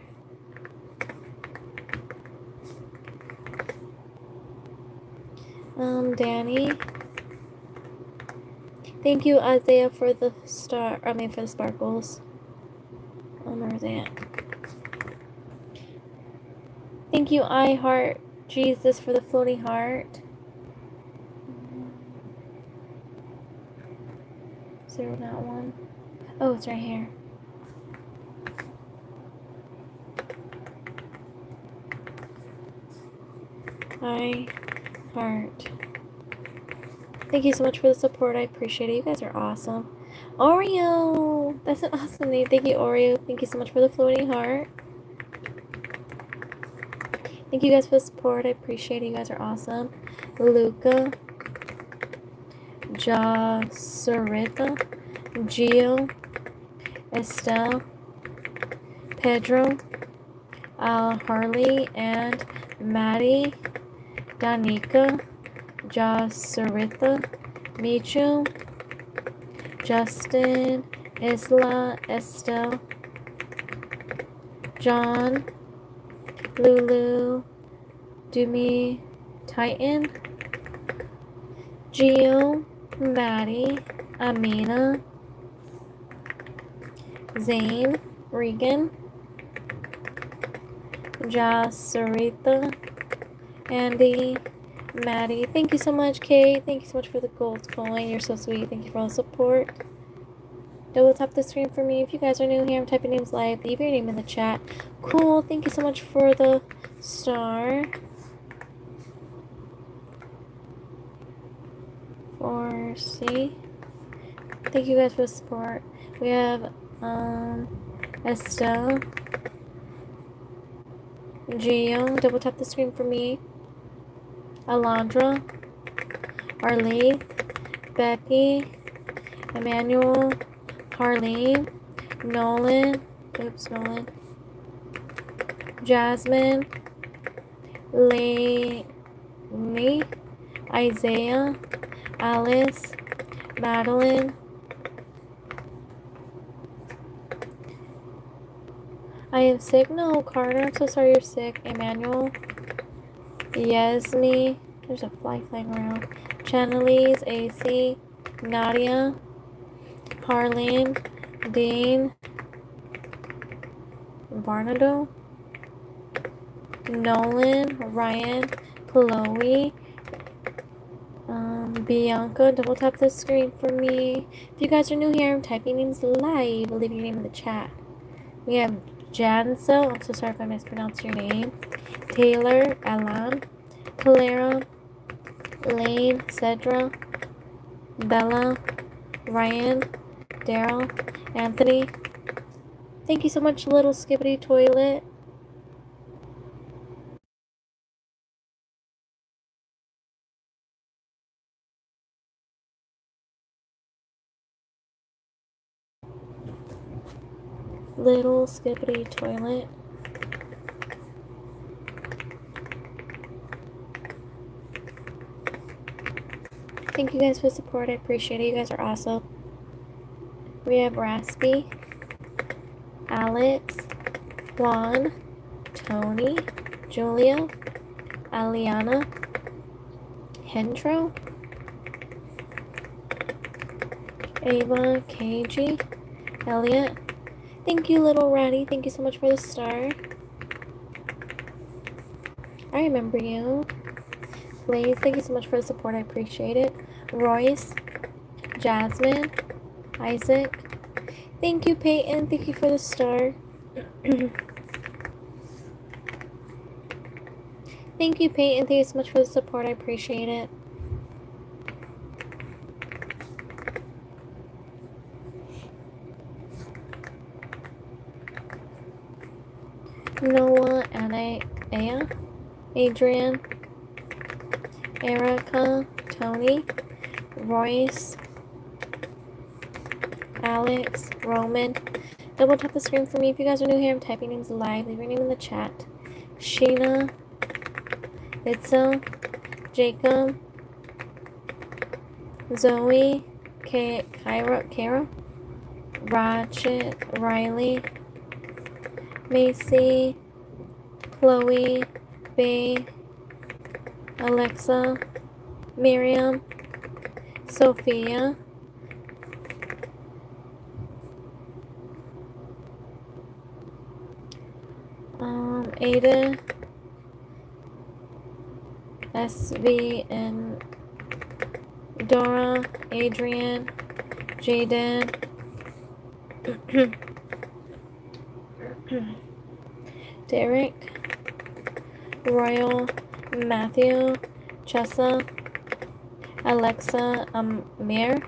Danny. Thank you, Isaiah, for the star. I mean, for the sparkles. Where's that? Thank you, I Heart Jesus, for the floating heart. Is there that one? Oh, it's right here. I Heart. Thank you so much for the support. I appreciate it. You guys are awesome. Oreo! That's an awesome name. Thank you, Oreo. Thank you so much for the floating heart. Thank you guys for the support. I appreciate it. You guys are awesome. Luca. Sarita. Gio. Estelle. Pedro. Harley and Maddie. Danica. Sarita. Michu. Justin. Isla. Estelle. John. Lulu. Dumi. Titan. Gio. Maddie. Amina. Zane. Regan. Sarita. Andy. Maddie. Thank you so much, Kate. Thank you so much for the gold coin. You're so sweet. Thank you for all the support. Double tap the screen for me. If you guys are new here, I'm typing names live. Leave your name in the chat. Cool. Thank you so much for the star. For C. Thank you guys for the support. We have Estelle. Gio. Double tap the screen for me. Alondra. Arlene. Becky. Emmanuel. Harleen. Nolan. Jasmine. Lainey. Isaiah. Alice. Madeline. I am sick. No, Carter. I'm so sorry you're sick. Emmanuel. Yesme. There's a fly flying around. Chanelise. AC. Nadia. Harleen. Dean. Barnado. Nolan. Ryan. Chloe. Bianca. Double tap the screen for me. If you guys are new here, I'm typing names live. Leave your name in the chat. We have Janso. I'm so sorry if I mispronounced your name. Taylor. Alan. Clara. Lane. Cedra. Bella. Ryan. Daryl. Anthony. Thank you so much, Little Skibbity Toilet. Little Skibbity Toilet. Thank you guys for the support. I appreciate it. You guys are awesome. We have Raspy, Alex, Juan, Tony, Julia, Aliana, Hendro, Ava, KG, Elliot. Thank you, Little Ratty. Thank you so much for the star. I remember you. Blaze, thank you so much for the support. I appreciate it. Royce, Jasmine, Isaac. Thank you, Peyton. Thank you for the star. Thank you, Peyton. Thank you so much for the support. I appreciate it. Noah and Aya. Adrian, Erica, Tony, Royce, Alex, Roman. Double tap the screen for me. If you guys are new here, I'm typing names live. Leave your name in the chat. Sheena, Itzel, Jacob, Zoe, Kara, Ratchet, Riley, Macy, Chloe, Faye, Alexa, Miriam, Sophia, Ada, SV, and Dora, Adrian, Jaden, Derek, Royal, Matthew, Chessa, Alexa, Amir,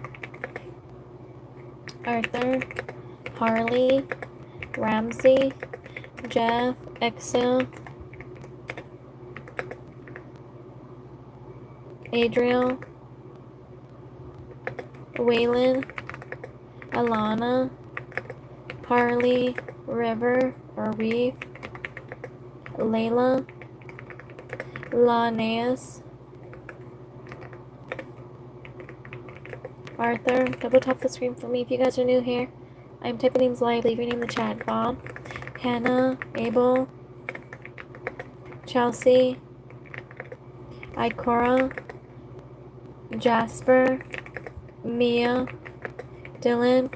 Arthur, Harley, Ramsey, Jeff, Excel, Adriel, Waylon, Alana, Harley, River, or Reeve, Layla, Laneas, Arthur. Double tap the screen for me if you guys are new here. I'm typing names live. Leave your name in the chat. Bob, Hannah, Abel, Chelsea, Ikora, Jasper, Mia, Dylan,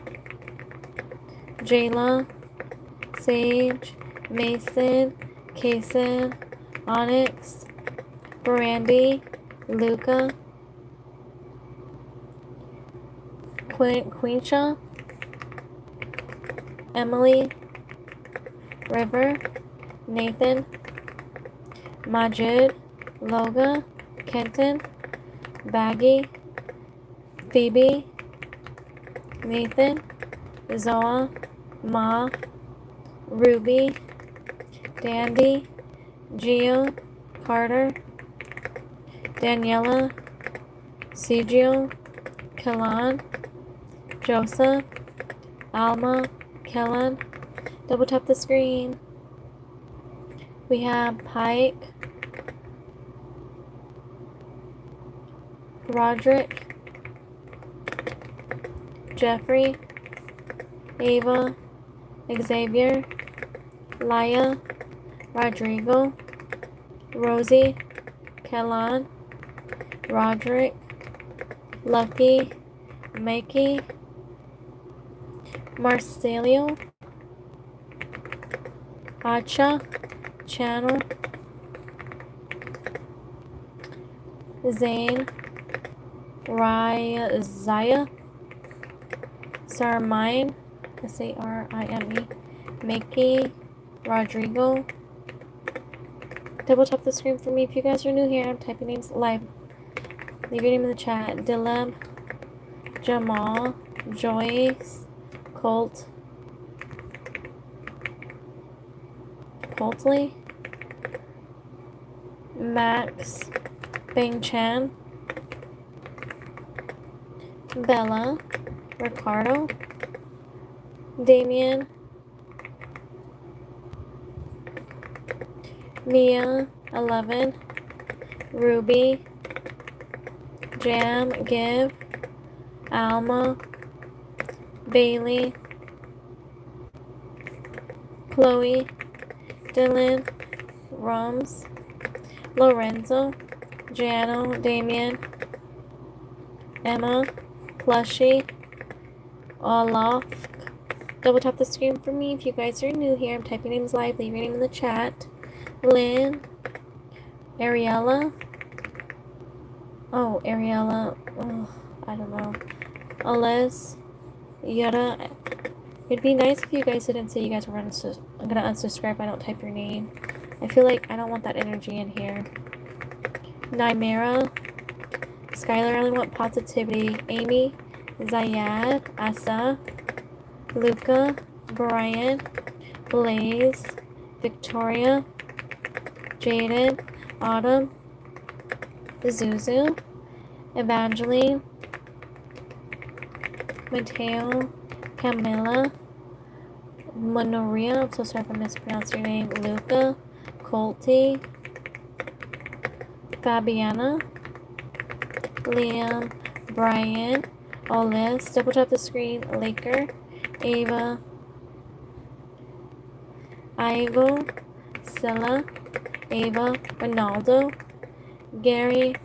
Jayla, Sage, Mason, Kason, Onyx, Brandy, Luca, Queensha, Emily, River, Nathan, Majid, Loga, Kenton, Baggy, Phoebe, Nathan, Zoa, Ma, Ruby, Dandy, Gio, Carter, Daniela, Sergio, Kalan, Joseph, Alma, Kellen. Double tap the screen. We have Pike, Roderick, Jeffrey, Ava, Xavier, Laya, Rodrigo, Rosie, Kellan, Roderick, Lucky, Mikey, Marcelio, Acha, Channel, Zane, Zaya, Sarmine, Sarime, Mickey, Rodrigo. Double tap the screen for me if you guys are new here. I'm typing names live. Leave your name in the chat. Dilem, Jamal, Joyce, Colt, Coltley, Max, Bang Chan, Bella, Ricardo, Damien, Mia, 11, Ruby, Jam, Give, Alma, Bailey, Chloe, Dylan, Rums, Lorenzo, Jano, Damien, Emma, Plushy, Olaf. Double tap the screen for me if you guys are new here. I'm typing names live. Leave your name in the chat. Lynn, Ariella. Oh, Ariella. Oh, I don't know. Alice, Yada. It'd be nice if you guys didn't say you guys were gonna unsubscribe. I don't type your name. I feel like I don't want that energy in here. Nymera, Skylar, I only want positivity. Amy, Zayad, Asa, Luca, Brian, Blaze, Victoria, Jaden, Autumn, Zuzu, Evangeline, Mateo, Camilla, Monoria, I'm so sorry if I mispronounced your name, Luca, Colty, Fabiana, Liam, Brian, Olis, double tap the screen, Laker, Ava, Ivo, Silla, Ava, Ronaldo, Gary,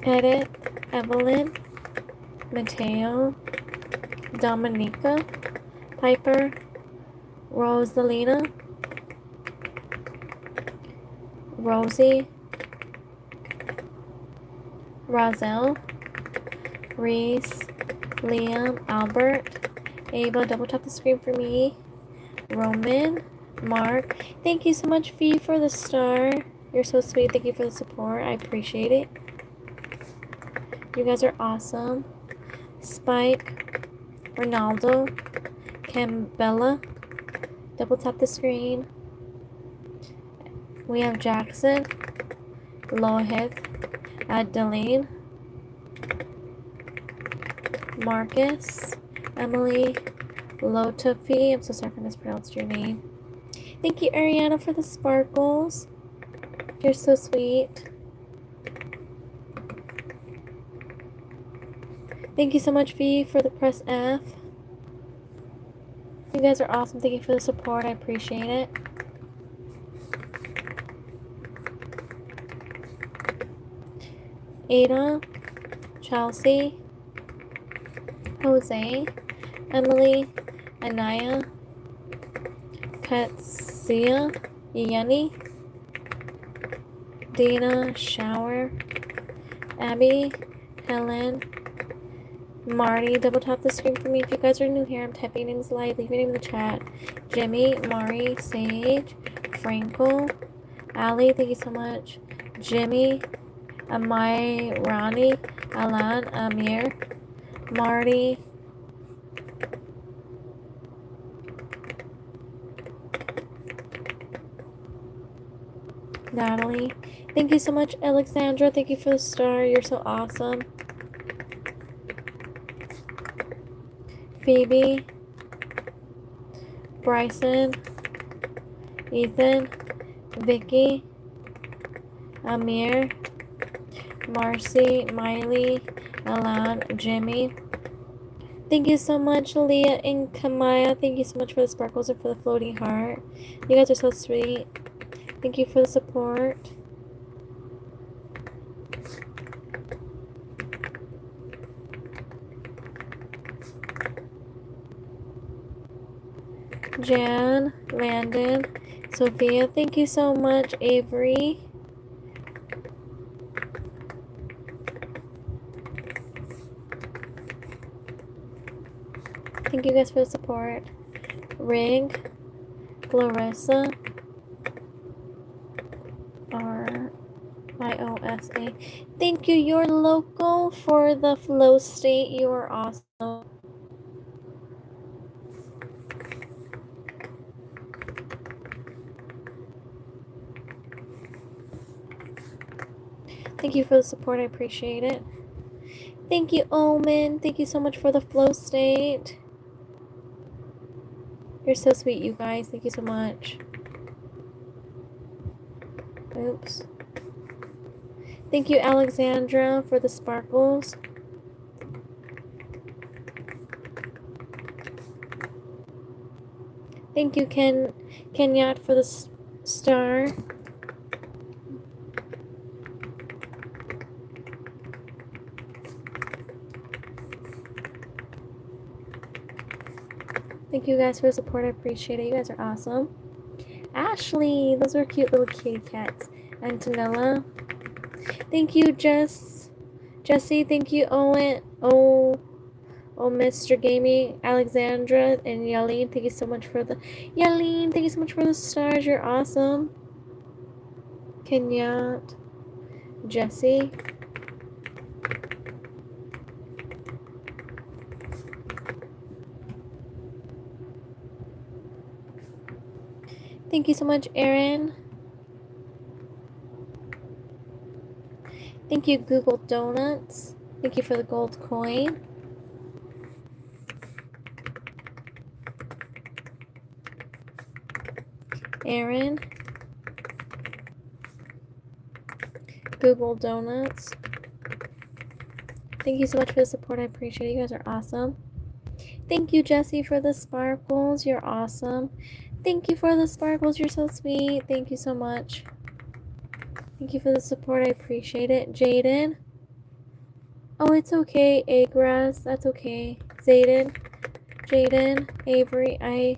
Edith, Evelyn, Mateo, Dominica, Piper, Rosalina, Rosie, Roselle, Reese, Liam, Albert, Ava, double tap the screen for me, Roman, Mark. Thank you so much, Fee, for the star. You're so sweet. Thank you for the support. I appreciate it. You guys are awesome. Spike, Ronaldo, Cambella, double tap the screen. We have Jackson, Lohith, Adeline, Marcus, Emily, Lotafi. I'm so sorry if I mispronounced your name. Thank you, Ariana, for the sparkles. You're so sweet. Thank you so much, V, for the press F. You guys are awesome. Thank you for the support. I appreciate it. Ada, Chelsea, Jose, Emily, Anaya, Katsia, Yenny, Dina, Shower, Abby, Helen, Marty, double tap the screen for me. If you guys are new here, I'm typing names live. Leave your name in the chat. Jimmy, Mari, Sage, Franco, Ali, thank you so much. Jimmy, Amai, Rani, Alan, Amir, Marty, Natalie. Thank you so much, Alexandra. Thank you for the star. You're so awesome. Phoebe, Bryson, Ethan, Vicky, Amir, Marcy, Miley, Alan, Jimmy. Thank you so much, Leah and Kamaya. Thank you so much for the sparkles and for the floating heart. You guys are so sweet. Thank you for the support. Jan, Landon, Sophia, thank you so much. Avery, thank you guys for the support. Rig, Clarissa, RIOSA, thank you. You're local for the flow state. You are awesome. Thank you for the support. I appreciate it. Thank you, Omen. Thank you so much for the flow state. You're so sweet, you guys. Thank you so much. Oops. Thank you, Alexandra, for the sparkles. Thank you, Kenyat, for the star. Thank you guys for the support. I appreciate it. You guys are awesome. Ashley, those are cute little kitty cats. Antonella. Thank you, Jessie, thank you, Owen. Mr. Gaming, Alexandra, and Yaleen. Thank you so much for the thank you so much for the stars. You're awesome. Kenyat, Jessie. Thank you so much, Erin. Thank you, Google Donuts. Thank you for the gold coin. Aaron. Google Donuts. Thank you so much for the support. I appreciate it. You guys are awesome. Thank you, Jesse, for the sparkles. You're awesome. Thank you for the sparkles. You're so sweet. Thank you so much. Thank you for the support. I appreciate it. Jaden. Oh, it's okay. Agras. That's okay. Zayden. Jaden. Avery. I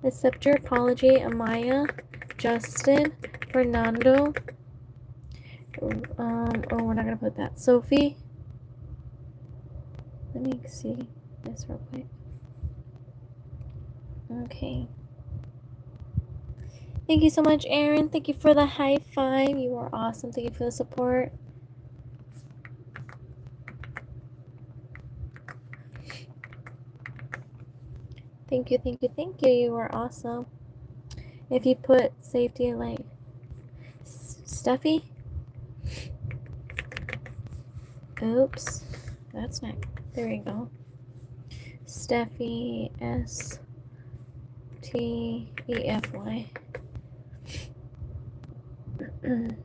accept your apology. Amaya. Justin. Fernando. Oh, we're not gonna put that. Sophie. Let me see this real quick. Okay. Thank you so much, Aaron. Thank you for the high five. You are awesome. Thank you for the support. Thank you, thank you, thank you. You are awesome. If you put safety like Stuffy. Oops. That's not. There we go. Steffi, S-T-E-F-Y. There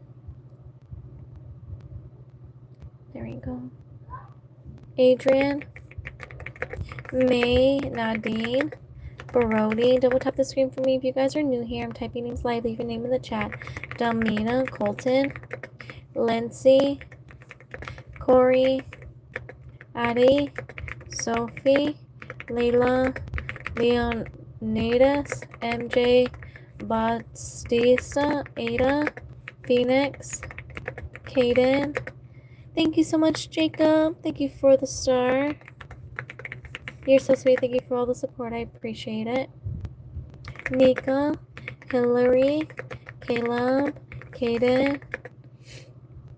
we go. Adrian, May, Nadine, Barodi. Double tap the screen for me if you guys are new here. I'm typing names live. Leave your name in the chat. Damina, Colton, Lindsay, Corey, Addie, Sophie, Layla, Leonidas, MJ, Batista, Ada, Phoenix, Kaden. Thank you so much, Jacob. Thank you for the star. You're so sweet. Thank you for all the support. I appreciate it. Nika, Hillary, Caleb, Kaden,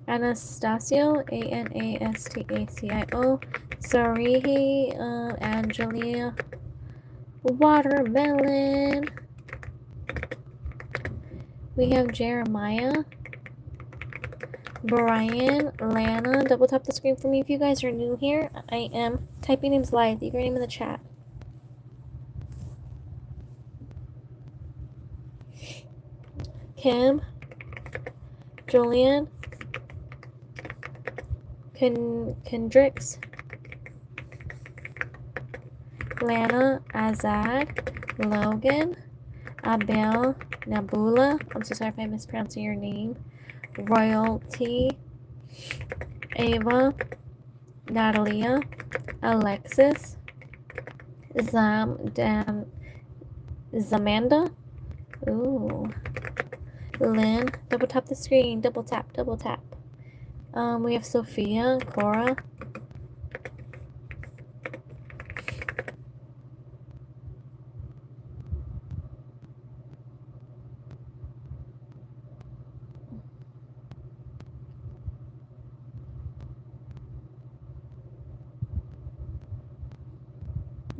Anastasio, Anastacio, Sarihi, Angelia, Watermelon. We have Jeremiah, Brian, Lana. Double tap the screen for me if you guys are new here. I am typing names live. Leave your name in the chat. Kim, Julian, Kendricks, Lana, Azad, Logan, Abel, Nabula. I'm so sorry if I'm mispronouncing your name. Royalty, Ava, Natalia, Alexis, Zamanda. Ooh. Lynn. Double tap the screen. Double tap. Double tap. We have Sophia, Cora.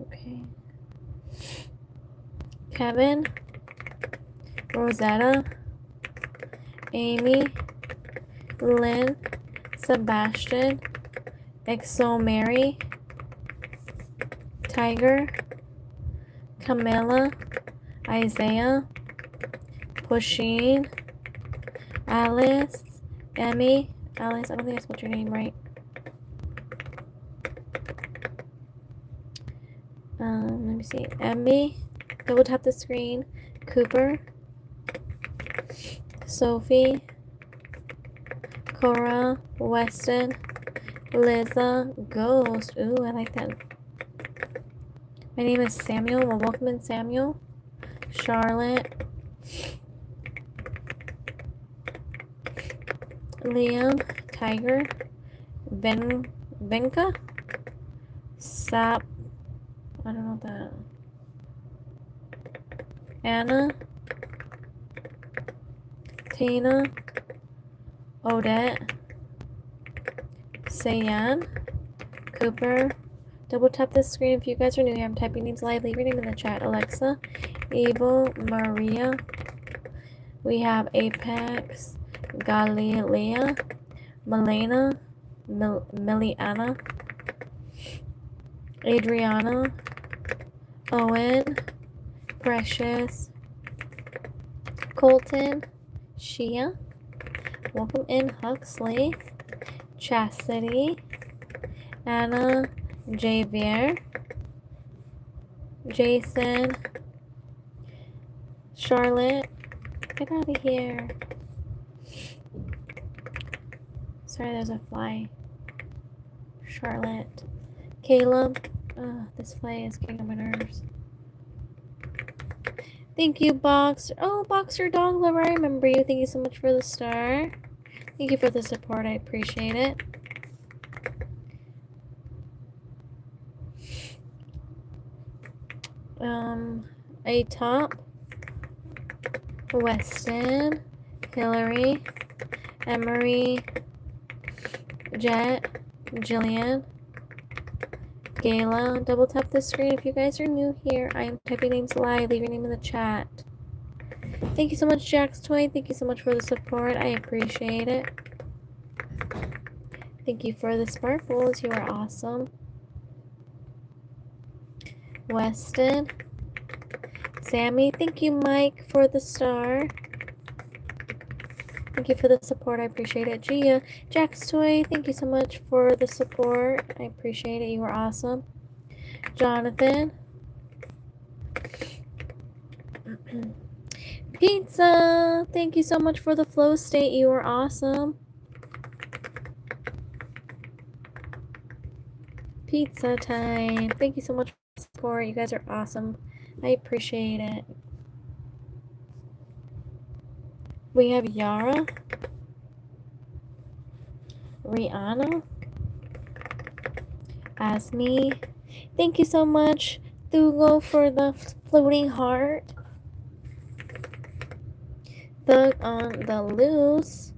Okay. Kevin, Rosetta, Amy, Lynn, Sebastian, Mary, Tiger, Camilla, Isaiah, Pusheen, Alice, Emmy, Alice, I don't think I spelled your name right. Let me see. Emmy, double tap the screen. Cooper, Sophie, Cora, Weston, Liza, Ghost. Ooh, I like that. My name is Samuel. Well, welcome in, Samuel. Charlotte, Liam, Tiger, Venka, Sap. I don't know that. Anna, Tina, Odette, Sayan, Cooper. Double tap the screen if you guys are new here. I'm typing names live. Leave your name in the chat. Alexa, Evil, Maria. We have Apex, Galilea, Milena, Miliana, Adriana, Owen, Precious, Colton, Shia, welcome in, Huxley, Chastity, Anna, Javier, Jason, Charlotte, get out of here. Sorry, there's a fly. Charlotte, Caleb, this fly is getting on my nerves. Thank you, Boxer. Oh, Boxer Dog Lover, I remember you. Thank you so much for the star. Thank you for the support. I appreciate it. A Top, Weston, Hillary, Emery, Jet, Jillian, Gayla. Double tap the screen. If you guys are new here, I am typing names live. Leave your name in the chat. Thank you so much, Jack's Toy. Thank you so much for the support. I appreciate it. Thank you for the sparkles. You are awesome. Weston, Sammy. Thank you, Mike, for the star. Thank you for the support. I appreciate it. Gia, Jack's Toy. Thank you so much for the support. I appreciate it. You are awesome. Jonathan. Pizza. Thank you so much for the flow state. You are awesome. Pizza time. Thank you so much for the support. You guys are awesome. I appreciate it. We have Yara, Rihanna, Asmi. Thank you so much, Thugo, for the floating heart. Thug on the Loose.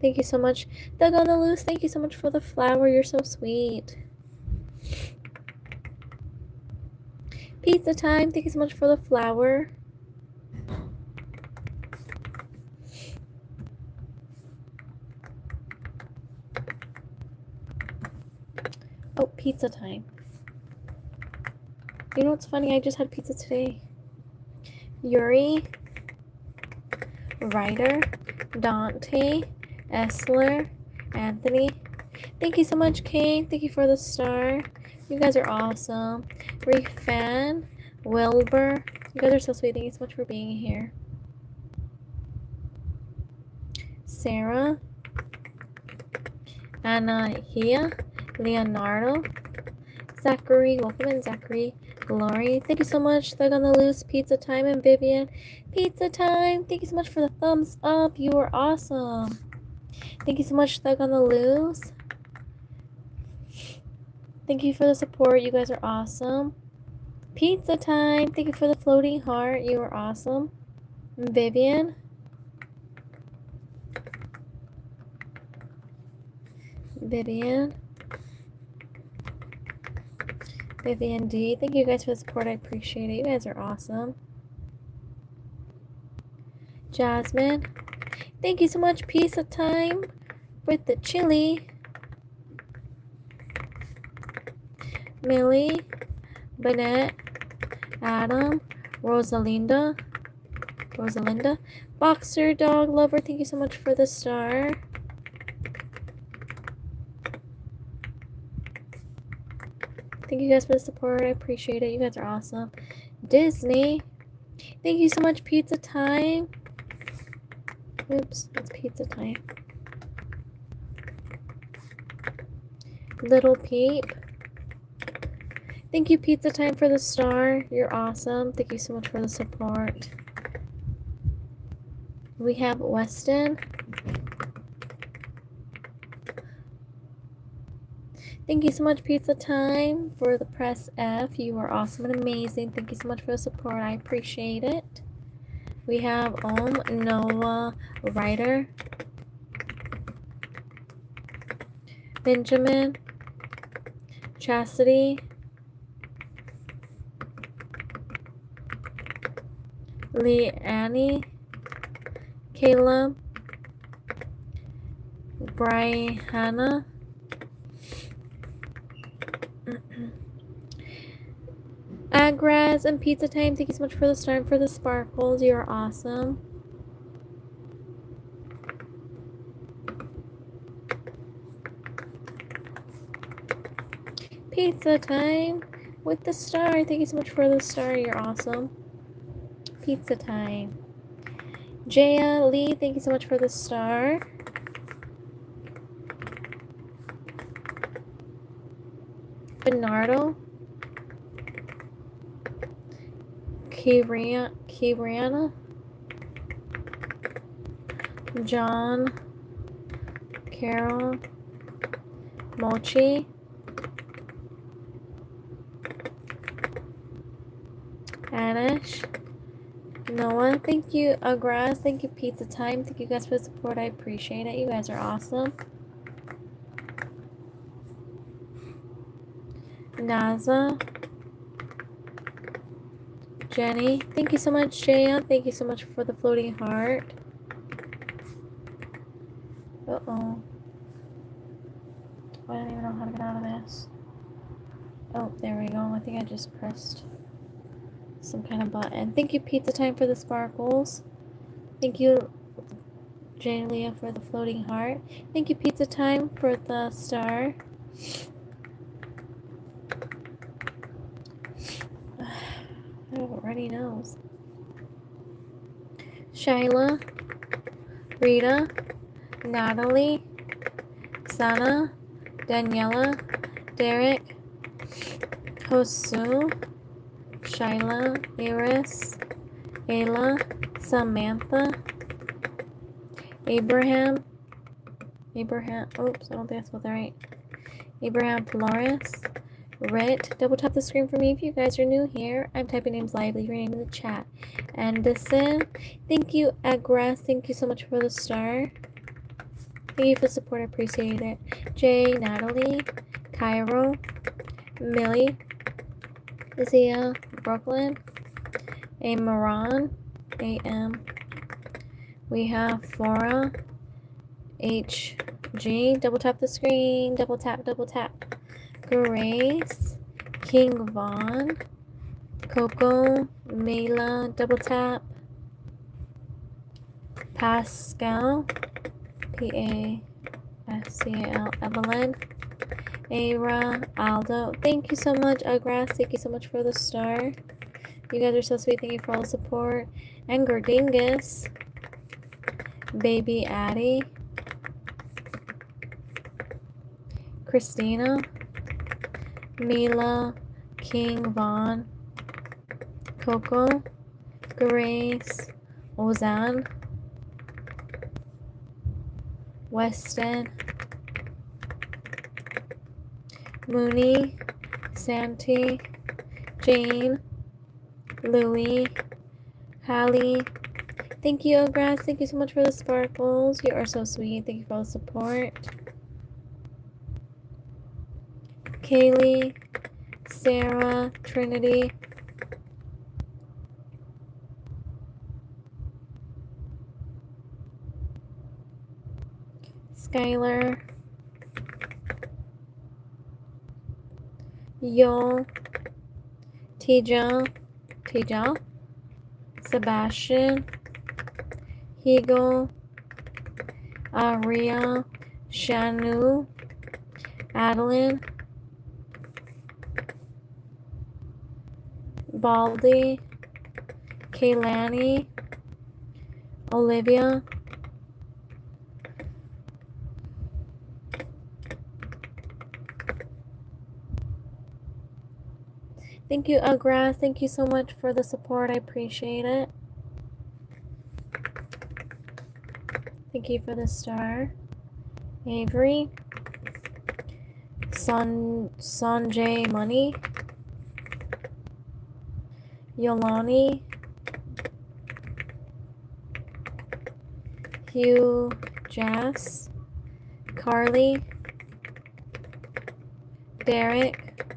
Thank you so much. Thug on the Loose, thank you so much for the flower. You're so sweet. Pizza time, thank you so much for the flower. Oh, pizza time. You know what's funny? I just had pizza today. Yuri, Ryder, Dante, Essler, Anthony. Thank you so much, Kane. Thank you for the star. You guys are awesome. Refan, Wilbur. You guys are so sweet. Thank you so much for being here. Sarah, Anahia, Leonardo, Zachary. Welcome in, Zachary. Glory. Thank you so much. Thug on the Loose. Pizza time. And Vivian. Pizza time. Thank you so much for the thumbs up. You are awesome. Thank you so much, Thug on the Loose. Thank you for the support. You guys are awesome. Pizza time. Thank you for the floating heart. You are awesome. Vivian. Vivian D. Thank you guys for the support. I appreciate it. You guys are awesome. Jasmine. Thank you so much. Pizza time with the chili. Millie, Bennett, Adam, Rosalinda, Boxer Dog Lover. Thank you so much for the star. Thank you guys for the support. I appreciate it. You guys are awesome. Disney. Thank you so much. Pizza time. Oops, it's pizza time. Little Peep. Thank you, Pizza Time, for the star. You're awesome. Thank you so much for the support. We have Weston. Thank you so much, Pizza Time, for the press F. You are awesome and amazing. Thank you so much for the support. I appreciate it. We have Noah Ryder, Benjamin, Chastity, Leanne, Caleb, Brianna. Agraz and Pizza Time, thank you so much for the star and for the sparkles. You're awesome. Pizza Time with the star. Thank you so much for the star. You're awesome. Pizza Time. Jaya Lee, thank you so much for the star. Bernardo. Kibriana. John. Carol. Mochi. Anish. Noah, thank you. Agras, thank you. Pizza Time, thank you guys for the support. I appreciate it. You guys are awesome. Naza. Jenny, thank you so much. Jaya, thank you so much for the floating heart. Uh-oh. I don't even know how to get out of this. Oh, there we go. I think I just pressed some kind of button. Thank you, Pizza Time, for the sparkles. Thank you, Jane Leah, for the floating heart. Thank you, Pizza Time, for the star. I have a runny nose. Shyla, Rita, Natalie, Sana, Daniela, Derek, Hosu, Shyla, Iris, Ayla, Samantha, Abraham, oops, I don't think I spelled that right. Abraham Flores, Rit, double tap the screen for me if you guys are new here. I'm typing names live, leave your name in the chat. Anderson, thank you. Agras, thank you so much for the star. Thank you for the support, I appreciate it. Jay, Natalie, Cairo, Millie, Zia, Brooklyn, Amaran, AM. We have Flora, HG, double tap the screen, double tap. Grace, King Vaughn, Coco, Mela, double tap. Pascal, Pascal, Evelyn, Ara, Aldo. Thank you so much, Agras. Thank you so much for the star. You guys are so sweet. Thank you for all the support. And Gordingus, Baby Addie, Christina, Mila, King Vaughn, Coco, Grace, Ozan, Weston, Mooney, Santi, Jane, Louie, Hallie. Thank you, Ogras. Thank you so much for the sparkles. You are so sweet. Thank you for all the support. Kaylee, Sarah, Trinity, Skylar, Yo, Tijal, Sebastian, Higo, Aria, Shanu, Adeline, Baldy, Kaylani, Olivia, thank you, Agras. Thank you so much for the support. I appreciate it. Thank you for the star. Avery, Sanjay Money, Yolani, Hugh Jazz, Carly, Derek,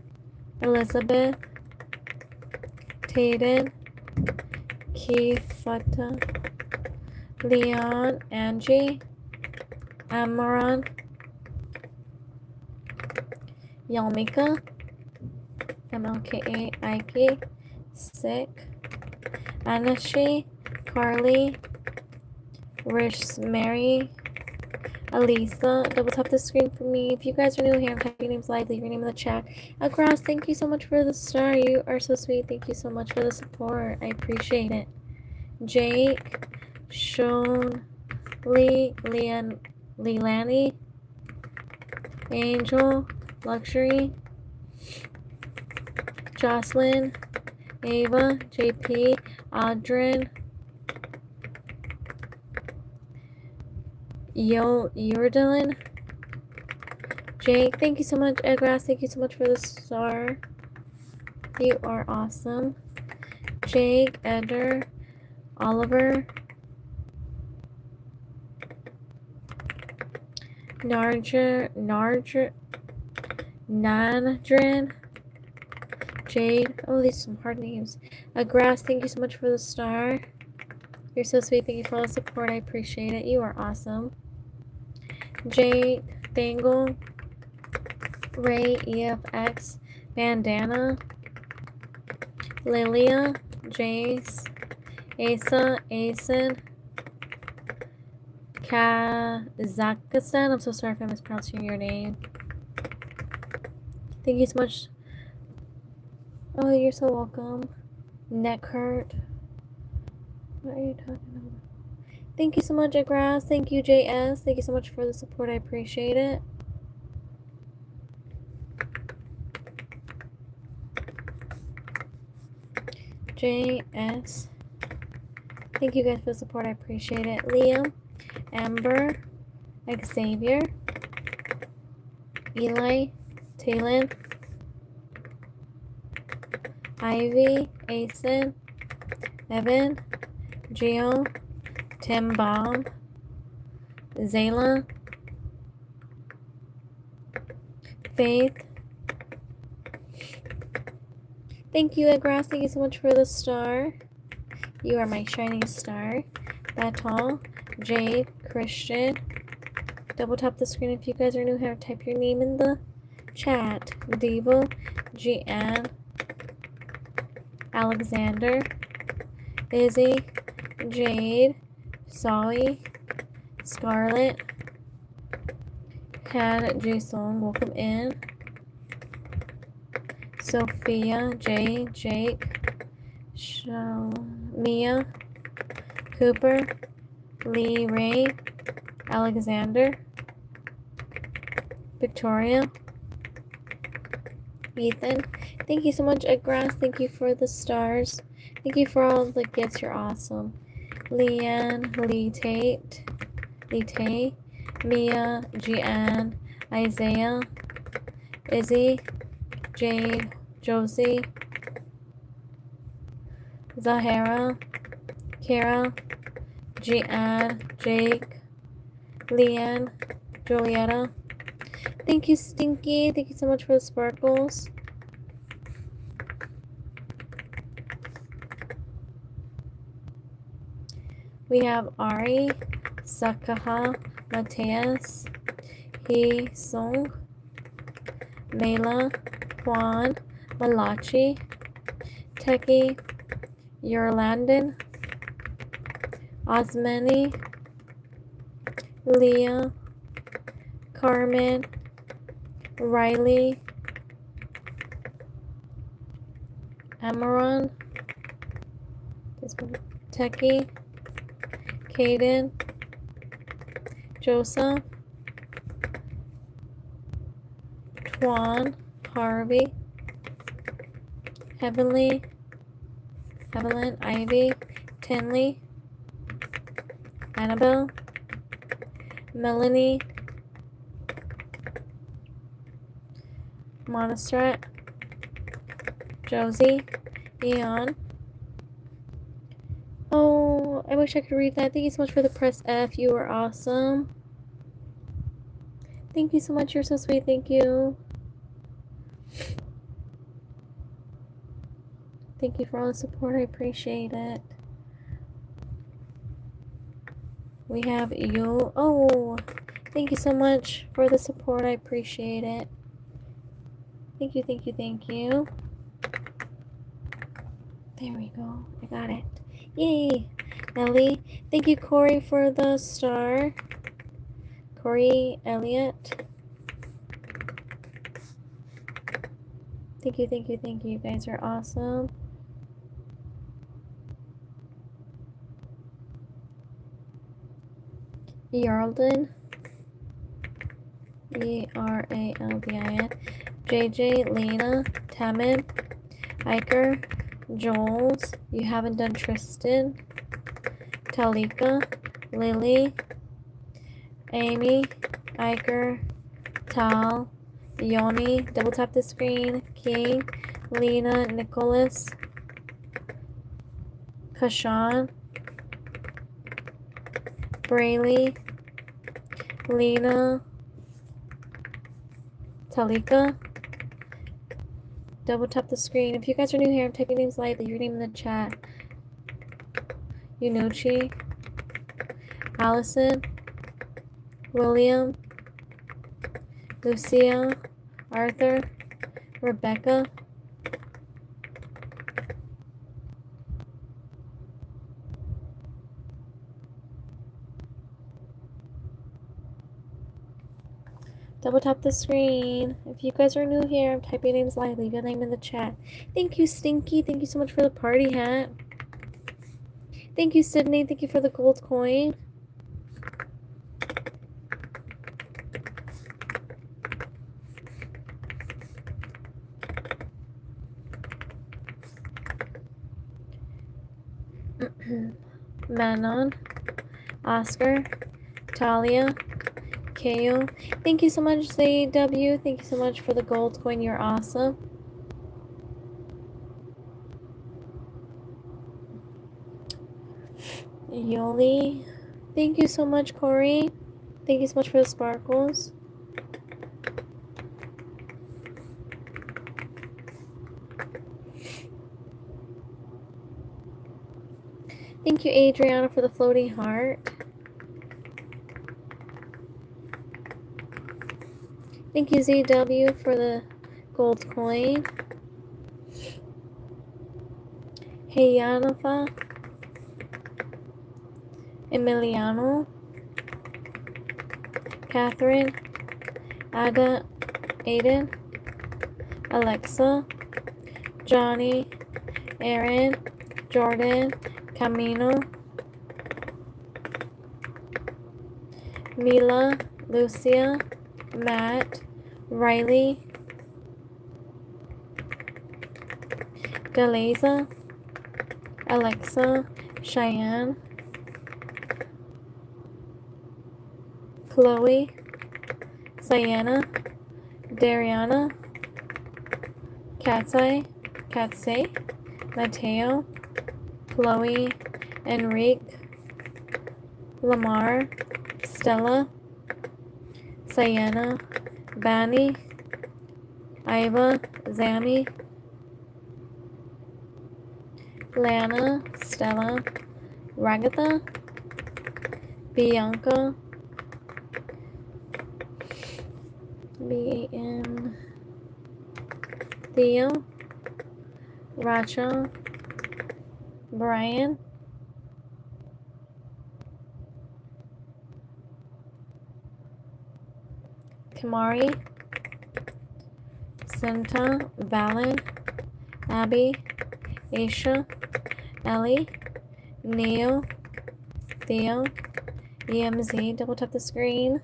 Elizabeth, Tayden, Keith Futta, Leon, Angie, Amaran, Yalmika, MLKAIK, Sick, Anashi, Carly, Mary, Alisa. Double tap the screen for me. If you guys are new here, type your names live, leave your name in the chat. Across, thank you so much for the star. You are so sweet. Thank you so much for the support. I appreciate it. Jake, Sean, Lee, Leilani, Angel, Luxury, Jocelyn, Ava, JP, Audrin, Yordalin, Jake, thank you so much. Edgrass, thank you so much for the star. You are awesome. Jake, Eder, Oliver, Nandrin, Jade. Oh, these are some hard names. Grass, thank you so much for the star. You're so sweet. Thank you for all the support. I appreciate it. You are awesome. Jade, Dangle, Ray, EFX, Bandana, Lilia, Jace, Asa, Asen, Kazakhstan. I'm so sorry if I'm mispronouncing your name. Thank you so much. Oh, you're so welcome. Neck hurt. What are you talking about? Thank you so much, Grass. Thank you, JS. Thank you so much for the support. I appreciate it. JS. Thank you guys for the support. I appreciate it. Liam, Amber, Xavier, Eli, Talon, Ivy, Asen, Evan, Gio, Tim Baum, Zayla, Faith. Thank you, Edgrass. Thank you so much for the star. You are my shining star. Batal, Jade, Christian. Double tap the screen if you guys are new here. Type your name in the chat. Devo, GN, Alexander, Izzy, Jade, Solly, Scarlett, Had, Jason, welcome in. Sophia, Jay, Jake, Mia, Cooper, Lee, Ray, Alexander, Victoria, Ethan. Thank you so much, Edgrass. Thank you for the stars. Thank you for all the gifts. You're awesome. Leanne, Lee Tate, Mia, Gian, Isaiah, Izzy, Jade, Josie, Zahara, Kara, Gian, Jake, Leanne, Julietta. Thank you, Stinky. Thank you so much for the sparkles. We have Ari, Sakaha, Mateus, Hee Song, Mela, Juan, Malachi, Teki, Yerlandon, Osmani, Leah, Carmen, Riley, Amaron, Teki, Caden, Joseph, Twan, Harvey, Evelyn, Ivy, Tinley, Annabelle, Melanie, Montserrat, Josie, Eon. Oh, I wish I could read that. Thank you so much for the press F. You are awesome. Thank you so much. You're so sweet. Thank you. Thank you for all the support. I appreciate it. We have you. Oh, Thank you so much for the support. I appreciate it. Thank you, thank you, thank you. There we go. I got it. Yay! Ellie. Thank you, Corey, for the star. Corey Elliott. Thank you, thank you, thank you. You guys are awesome. Yarldin. Eraldin. JJ, Lena, Tamid, Iker, Joels. You haven't done Tristan. Talika, Lily, Amy, Iker, Tal, Yoni, double tap the screen, King, Lena, Nicholas, Kashan, Braylee, Lena, Talika. Double tap the screen. If you guys are new here, I'm typing names live. Leave your name in the chat. Yunuchi, Allison, William, Lucia, Arthur, Rebecca, double tap the screen. If you guys are new here, I'm typing names live. Leave your name in the chat. Thank you, Stinky. Thank you so much for the party hat. Thank you, Sydney. Thank you for the gold coin. Manon, Oscar, Talia, Ko. Thank you so much, ZW. Thank you so much for the gold coin. You're awesome. Yoli. Thank you so much, Corey. Thank you so much for the sparkles. Thank you, Adriana, for the floating heart. Thank you, ZW, for the gold coin. Hey, Yanafa. Emiliano. Catherine. Aga. Aiden. Alexa. Johnny. Aaron. Jordan. Camino. Mila. Lucia. Matt. Riley. Deleza. Alexa. Cheyenne. Chloe. Sienna. Dariana. Katsai. Mateo. Chloe. Enrique. Lamar. Stella. Sienna. Bani. Iva. Zami. Lana. Stella. Ragatha. Bianca. B-A-N. Theo. Racha. Brian. Kamari. Senta. Valen. Abby. Aisha. Ellie. Neo. Theo. EMZ. Double tap the screen.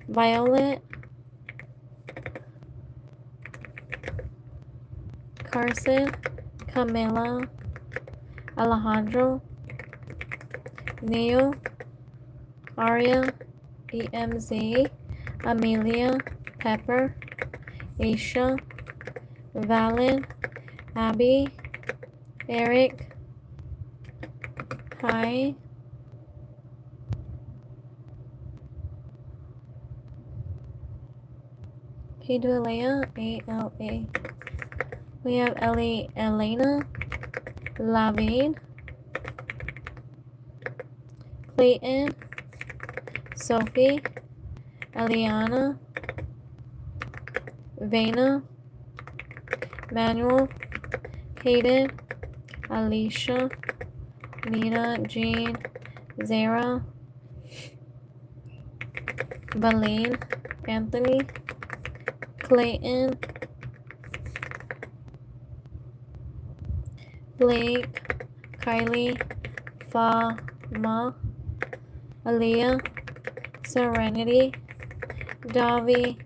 Violet. Carson. Camila. Alejandro. Neo. Aria. EMZ. Amelia. Pepper. Aisha. Valen. Abby. Eric. Hi. Pedalea. A-L-A. We have Elena. Lavine. Clayton. Sophie. Eliana, Vena, Manuel, Hayden, Alicia, Nina, Jean, Zara, Belen, Anthony, Clayton, Blake, Kylie, Fama, Aaliyah, Serenity, Davi,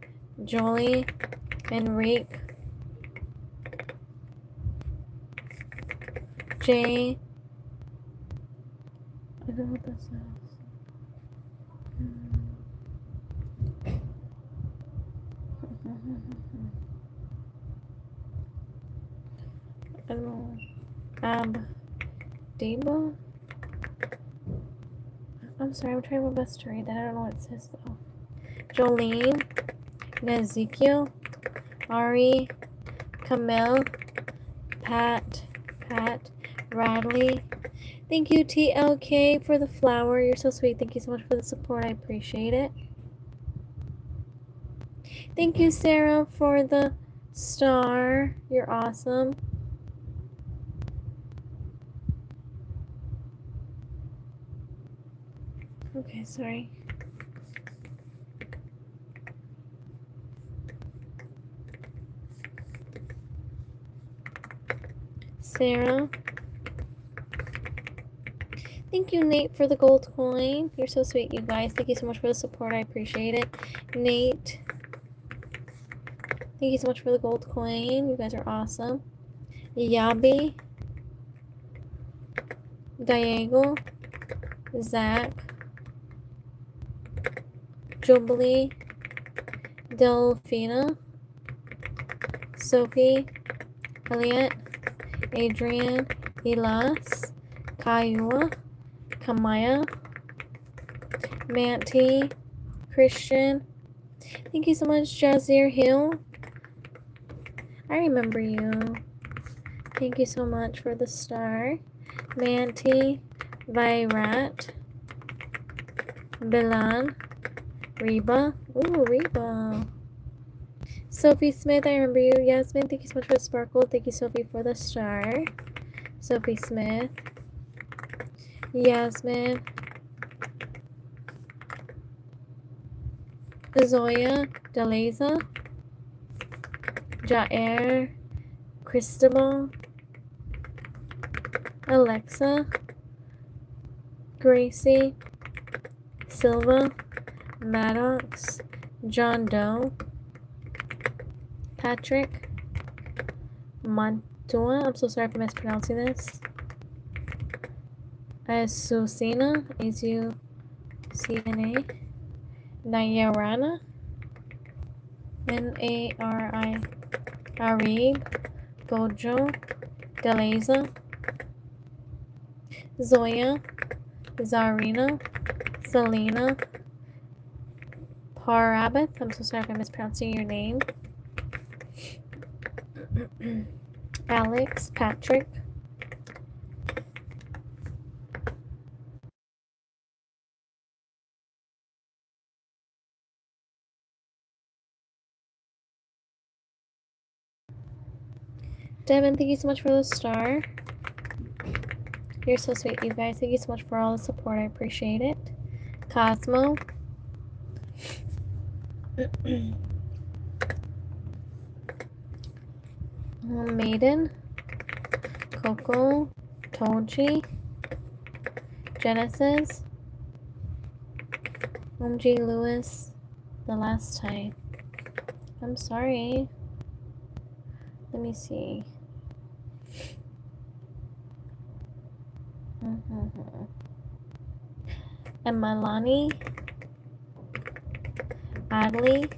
Jolie, Enrique, Jay. I don't know what this is. I don't know. Deba? I'm sorry, I'm trying my best to read that. I don't know what it says though. Jolene, Ezekiel, Ari, Camille, Pat, Radley. Thank you, TLK, for the flower. You're so sweet. Thank you so much for the support. I appreciate it. Thank you, Sarah, for the star. You're awesome. Okay, sorry. Sarah. Thank you, Nate, for the gold coin. You're so sweet, you guys. Thank you so much for the support. I appreciate it. Nate. Thank you so much for the gold coin. You guys are awesome. Yabi. Diego. Zach. Jubilee. Delphina. Sophie. Elliot. Adrian. Elas. Kayua. Kamaya. Manti. Christian. Thank you so much, Jazir Hill. I remember you. Thank you so much for the star. Manti. Virat. Bilan. Reba. Ooh, Reba. Sophie Smith, I remember you. Yasmin, thank you so much for the sparkle. Thank you, Sophie, for the star. Sophie Smith. Yasmin. Zoya. Deleza. Jair. Cristobal. Alexa. Gracie. Silva. Maddox. John Doe. Patrick. Mantua. I'm so sorry for mispronouncing this. Azucena. A-Z-U-C-N-A. Nayarana. N-A-R-I. Arib. Gojo. Deleza. Zoya. Zarina. Selena. Parabath. I'm so sorry if I'm mispronouncing your name. Alex. Patrick. Devin, thank you so much for the star. You're so sweet, you guys. Thank you so much for all the support. I appreciate it. Cosmo. Maiden. Coco. Toji. Genesis. OMG Lewis. The last time. I'm sorry. Let me see. Emalani. Adley.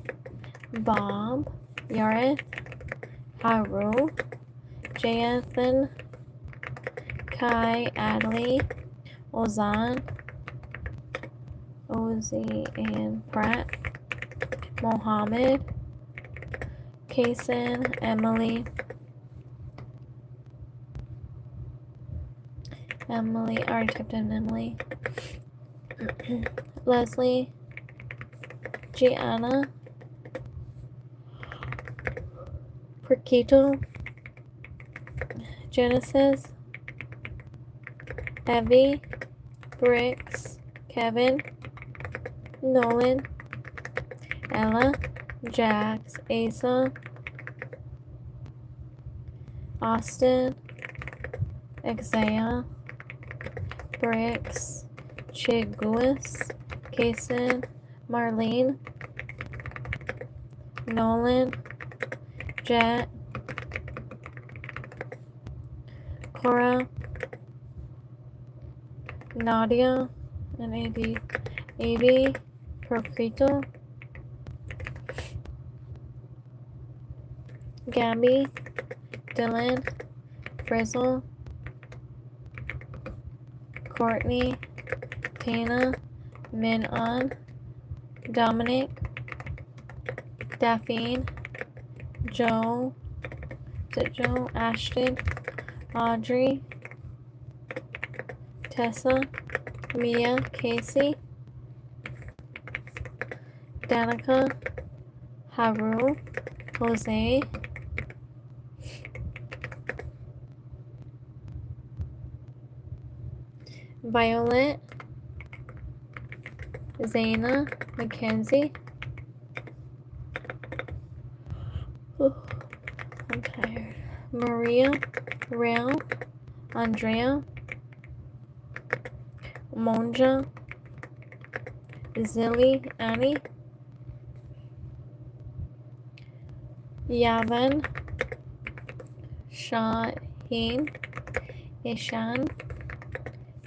Bob. Yareth. Haru. Jathan. Kai. Adley. Ozan. Ozzy and Pratt. Mohammed. Kason. Emily. I already typed in Emily. Leslie. Gianna, Perquito, Genesis, Evie, Bricks, Kevin, Nolan, Ella, Jax, Asa, Austin, Exaya, Bricks, Chiguis, Kason, Marlene, Nolan, Jet, Cora, Nadia, and AB, Procrito, Gabby, Dylan, Frizzle, Courtney, Tana, Min-On, Dominic, Daphne, Joe, Ashton, Audrey, Tessa, Mia, Casey, Danica, Haru, Jose, Violet, Zaina, Mackenzie. I'm tired. Maria, Rail, Andrea, Monja, Zilly, Annie, Yavan, Shaheen, Ishan,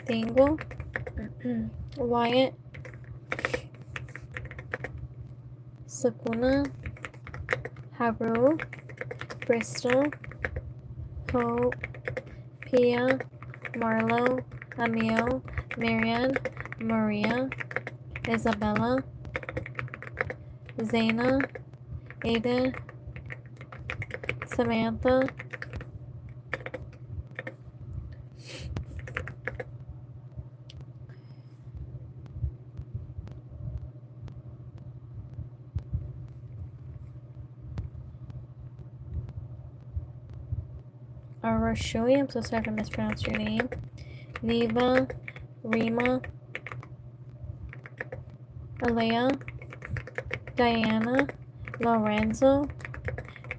Dingle, Wyatt, Sakuna, Haru, Bristol, Hope, Pia, Marlo, Emil, Marianne, Maria, Isabella, Zaina, Aiden, Samantha, Arashui, I'm so sorry if I mispronounced your name, Neva, Rima, Alea, Diana, Lorenzo,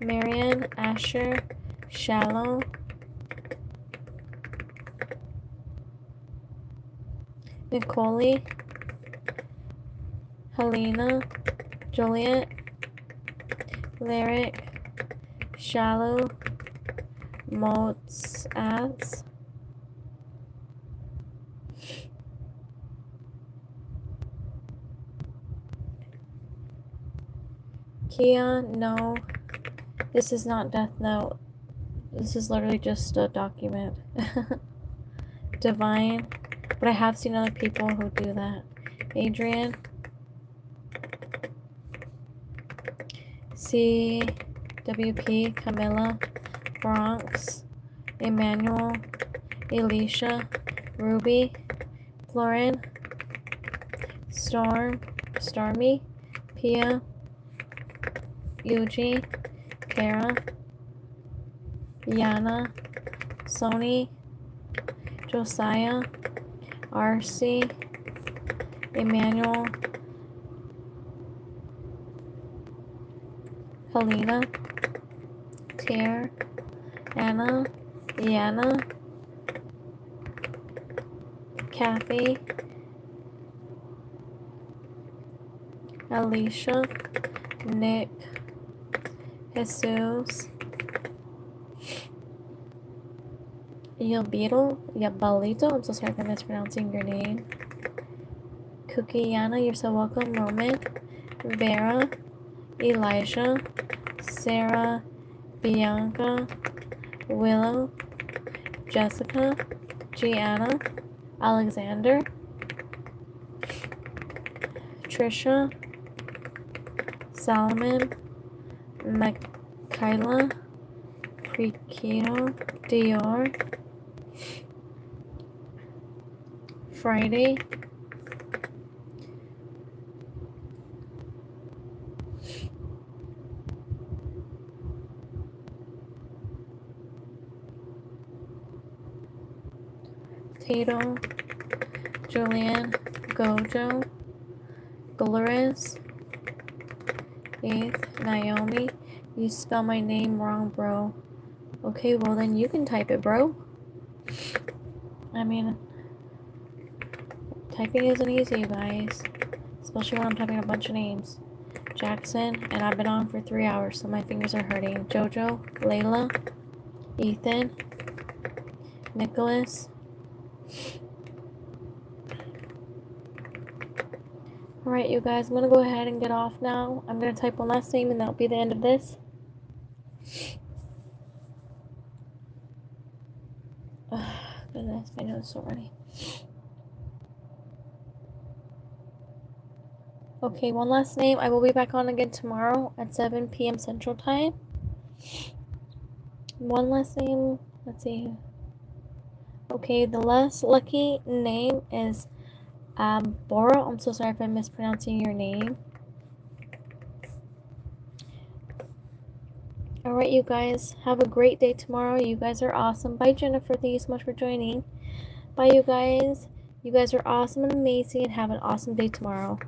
Marian, Asher, Shallow, Nicole, Helena, Juliet, Lyric, Shallow, Moats Ads, Kia, no, this is not Death Note. This is literally just a document. Divine, but I have seen other people who do that. Adrian, CWP, Camilla, Bronx, Emmanuel, Alicia, Ruby, Florin, Stormy, Pia, Yuji, Kara, Yana, Sony, Josiah, RC, Emmanuel, Helena, Tier, Anna, Iana, Kathy, Alicia, Nick, Jesus, Yabalito, I'm so sorry if I'm mispronouncing your name. Cookie Yana, you're so welcome. Roman, Vera, Elijah, Sarah, Bianca, Willow, Jessica, Gianna, Alexander, Trisha, Solomon, Michaela, Preketo, Dior, Friday, Potato, Julian, Gojo, Dolores, 8th, Naomi. You spell my name wrong, bro. Okay, well then you can type it, bro. I mean, typing isn't easy, you guys. Especially when I'm typing a bunch of names. Jackson, and I've been on for 3 hours, so my fingers are hurting. Jojo, Layla, Ethan, Nicholas. Alright, you guys, I'm gonna go ahead and get off now. I'm gonna type one last name, and that'll be the end of this. Goodness, my nose is so runny. Okay, one last name. I will be back on again tomorrow at 7 p.m. Central Time. One last name. Let's see. Okay, the last lucky name is Boro. I'm so sorry if I'm mispronouncing your name. Alright, you guys. Have a great day tomorrow. You guys are awesome. Bye, Jennifer. Thank you so much for joining. Bye, you guys. You guys are awesome and amazing, and have an awesome day tomorrow.